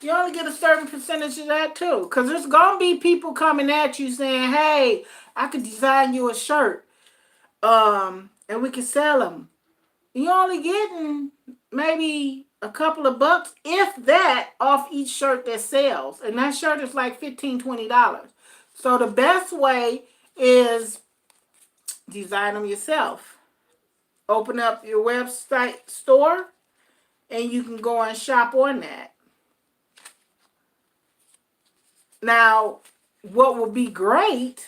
you only get a certain percentage of that too. Because there's going to be people coming at you saying, hey, I could design you a shirt. And we can sell them. You're only getting maybe a couple of bucks, if that, off each shirt that sells. And that shirt is like $15, $20. So the best way is design them yourself. Open up your website store and you can go and shop on that. Now, what would be great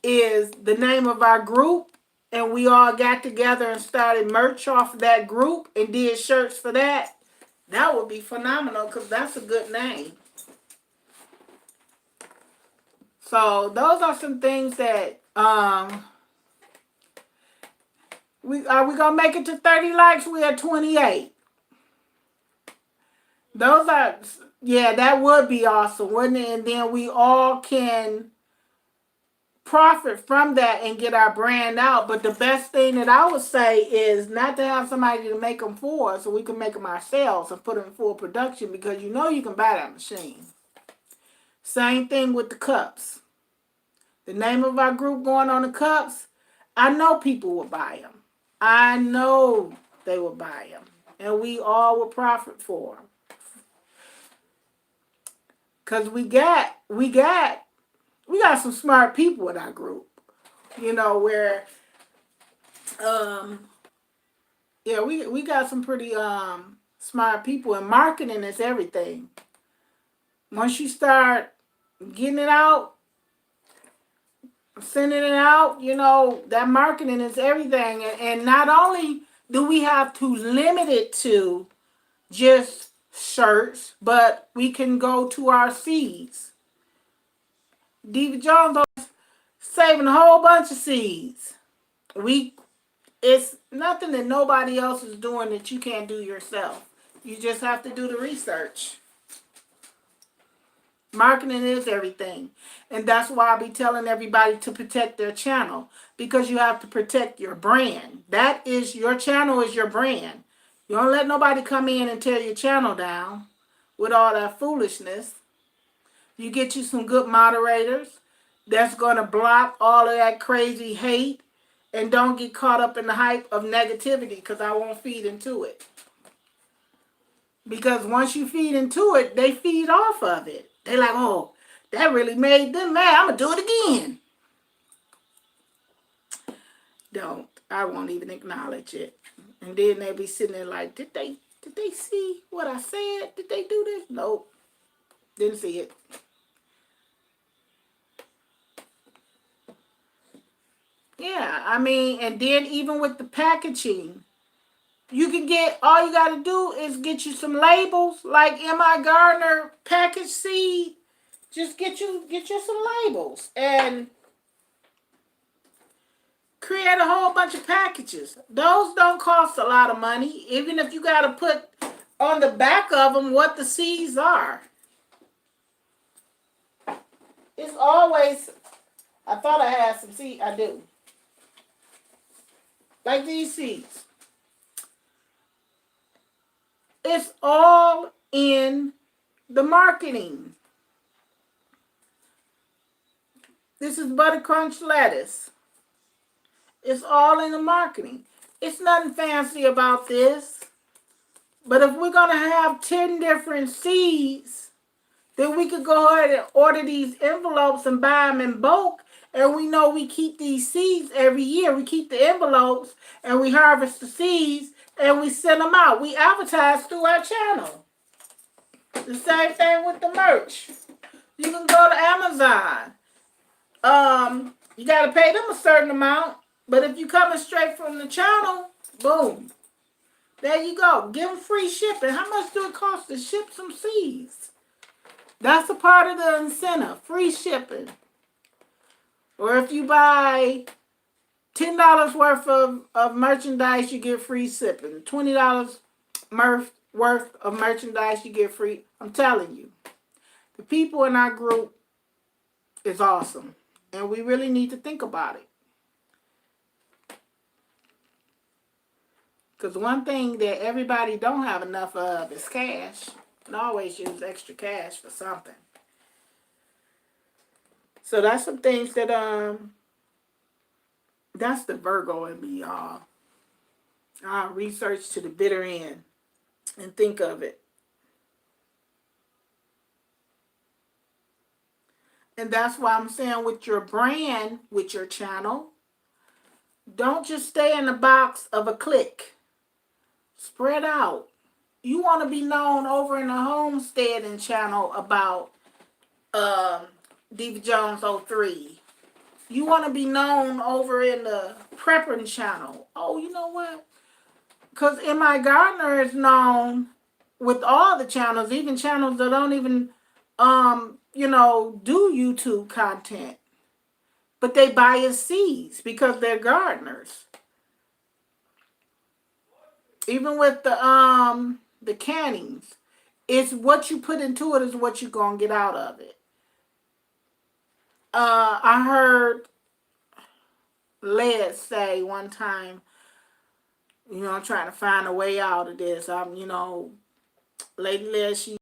is the name of our group, and we all got together and started merch off of that group and did shirts for that. That would be phenomenal because that's a good name. So those are some things that we gonna make it to 30 likes. We at 28. Those are, yeah, that would be awesome, wouldn't it? And then we all can profit from that and get our brand out. But the best thing that I would say is not to have somebody to make them for us, so we can make them ourselves and put them in full production, because you know you can buy that machine. Same thing with the cups. The name of our group going on the cups, I know people will buy them. I know they will buy them. And we all will profit for them. Because we got some smart people in our group. You know, where yeah, we got some pretty smart people, and marketing is everything. Once you start getting it out, sending it out, you know, that marketing is everything. And not only do we have to limit it to just shirts, but we can go to our seeds. Diva Jones is saving a whole bunch of seeds. It's nothing that nobody else is doing that you can't do yourself. You just have to do the research. Marketing is everything. And that's why I be telling everybody to protect their channel. Because you have to protect your brand. Your channel is your brand. You don't let nobody come in and tear your channel down. with all that foolishness. You get you some good moderators that's going to block all of that crazy hate and don't get caught up in the hype of negativity, because I won't feed into it. Because once you feed into it, they feed off of it. They're like, oh, that really made them mad. I'm going to do it again. Don't. I won't even acknowledge it. And then they'll be sitting there like, did they see what I said? Did they do this? Nope. Didn't see it. Yeah, I mean, and then even with the packaging, you can get, all you got to do is get you some labels like M.I. Gardner packaged seed. Just get you some labels and create a whole bunch of packages. Those don't cost a lot of money, even if you got to put on the back of them what the seeds are. It's always, I thought I had some seed, I do. Like these seeds. It's all in the marketing. This is Butter Crunch lettuce. It's all in the marketing. It's nothing fancy about this. But if we're going to have 10 different seeds, then we could go ahead and order these envelopes and buy them in bulk. And we know we keep these seeds every year. We keep the envelopes and we harvest the seeds and we send them out. We advertise through our channel. The same thing with the merch. You can go to Amazon. You got to pay them a certain amount. But if you're coming straight from the channel, boom. There you go. Give them free shipping. How much do it cost to ship some seeds? That's a part of the incentive. Free shipping. Or if you buy $10 worth of merchandise, you get free shipping. $20 worth of merchandise, you get free. I'm telling you. The people in our group is awesome. And we really need to think about it. Because one thing that everybody don't have enough of is cash. And always use extra cash for something. So that's some things that, that's the Virgo in me, y'all. I'll research to the bitter end and think of it. And that's why I'm saying with your brand, with your channel, don't just stay in the box of a clique. Spread out. You want to be known over in the homesteading channel about Diva Jones 03. You want to be known over in the prepping channel. Oh, you know what? Because M.I. Gardner is known with all the channels, even channels that don't even, do YouTube content. But they buy his seeds because they're gardeners. Even with the cannings, it's what you put into it is what you're going to get out of it. I heard Led say one time, I'm trying to find a way out of this. Lady Led, she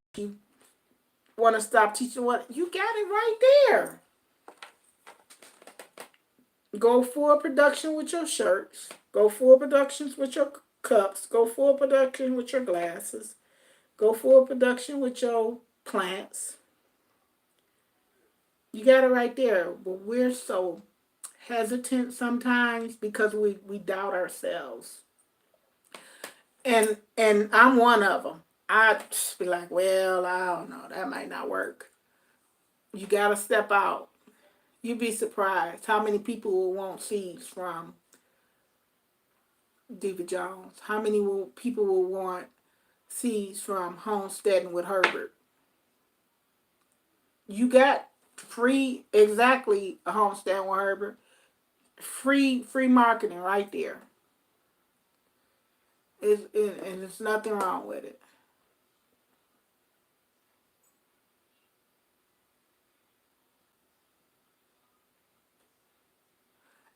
want to stop teaching what, you got it right there. Go full production with your shirts. Go full productions with your cups. Go full production with your glasses. Go full production with your plants. You got it right there. But we're so hesitant sometimes because we doubt ourselves. And I'm one of them. I just be like, well, I don't know. That might not work. You got to step out. You'd be surprised how many people will want seeds from Diva Jones. How many people will want seeds from Homesteading with Herbert? You got free, exactly, a Homesteading with Herbert. Free marketing right there. And there's nothing wrong with it.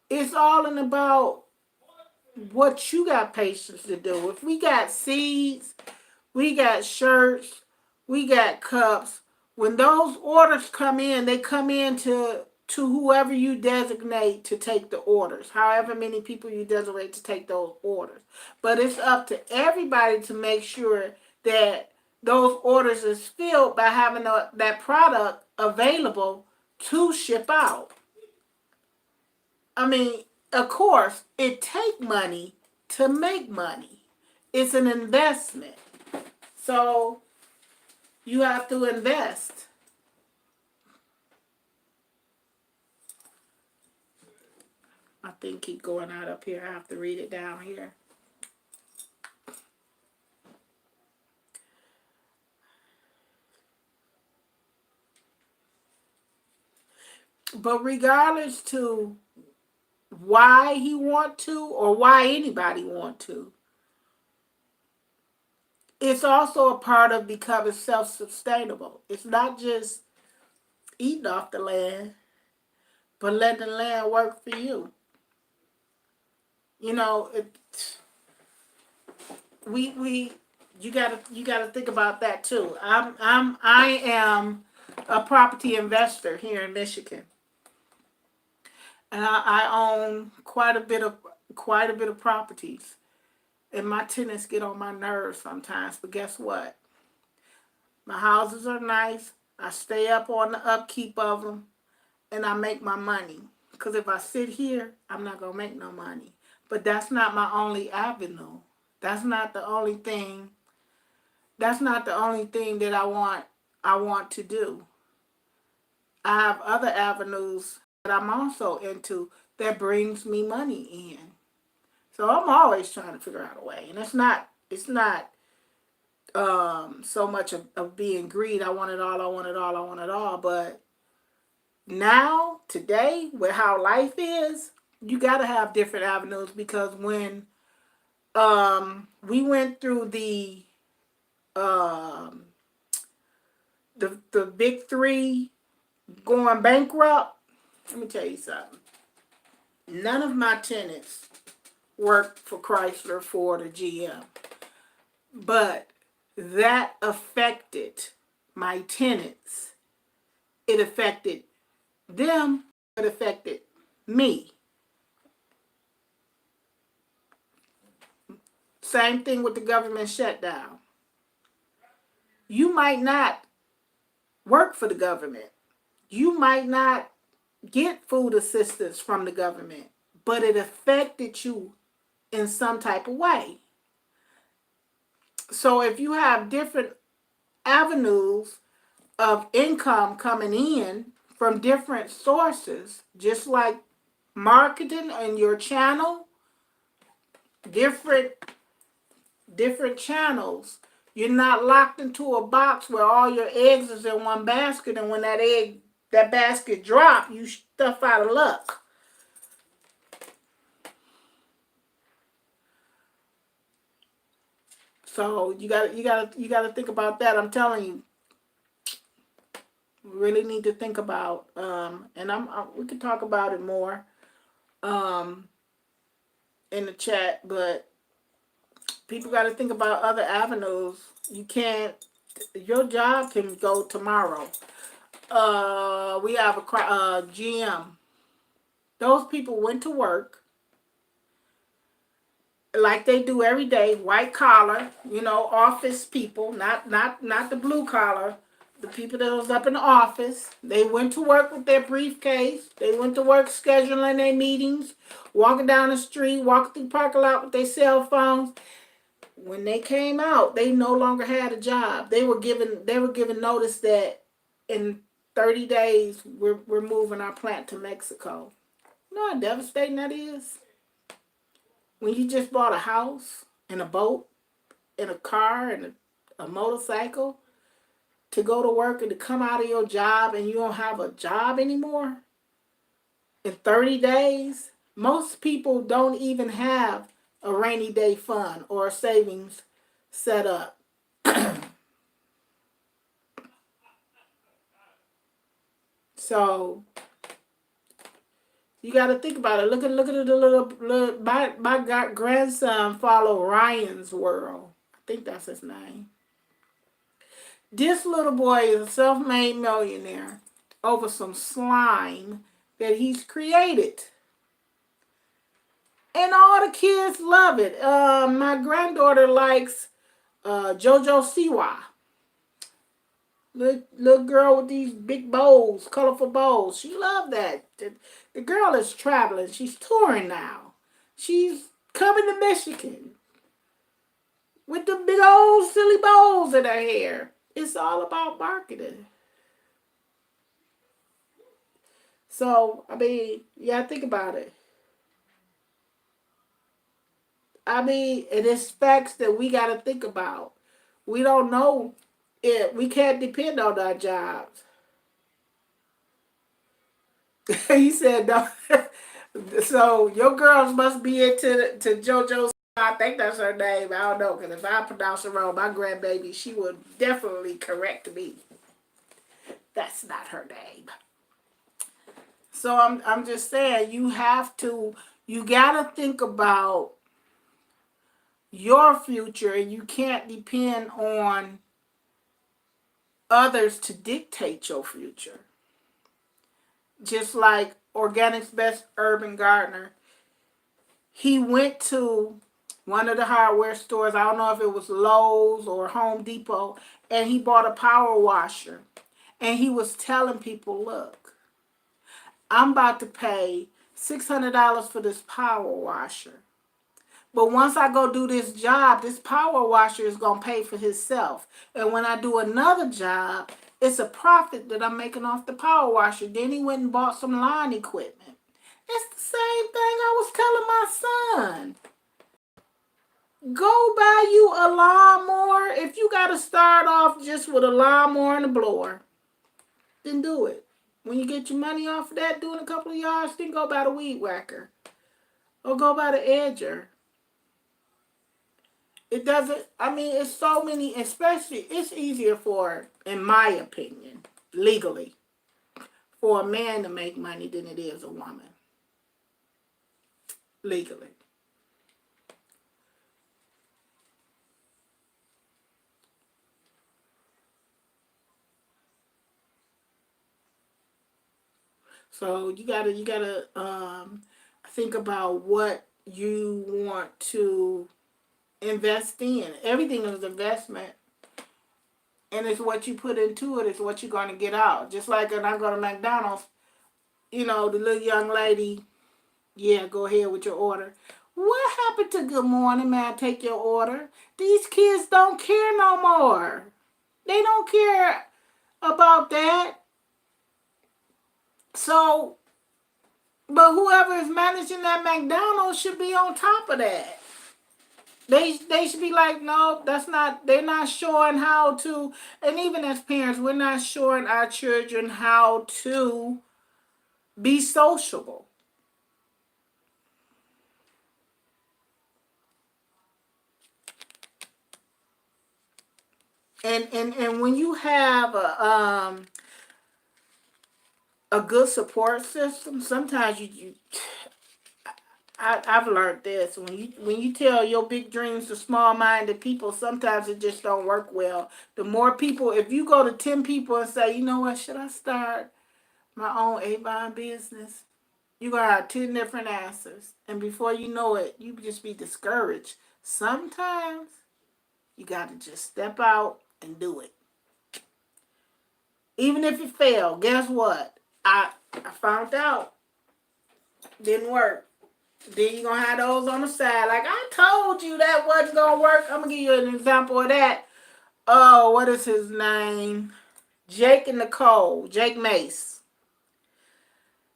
It's all in about what you got patience to do. If we got seeds, we got shirts, we got cups. When those orders come in, they come in to whoever you designate to take the orders, however many people you designate to take those orders. But it's up to everybody to make sure that those orders is filled by having that product available to ship out. I mean, of course, it takes money to make money. It's an investment. So you have to invest. I think keep going out up here. I have to read it down here. But regardless to why he want to or why anybody want to, it's also a part of becoming self-sustainable. It's not just eating off the land, but letting the land work for you. You know, you gotta think about that too. I am a property investor here in Michigan, and I own quite a bit of properties. And my tenants get on my nerves sometimes, but guess what? My houses are nice. I stay up on the upkeep of them, and I make my money. Because if I sit here, I'm not going to make no money. But that's not my only avenue. That's not the only thing. That's not the only thing that I want to do. I have other avenues that I'm also into that brings me money in. So I'm always trying to figure out a way. And it's not so much of being greed. I want it all, I want it all, I want it all. But now, today, with how life is, you got to have different avenues, because when we went through the big three going bankrupt, let me tell you something. None of my tenants worked for Chrysler, Ford, or GM. But that affected my tenants. It affected them. It affected me. Same thing with the government shutdown. You might not work for the government. You might not get food assistance from the government, but it affected you in some type of way. So if you have different avenues of income coming in from different sources, just like marketing on your channel, different channels. You're not locked into a box where all your eggs is in one basket, and when that basket drop, you stuff out of luck. So you gotta think about that. I'm telling you, we really need to think about, and we can talk about it more, in the chat. But people got to think about other avenues. You can't. Your job can go tomorrow. We have a GM. Those people went to work like they do every day, white collar, office people, not the blue collar, the people that was up in the office. They went to work with their briefcase. They went to work scheduling their meetings, walking down the street, walking through the parking lot with their cell phones. When they came out, they no longer had a job. They were given notice that in 30 days we're moving our plant to Mexico. You know how devastating that is? When you just bought a house and a boat and a car and a motorcycle to go to work and to come out of your job, and you don't have a job anymore in 30 days, most people don't even have a rainy day fund or a savings set up. So you got to think about it. Look at the little my grandson follow Ryan's World. I think that's his name. This little boy is a self-made millionaire over some slime that he's created. And all the kids love it. My granddaughter likes JoJo Siwa. Little girl with these big bows, colorful bows. She loved that. The girl is traveling. She's touring now. She's coming to Michigan with the big old silly bows in her hair. It's all about marketing. So, I mean, yeah, think about it. I mean, it is facts that we got to think about. We don't know it. We can't depend on our jobs. He said, no. So your girls must be into to JoJo. I think that's her name. I don't know, because if I pronounce it wrong, my grandbaby, she would definitely correct me. That's not her name. So I'm just saying, you gotta think about your future, and you can't depend on others to dictate your future. Just like Organic's Best Urban Gardener, he went to one of the hardware stores, I don't know if it was Lowe's or Home Depot, and he bought a power washer. And he was telling people, look, I'm about to pay $600 for this power washer. But once I go do this job, this power washer is going to pay for itself. And when I do another job, it's a profit that I'm making off the power washer. Then he went and bought some lawn equipment. It's the same thing I was telling my son. Go buy you a lawnmower. If you got to start off just with a lawnmower and a blower, then do it. When you get your money off of that, doing a couple of yards, then go buy the weed whacker. Or go buy the edger. It doesn't, I mean, it's so many, especially, it's easier for, in my opinion, legally, for a man to make money than it is a woman. Legally. So you gotta think about what you want to invest in. Everything is investment. And it's what you put into it, it's what you're gonna get out. Just like when I go to McDonald's, the little young lady, yeah, go ahead with your order. What happened to good morning, may I take your order? These kids don't care no more. They don't care about that. So, but whoever is managing that McDonald's should be on top of that. They should be like, no, that's not, they're not showing how to, and even as parents, we're not showing our children how to be sociable. And when you have a good support system, sometimes I've learned this. When you tell your big dreams to small-minded people, sometimes it just don't work well. The more people, if you go to 10 people and say, you know what, should I start my own Avon business? You're going to have 10 different answers. And before you know it, you just be discouraged. Sometimes you got to just step out and do it. Even if you fail, guess what? I found out. Didn't work. Then you're going to have those on the side. Like, I told you that wasn't going to work. I'm going to give you an example of that. Oh, what is his name? Jake and Nicole. Jake Mace.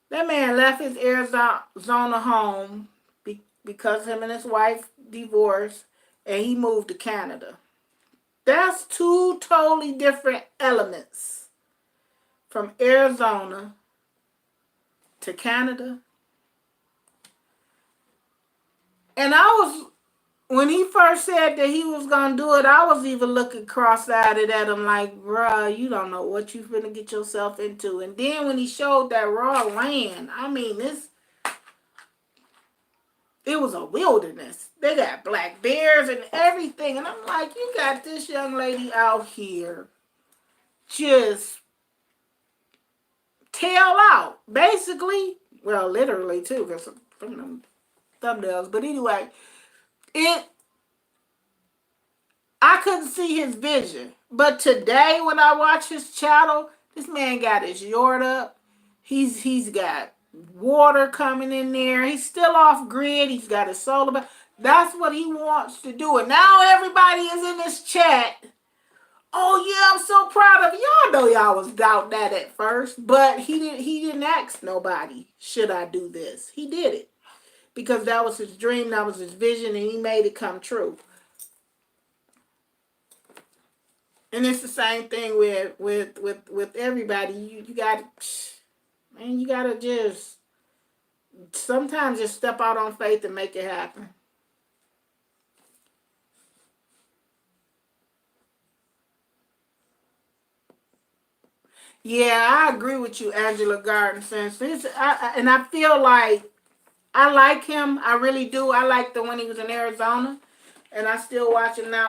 That man left his Arizona home because him and his wife divorced, and he moved to Canada. That's two totally different elements. From Arizona to Canada. And when he first said that he was going to do it, I was even looking cross-eyed at him like, bruh, you don't know what you're going to get yourself into. And then when he showed that raw land, I mean, it was a wilderness. They got black bears and everything. And I'm like, you got this young lady out here just tail out. Basically, well, literally too, because from them thumbnails. But anyway, it I couldn't see his vision. But today when I watch his channel, this man got his yard up. He's got water coming in there. He's still off grid. He's got his solar. That's what he wants to do. And now everybody is in this chat. Oh yeah, I'm so proud of y'all. Know y'all was doubting that at first, but he didn't ask nobody, should I do this? He did it because that was his dream, that was his vision, and he made it come true. And it's the same thing with everybody. You got, man, you gotta just sometimes just step out on faith and make it happen. Yeah, I agree with you, Angela Garden. Since this, and I feel like I like him. I really do. I like the when he was in Arizona, and I still watch him now.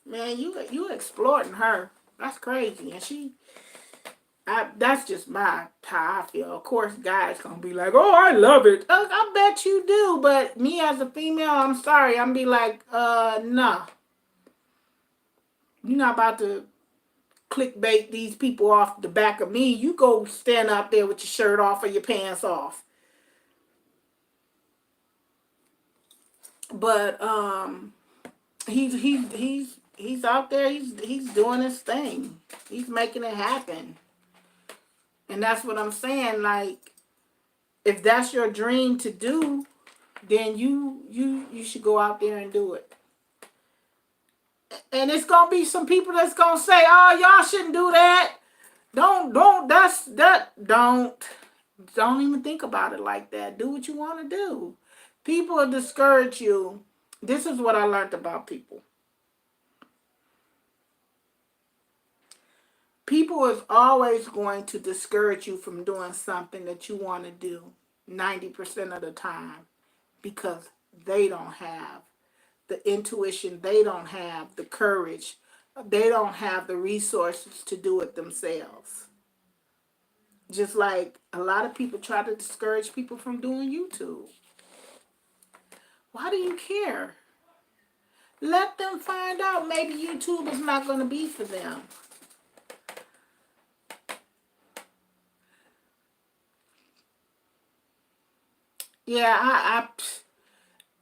Man, you exploiting her. That's crazy, and that's just how I feel. Of course, guys gonna be like, "Oh, I love it." I bet you do, but me as a female, I'm sorry, I'm be like, nah, you're not about to clickbait these people off the back of me. You go stand out there with your shirt off or your pants off. But he's out there. He's doing his thing. He's making it happen. And that's what I'm saying. Like, if that's your dream to do, then you should go out there and do it. And it's gonna be some people that's gonna say, "Oh, y'all shouldn't do that. Don't don't even think about it like that. Do what you want to do." People will discourage you. This is what I learned about people. People is always going to discourage you from doing something that you want to do 90% of the time because they don't have the intuition, they don't have the courage, they don't have the resources to do it themselves. Just like a lot of people try to discourage people from doing YouTube. Why do you care? Let them find out maybe YouTube is not going to be for them. Yeah,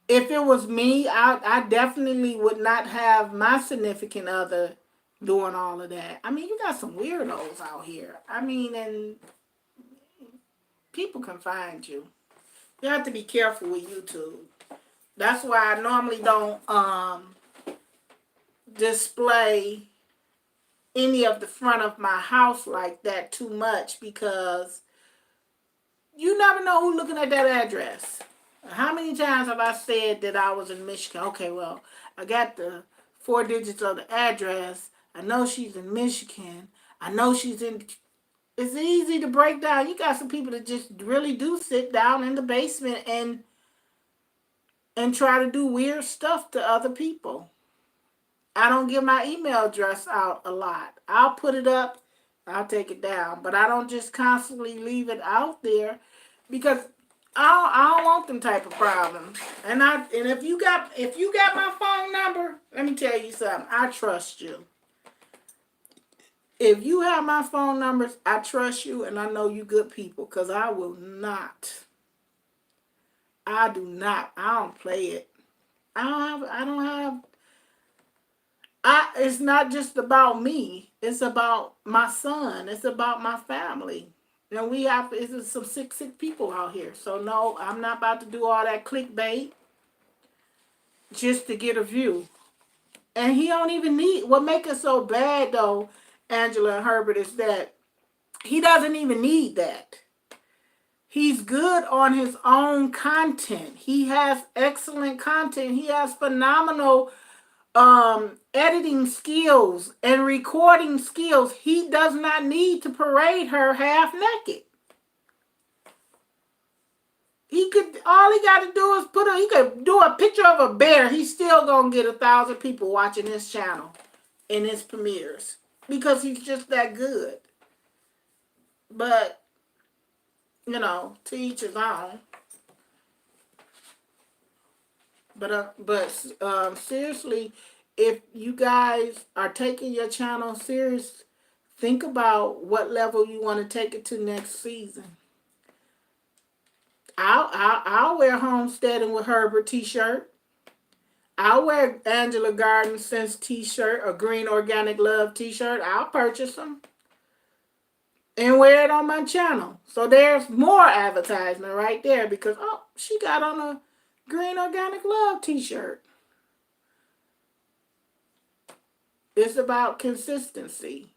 if it was me, I definitely would not have my significant other doing all of that. I mean, you got some weirdos out here. I mean, and people can find you. You have to be careful with YouTube. That's why I normally don't display any of the front of my house like that too much because you never know who's looking at that address. How many times have I said that I was in Michigan? Okay, well, I got the 4 digits of the address. I know she's in Michigan. I know she's in... It's easy to break down. You got some people that just really do sit down in the basement and try to do weird stuff to other people. I don't give my email address out a lot. I'll put it up, I'll take it down, but I don't just constantly leave it out there because I don't want them type of problems. And if you got my phone number, let me tell you something. I trust you. If you have my phone numbers, I trust you, and I know you good people because I will not. I do not. I don't play it. I don't have. It's not just about me. It's about my son. It's about my family. And it's some sick people out here. So no, I'm not about to do all that clickbait just to get a view. And he don't even need, what makes it so bad though, Angela and Herbert, is that he doesn't even need that. He's good on his own content. He has excellent content. He has phenomenal editing skills and recording skills. He does not need to parade her half naked. All he got to do is he could do a picture of a bear. He's still gonna get 1,000 people watching his channel in his premieres. because he's just that good. But, to each his own. But seriously, if you guys are taking your channel serious, think about what level you want to take it to next season. I'll wear Homesteading with Herbert t-shirt. I'll wear Angela Garden Sense t-shirt or Green Organic Love t-shirt. I'll purchase them and wear it on my channel. So there's more advertisement right there because, oh, she got on a Green Organic Love t-shirt. It's about consistency.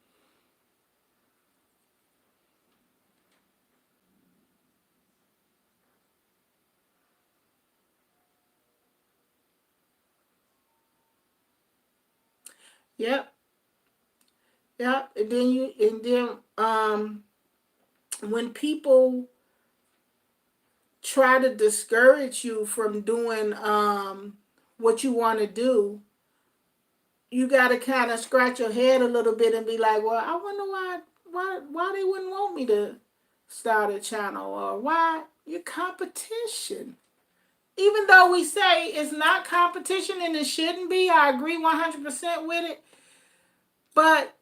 Yep. Yep. And then when people try to discourage you from doing what you want to do, you got to kind of scratch your head a little bit and be like, well, I wonder why they wouldn't want me to start a channel, or why your competition. Even though we say it's not competition and it shouldn't be, I agree 100% with it. But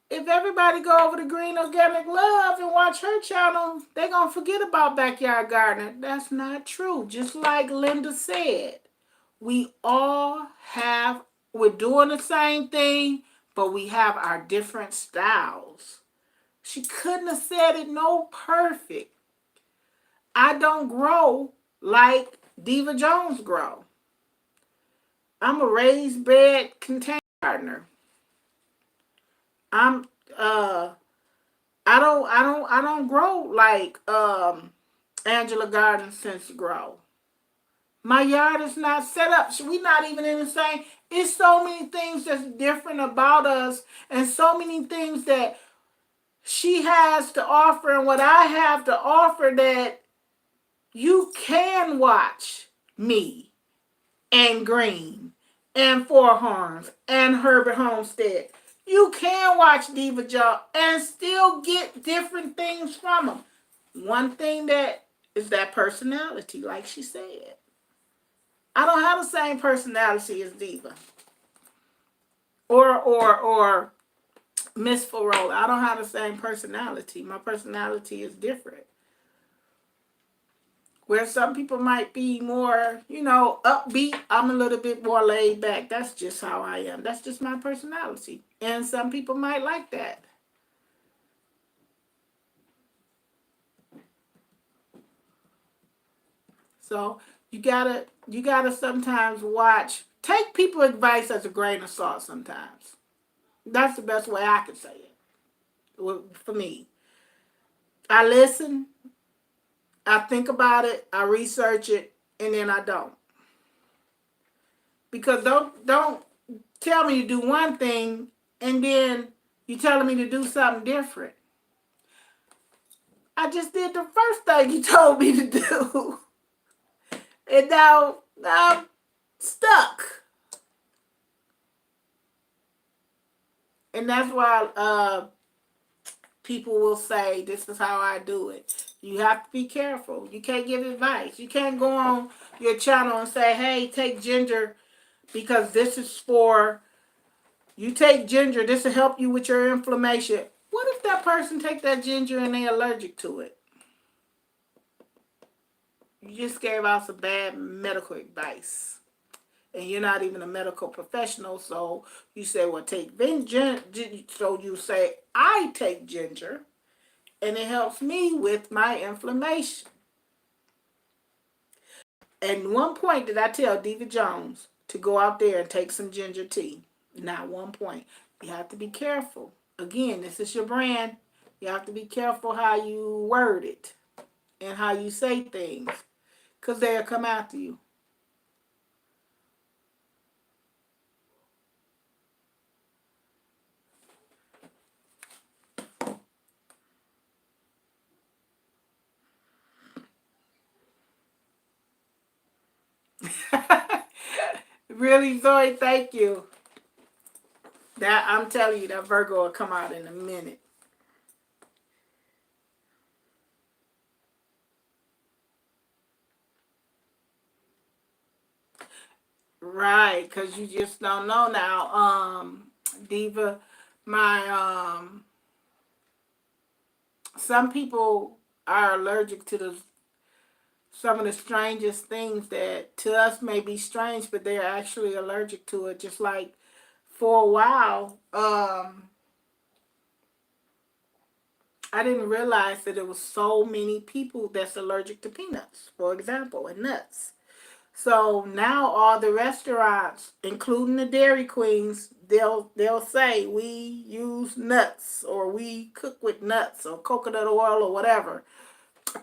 if everybody go over to Green Organic Love and watch her channel, they're going to forget about Backyard Gardener. That's not true. Just like Linda said, we're doing the same thing, but we have our different styles. She couldn't have said it no perfect. I don't grow like Diva Jones grow. I'm a raised bed container gardener. I'm I don't grow like Angela Garden Sense grow. My yard is not set up. We're not even in the same. It's so many things that's different about us, and so many things that she has to offer and what I have to offer, that you can watch me and Green and Four Horns and Herbert Homestead. You can watch Diva Joe and still get different things from them. One thing that is that personality, like she said. I don't have the same personality as Diva or Miss Farola. I don't have the same personality. My personality is different. Where some people might be more, upbeat, I'm a little bit more laid back. That's just how I am. That's just my personality. And some people might like that. So you gotta sometimes take people advice as a grain of salt sometimes. That's the best way I can say it. For me, I listen, I think about it, I research it, and then I don't. Because don't tell me to do one thing and then you telling me to do something different. I just did the first thing you told me to do. And now I'm stuck. And that's why people will say, this is how I do it. You have to be careful. You can't give advice. You can't go on your channel and say, hey, take ginger because this is for, you take ginger, this will help you with your inflammation. What if that person take that ginger and they're allergic to it? You just gave out some bad medical advice. And you're not even a medical professional, so you say, well, take ginger. So you say, I take ginger, and it helps me with my inflammation. And one point did I tell Diva Jones to go out there and take some ginger tea. Not one point. You have to be careful. Again, this is your brand. You have to be careful how you word it and how you say things, because they'll come after you. Really, Zoe, thank you. That I'm telling you, that Virgo will come out in a minute. Right, because you just don't know now. Diva, my some people are allergic to some of the strangest things that to us may be strange, but they're actually allergic to it. Just like for a while, I didn't realize that there was so many people that's allergic to peanuts, for example, and nuts. So now all the restaurants, including the Dairy Queens, they'll say we use nuts or we cook with nuts or coconut oil or whatever,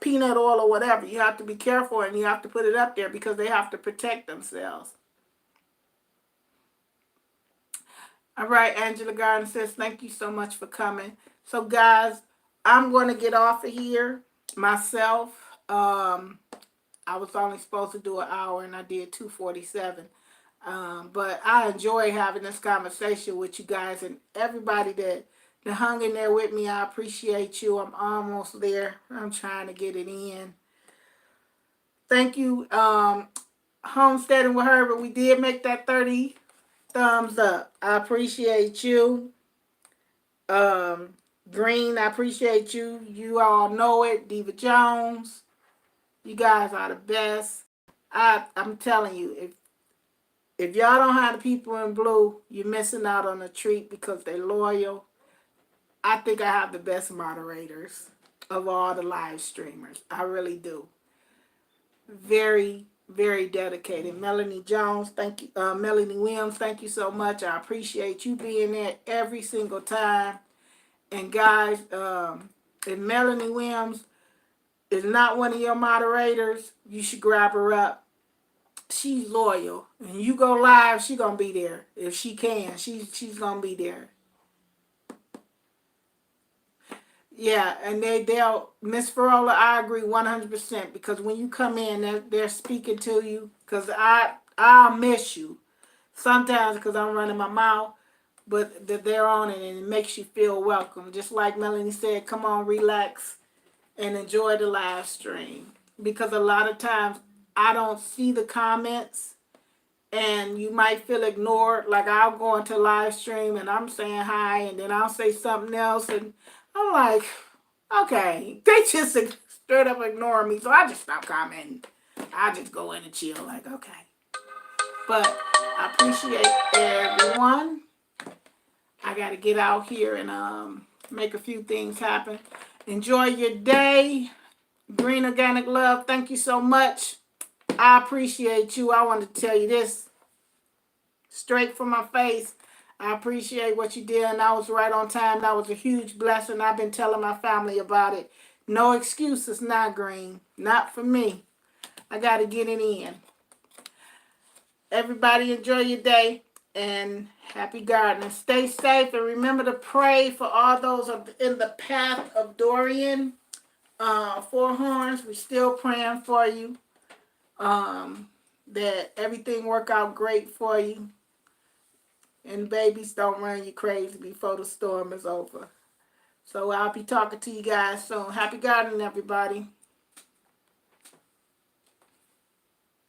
peanut oil or whatever. You have to be careful and you have to put it up there because they have to protect themselves. All right, Angela Garden says, thank you so much for coming. So, guys, I'm going to get off of here myself. I was only supposed to do an hour and I did 2:47. But I enjoy having this conversation with you guys and everybody that hung in there with me. I appreciate you. I'm almost there. I'm trying to get it in. Thank you, Homesteading with Herbert. We did make that 30 thumbs up. I appreciate you. Green, I appreciate you. You all know it. Diva Jones. You guys are the best. I'm telling you, if y'all don't have the people in blue, you're missing out on a treat because they're loyal. I think I have the best moderators of all the live streamers. I really do. Very, very dedicated. Melanie Jones, thank you. Melanie Williams, thank you so much. I appreciate you being there every single time. And guys, if Melanie Williams is not one of your moderators, you should grab her up. She's loyal. And you go live, she's gonna be there. If she can, she's gonna be there. Yeah, and they'll Miss Farola, I agree 100% because when you come in, they're speaking to you. Cause I'll miss you sometimes because I'm running my mouth, but they're on it and it makes you feel welcome. Just like Melanie said, come on, relax and enjoy the live stream because a lot of times I don't see the comments and you might feel ignored. Like I'll go into live stream and I'm saying hi and then I'll say something else and I'm like, okay, they just straight up ignore me, so I just stop commenting. I just go in and chill, like, okay. But I appreciate everyone. I got to get out here and make a few things happen. Enjoy your day. Green Organic Love, thank you so much. I appreciate you. I want to tell you this straight from my face. I appreciate what you did, and I was right on time. That was a huge blessing. I've been telling my family about it. No excuses now, Green. Not for me. I got to get it in. Everybody enjoy your day, and happy gardening. Stay safe, and remember to pray for all those in the path of Dorian. Four Horns, we're still praying for you. That everything work out great for you. And babies don't run you crazy before the storm is over. So I'll be talking to you guys soon. Happy gardening, everybody.